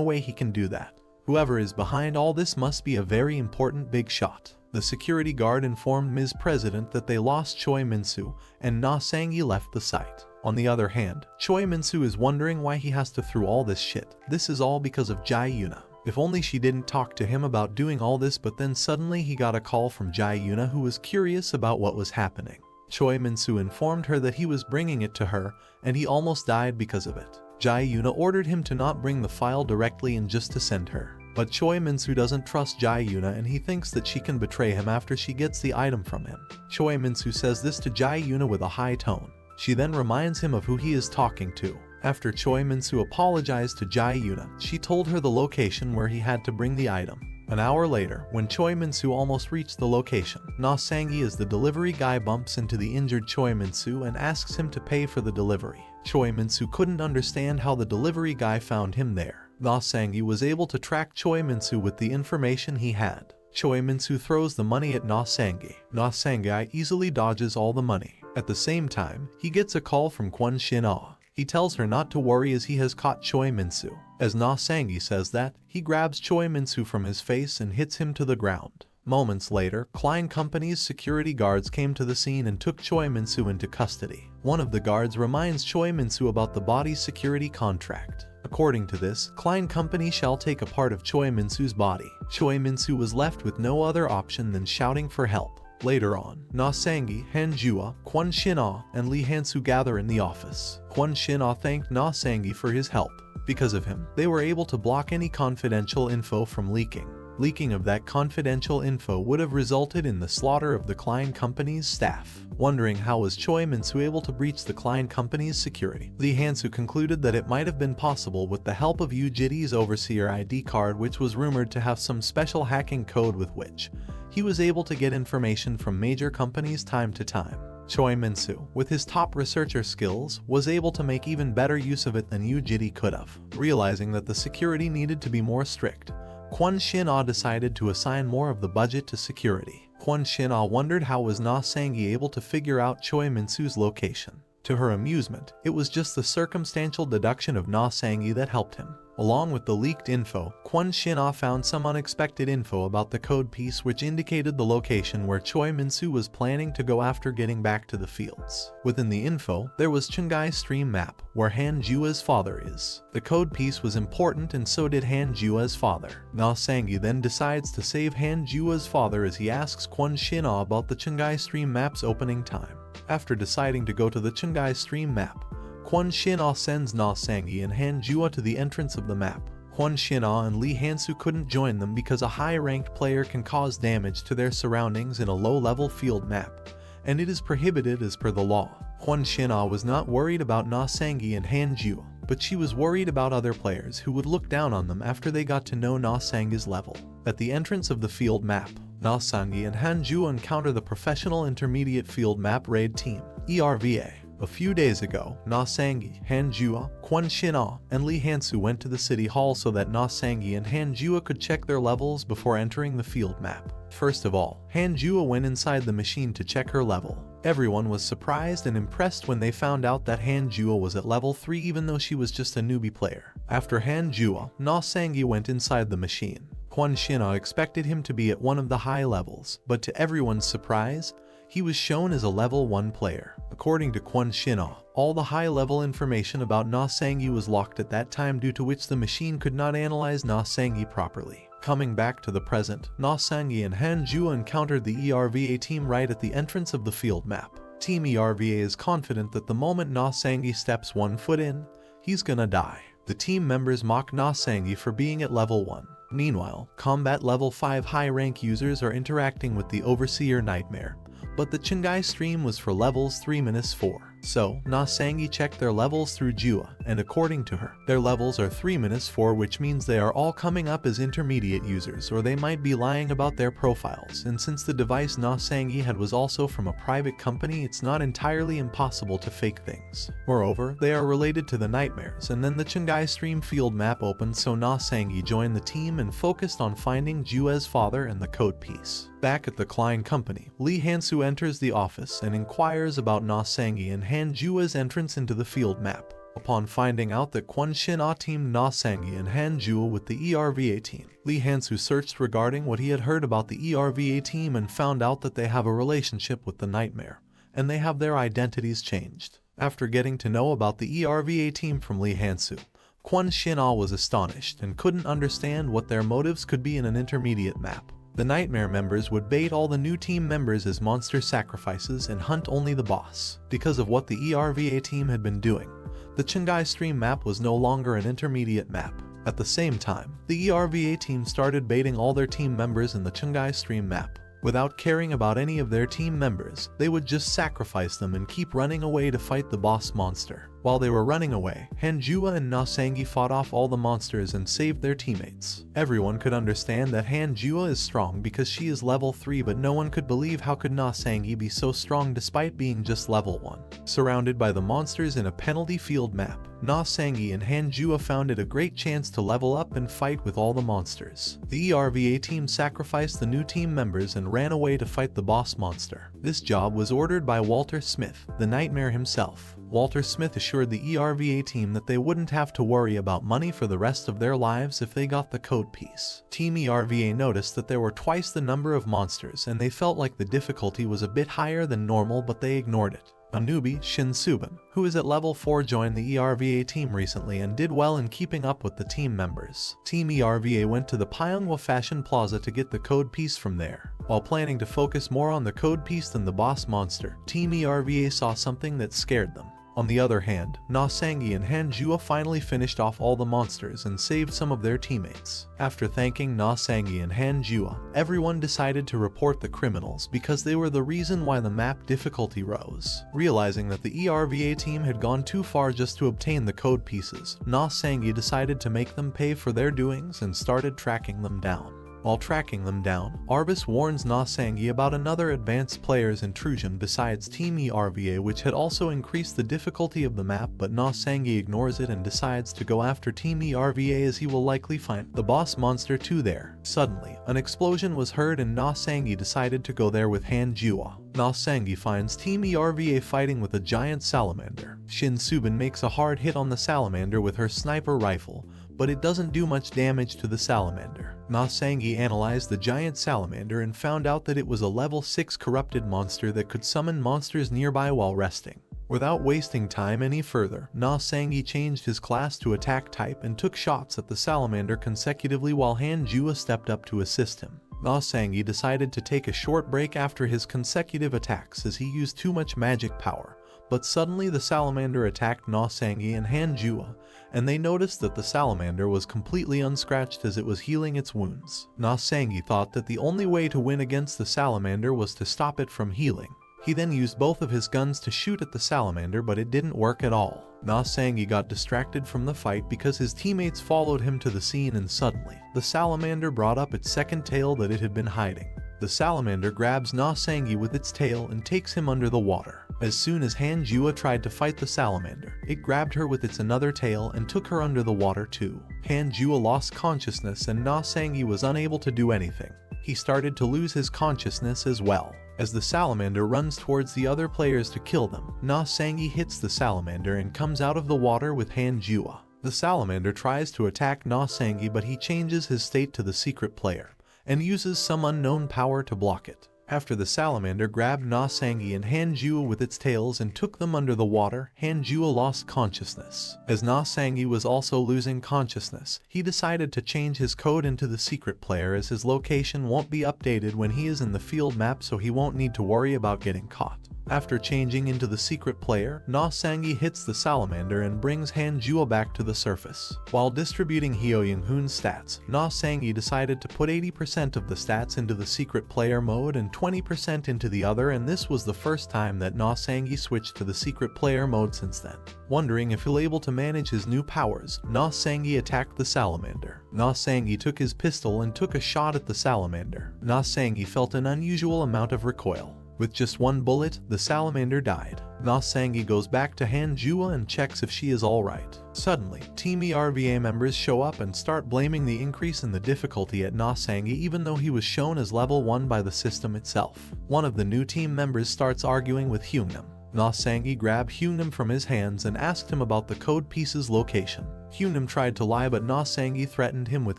way he can do that. Whoever is behind all this must be a very important big shot. The security guard informed Ms. President that they lost Choi Min-soo, and Na Sang-gi left the site. On the other hand, Choi Min-soo is wondering why he has to through all this shit. This is all because of Jae Yoona. If only she didn't talk to him about doing all this, but then suddenly he got a call from Jae Yoona, who was curious about what was happening. Choi Min-soo informed her that he was bringing it to her, and he almost died because of it. Jae Yoona ordered him to not bring the file directly and just to send her. But Choi Min-soo doesn't trust Jae Yoona, and he thinks that she can betray him after she gets the item from him. Choi Min-soo says this to Jae Yoona with a high tone. She then reminds him of who he is talking to. After Choi Min-soo apologized to Jae Yoona, she told her the location where he had to bring the item. An hour later, when Choi Min-soo almost reached the location, Na Sang-gi as the delivery guy bumps into the injured Choi Min-soo and asks him to pay for the delivery. Choi Min-soo couldn't understand how the delivery guy found him there. Na Sang-gi was able to track Choi Min-soo with the information he had. Choi Min-soo throws the money at Na Sang-gi. Na Sang-gi easily dodges all the money. At the same time, he gets a call from Kwon Shin-ah. He tells her not to worry as he has caught Choi Min-soo. As Na Sang-gi says that, he grabs Choi Min-soo from his face and hits him to the ground. Moments later, Klein Company's security guards came to the scene and took Choi Min-soo into custody. One of the guards reminds Choi Min-soo about the body's security contract. According to this, Klein Company shall take a part of Choi Min-soo's body. Choi Min-soo was left with no other option than shouting for help. Later on, Na Sang-gi, Han Jua, Kwon Shin-ah, and Lee Han-soo gather in the office. Kwon Shin-ah thanked Na Sang-gi for his help. Because of him, they were able to block any confidential info from leaking. Leaking of that confidential info would have resulted in the slaughter of the Klein Company's staff. Wondering how was Choi Min-soo able to breach the Klein Company's security, Lee Han-soo concluded that it might have been possible with the help of Yu Jitty's overseer ID card, which was rumored to have some special hacking code with which he was able to get information from major companies time to time. Choi Min-soo, with his top researcher skills, was able to make even better use of it than Yu Jitty could have. Realizing that the security needed to be more strict, Kwon Shin-ah decided to assign more of the budget to security. Kwon Shin-ah wondered how was Na Sang-gi able to figure out Choi Min-soo's location. To her amusement, it was just the circumstantial deduction of Na Sang-gi that helped him. Along with the leaked info, Kwon Shin-ah found some unexpected info about the code piece which indicated the location where Choi Min-soo was planning to go after getting back to the fields. Within the info, there was Chungai's stream map, where Han Jua's father is. The code piece was important, and so did Han Jua's father. Na Sang-gi then decides to save Han Jua's father as he asks Kwon Shin-ah about the Chungai stream map's opening time. After deciding to go to the Chungai stream map, Kwon Shin-ah sends Na Sang-gi and Han Jua to the entrance of the map. Kwon Shin-ah and Lee Han-soo couldn't join them because a high-ranked player can cause damage to their surroundings in a low-level field map, and it is prohibited as per the law. Kwon Shin-ah was not worried about Na Sang-gi and Han Jua, but she was worried about other players who would look down on them after they got to know Na Sang-gi's level. At the entrance of the field map, Na Sang-gi and Han Jua encounter the Professional Intermediate Field Map Raid Team, ERVA. A few days ago, Na Sang-gi, Han Jua, Kwon Shin-ah, and Lee Han-soo went to the city hall so that Na Sang-gi and Han Jua could check their levels before entering the field map. First of all, Han Jua went inside the machine to check her level. Everyone was surprised and impressed when they found out that Han Jua was at level 3 even though she was just a newbie player. After Han Jua, Na Sang-gi went inside the machine. Kwon Shin-ah expected him to be at one of the high levels, but to everyone's surprise, he was shown as a level 1 player. According to Kwon Shin-ah, all the high-level information about Na Sang-gi was locked at that time, due to which the machine could not analyze Na Sang-gi properly. Coming back to the present, Na Sang-gi and Han Jua encountered the ERVA team right at the entrance of the field map. Team ERVA is confident that the moment Na Sang-gi steps 1 foot in, he's gonna die. The team members mock Na Sang-gi for being at level 1. Meanwhile, combat level 5 high-rank users are interacting with the Overseer Nightmare, but the Chungai stream was for levels 3-4. So, Na Sangi checked their levels through Jua, and according to her, their levels are 3-4, which means they are all coming up as intermediate users, or they might be lying about their profiles, and since the device Na Sangi had was also from a private company, it's not entirely impossible to fake things. Moreover, they are related to the nightmares, and then the Chungai stream field map opened, so Na Sangi joined the team and focused on finding Jua's father and the code piece. Back at the Klein company, Lee Hansu enters the office and inquires about Na Sangi and Han Jua's entrance into the field map. Upon finding out that Kwon Shin-ah teamed Na Sangi and Han Jua with the ERVA team, Lee Hansu searched regarding what he had heard about the ERVA team and found out that they have a relationship with the Nightmare, and they have their identities changed. After getting to know about the ERVA team from Lee Hansu, Kwon Shin-ah was astonished and couldn't understand what their motives could be in an intermediate map. The Nightmare members would bait all the new team members as monster sacrifices and hunt only the boss. Because of what the ERVA team had been doing, the Chungai stream map was no longer an intermediate map. At the same time, the ERVA team started baiting all their team members in the Chungai stream map. Without caring about any of their team members, they would just sacrifice them and keep running away to fight the boss monster. While they were running away, Han Jua and Na Sangi fought off all the monsters and saved their teammates. Everyone could understand that Han Jua is strong because she is level 3, but no one could believe how could Na Sangi be so strong despite being just level 1. Surrounded by the monsters in a penalty field map, Na Sangi and Han Jua found it a great chance to level up and fight with all the monsters. The ERVA team sacrificed the new team members and ran away to fight the boss monster. This job was ordered by Walter Smith, the Nightmare himself. Walter Smith assured the ERVA team that they wouldn't have to worry about money for the rest of their lives if they got the code piece. Team ERVA noticed that there were twice the number of monsters and they felt like the difficulty was a bit higher than normal, but they ignored it. A newbie, Shin Subin, who is at level 4, joined the ERVA team recently and did well in keeping up with the team members. Team ERVA went to the Pyeonghwa Fashion Plaza to get the code piece from there. While planning to focus more on the code piece than the boss monster, Team ERVA saw something that scared them. On the other hand, Na Sangi and Han Jua finally finished off all the monsters and saved some of their teammates. After thanking Na Sangi and Han Jua, everyone decided to report the criminals because they were the reason why the map difficulty rose. Realizing that the ERVA team had gone too far just to obtain the code pieces, Na Sangi decided to make them pay for their doings and started tracking them down. While tracking them down, Arbus warns Na Sangi about another advanced player's intrusion besides Team ERVA, which had also increased the difficulty of the map, but Na Sangi ignores it and decides to go after Team ERVA as he will likely find the boss monster too there. Suddenly, an explosion was heard and Na Sangi decided to go there with Han Jua. Na Sangi finds Team ERVA fighting with a giant salamander. Shin Subin makes a hard hit on the salamander with her sniper rifle, but it doesn't do much damage to the salamander. Na Sangi analyzed the giant salamander and found out that it was a level 6 corrupted monster that could summon monsters nearby while resting. Without wasting time any further, Na Sangi changed his class to attack type and took shots at the salamander consecutively while Han Jua stepped up to assist him. Na Sangi decided to take a short break after his consecutive attacks as he used too much magic power, but suddenly the salamander attacked Na Sangi and Han Jua, and they noticed that the salamander was completely unscratched as it was healing its wounds. Na Sangi thought that the only way to win against the salamander was to stop it from healing. He then used both of his guns to shoot at the salamander, but it didn't work at all. Na Sangi got distracted from the fight because his teammates followed him to the scene, and suddenly, the salamander brought up its second tail that it had been hiding. The salamander grabs Na Sangi with its tail and takes him under the water. As soon as Han Jua tried to fight the salamander, it grabbed her with its another tail and took her under the water too. Han Jua lost consciousness and Na Sangi was unable to do anything. He started to lose his consciousness as well. As the salamander runs towards the other players to kill them, Na Sangi hits the salamander and comes out of the water with Han Jua. The salamander tries to attack Na Sangi, but he changes his state to the secret player and uses some unknown power to block it. After the salamander grabbed Na Sangi and Han Jua with its tails and took them under the water, Han Jua lost consciousness. As Na Sangi was also losing consciousness, he decided to change his code into the secret player as his location won't be updated when he is in the field map, so he won't need to worry about getting caught. After changing into the secret player, Na Sangi hits the salamander and brings Han Jua back to the surface. While distributing Hyo Young-hoon's stats, Na Sangi decided to put 80% of the stats into the secret player mode and 20% into the other, and this was the first time that Na Sangi switched to the secret player mode since then. Wondering if he'll able to manage his new powers, Na Sangi attacked the salamander. Na Sangi took his pistol and took a shot at the salamander. Na Sangi felt an unusual amount of recoil. With just one bullet, the salamander died. Na Sangi goes back to Han Jua and checks if she is alright. Suddenly, Team ERVA members show up and start blaming the increase in the difficulty at Na Sangi, even though he was shown as level 1 by the system itself. One of the new team members starts arguing with Hyungnam. Na Sangi grabbed Hyungnam from his hands and asked him about the code piece's location. Hyungnam tried to lie, but Na Sangi threatened him with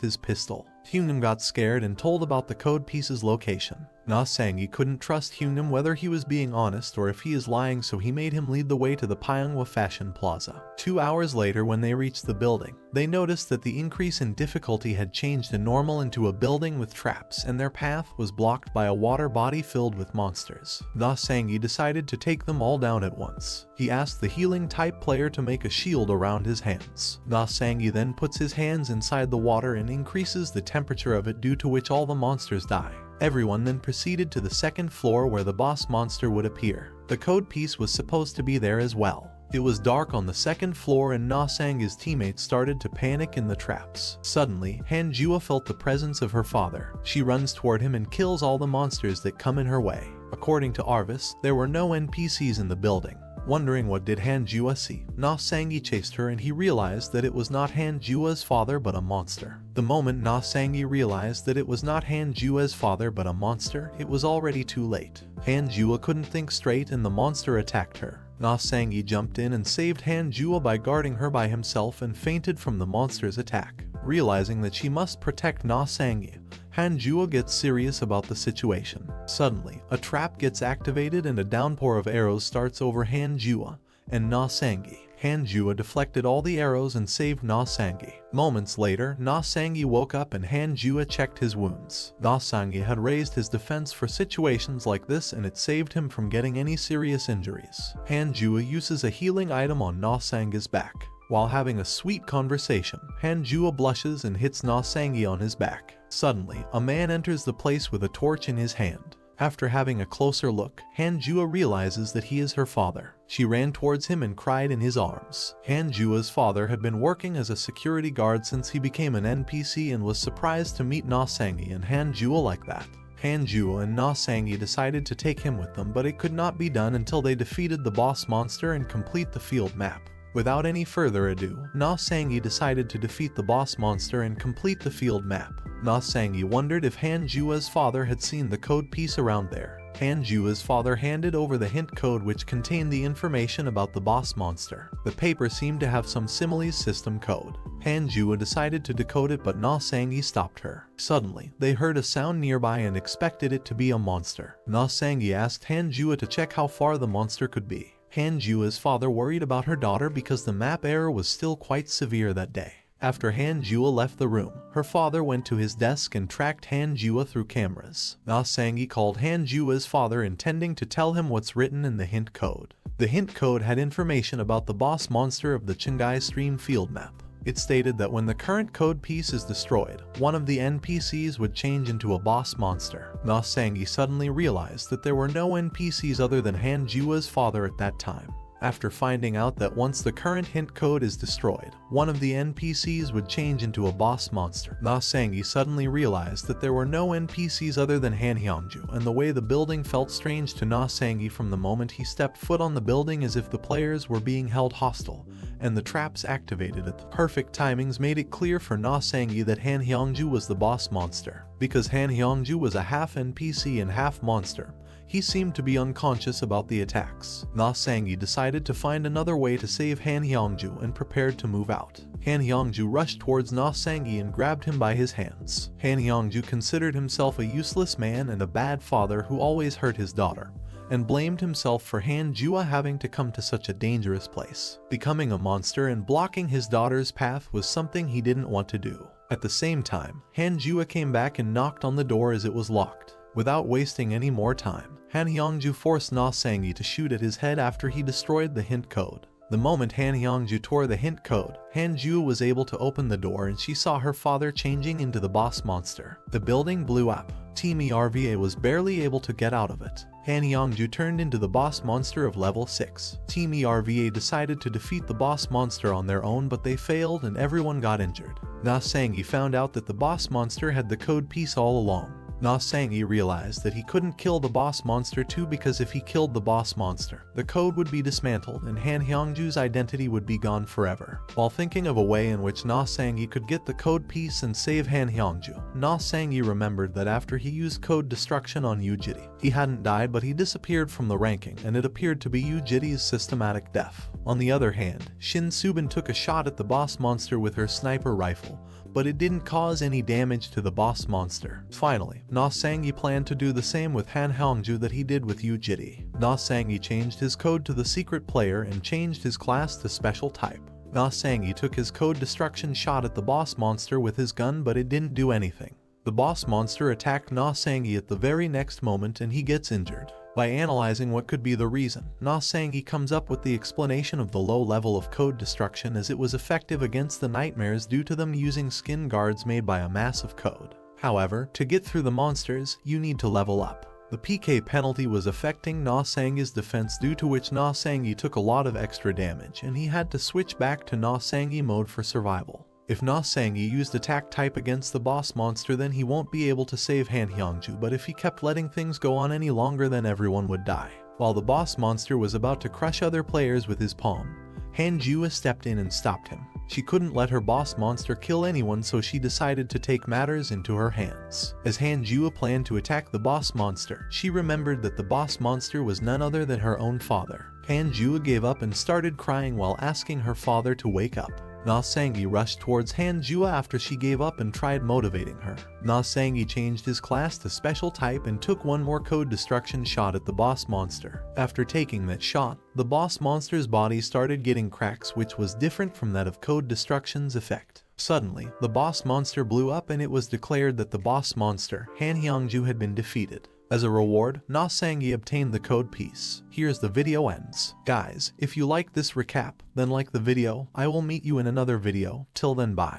his pistol. Hyungnam got scared and told about the code piece's location. Na Sangi couldn't trust Hyungnam whether he was being honest or if he is lying, so he made him lead the way to the Pyeonghwa Fashion Plaza. 2 hours later, when they reached the building, they noticed that the increase in difficulty had changed a normal into a building with traps, and their path was blocked by a water body filled with monsters. Na Sangi decided to take them all down at once. He asked the healing type player to make a shield around his hands. Na Sangi then puts his hands inside the water and increases the temperature of it, due to which all the monsters die. Everyone then proceeded to the second floor where the boss monster would appear. The code piece was supposed to be there as well. It was dark on the second floor and Na Sangi's teammates started to panic in the traps. Suddenly, Han Jua felt the presence of her father. She runs toward him and kills all the monsters that come in her way. According to Arvis, there were no NPCs in the building. Wondering what did Han Jua see, Na Sangi chased her and he realized that it was not Han Jua's father but a monster. The moment Na Sangi realized that it was not Han Jua's father but a monster, it was already too late. Han Jua couldn't think straight and the monster attacked her. Na Sangi jumped in and saved Han Jua by guarding her by himself and fainted from the monster's attack. Realizing that she must protect Na Sangi, Han Jua gets serious about the situation. Suddenly, a trap gets activated and a downpour of arrows starts over Han Jua and Na Sangi. Han Jua deflected all the arrows and saved Na Sangi. Moments later, Na Sangi woke up and Han Jua checked his wounds. Na Sangi had raised his defense for situations like this and it saved him from getting any serious injuries. Han Jua uses a healing item on Na Sangi's back. While having a sweet conversation, Han Jua blushes and hits Na Sangi on his back. Suddenly, a man enters the place with a torch in his hand. After having a closer look, Han Jua realizes that he is her father. She ran towards him and cried in his arms. Han Jua's father had been working as a security guard since he became an NPC and was surprised to meet Na Sangi and Han Jua like that. Han Jua and Na Sangi decided to take him with them, but it could not be done until they defeated the boss monster and complete the field map. Without any further ado, Na Sangi decided to defeat the boss monster and complete the field map. Na Sangi wondered if Han Jua's father had seen the code piece around there. Han Jua's father handed over the hint code which contained the information about the boss monster. The paper seemed to have some similes system code. Han Jua decided to decode it, but Na Sangi stopped her. Suddenly, they heard a sound nearby and expected it to be a monster. Na Sangi asked Han Jua to check how far the monster could be. Han Jua's father worried about her daughter because the map error was still quite severe that day. After Han Jua left the room, her father went to his desk and tracked Han Jua through cameras. Na Sangi called Han Jua's father, intending to tell him what's written in the hint code. The hint code had information about the boss monster of the Chungai Stream field map. It stated that when the current code piece is destroyed, one of the NPCs would change into a boss monster. Na Sangi suddenly realized that there were no NPCs other than Han Jua's father at that time. After finding out that once the current hint code is destroyed, one of the NPCs would change into a boss monster, Na Sangi suddenly realized that there were no NPCs other than Han Hyungju, and the way the building felt strange to Na Sangi from the moment he stepped foot on the building, as if the players were being held hostile, and the traps activated at the perfect timings made it clear for Na Sangi that Han Hyungju was the boss monster. Because Han Hyungju was a half NPC and half monster, he seemed to be unconscious about the attacks. Na Sangi decided to find another way to save Han Hyungju and prepared to move out. Han Hyungju rushed towards Na Sangi and grabbed him by his hands. Han Hyungju considered himself a useless man and a bad father who always hurt his daughter, and blamed himself for Han Jua having to come to such a dangerous place. Becoming a monster and blocking his daughter's path was something he didn't want to do. At the same time, Han Jua came back and knocked on the door as it was locked. Without wasting any more time, Han Hyungju forced Na Sangyi to shoot at his head after he destroyed the hint code. The moment Han Hyungju tore the hint code, Han Ju was able to open the door and she saw her father changing into the boss monster. The building blew up. Team ERVA was barely able to get out of it. Han Hyungju turned into the boss monster of level 6. Team ERVA decided to defeat the boss monster on their own, but they failed and everyone got injured. Na Sangyi found out that the boss monster had the code piece all along. Na Sangyi realized that he couldn't kill the boss monster too, because if he killed the boss monster, the code would be dismantled and Han Hyungju's identity would be gone forever. While thinking of a way in which Na Sangyi could get the code piece and save Han Hyungju, Na Sangyi remembered that after he used code destruction on Yujiri, he hadn't died but he disappeared from the ranking, and it appeared to be Yujiri's systematic death. On the other hand, Shin Subin took a shot at the boss monster with her sniper rifle, but it didn't cause any damage to the boss monster. Finally, Na Sangyi planned to do the same with Han Hyungju that he did with Yujiri. Na Sangyi changed his code to the secret player and changed his class to special type. Na Sangyi took his code destruction shot at the boss monster with his gun, but it didn't do anything. The boss monster attacked Na Sangyi at the very next moment and he gets injured. By analyzing what could be the reason, Na Sangyi comes up with the explanation of the low level of code destruction, as it was effective against the nightmares due to them using skin guards made by a massive code. However, to get through the monsters, you need to level up. The PK penalty was affecting Na Sangyi's defense, due to which Na Sangyi took a lot of extra damage and he had to switch back to Na Sangyi mode for survival. If Na Sangyi used attack type against the boss monster, then he won't be able to save Han Hyungju, but if he kept letting things go on any longer, then everyone would die. While the boss monster was about to crush other players with his palm, Han Jua stepped in and stopped him. She couldn't let her boss monster kill anyone, so she decided to take matters into her hands. As Han Jua planned to attack the boss monster, she remembered that the boss monster was none other than her own father. Han Jua gave up and started crying while asking her father to wake up. Na Sangyi rushed towards Han Jua after she gave up and tried motivating her. Na Sangyi changed his class to special type and took one more code destruction shot at the boss monster. After taking that shot, the boss monster's body started getting cracks, which was different from that of code destruction's effect. Suddenly, the boss monster blew up and it was declared that the boss monster, Han Hyungju, had been defeated. As a reward, Na Sangyi obtained the code piece. Here's the video ends. Guys, if you like this recap, then like the video. I will meet you in another video. Till then, bye.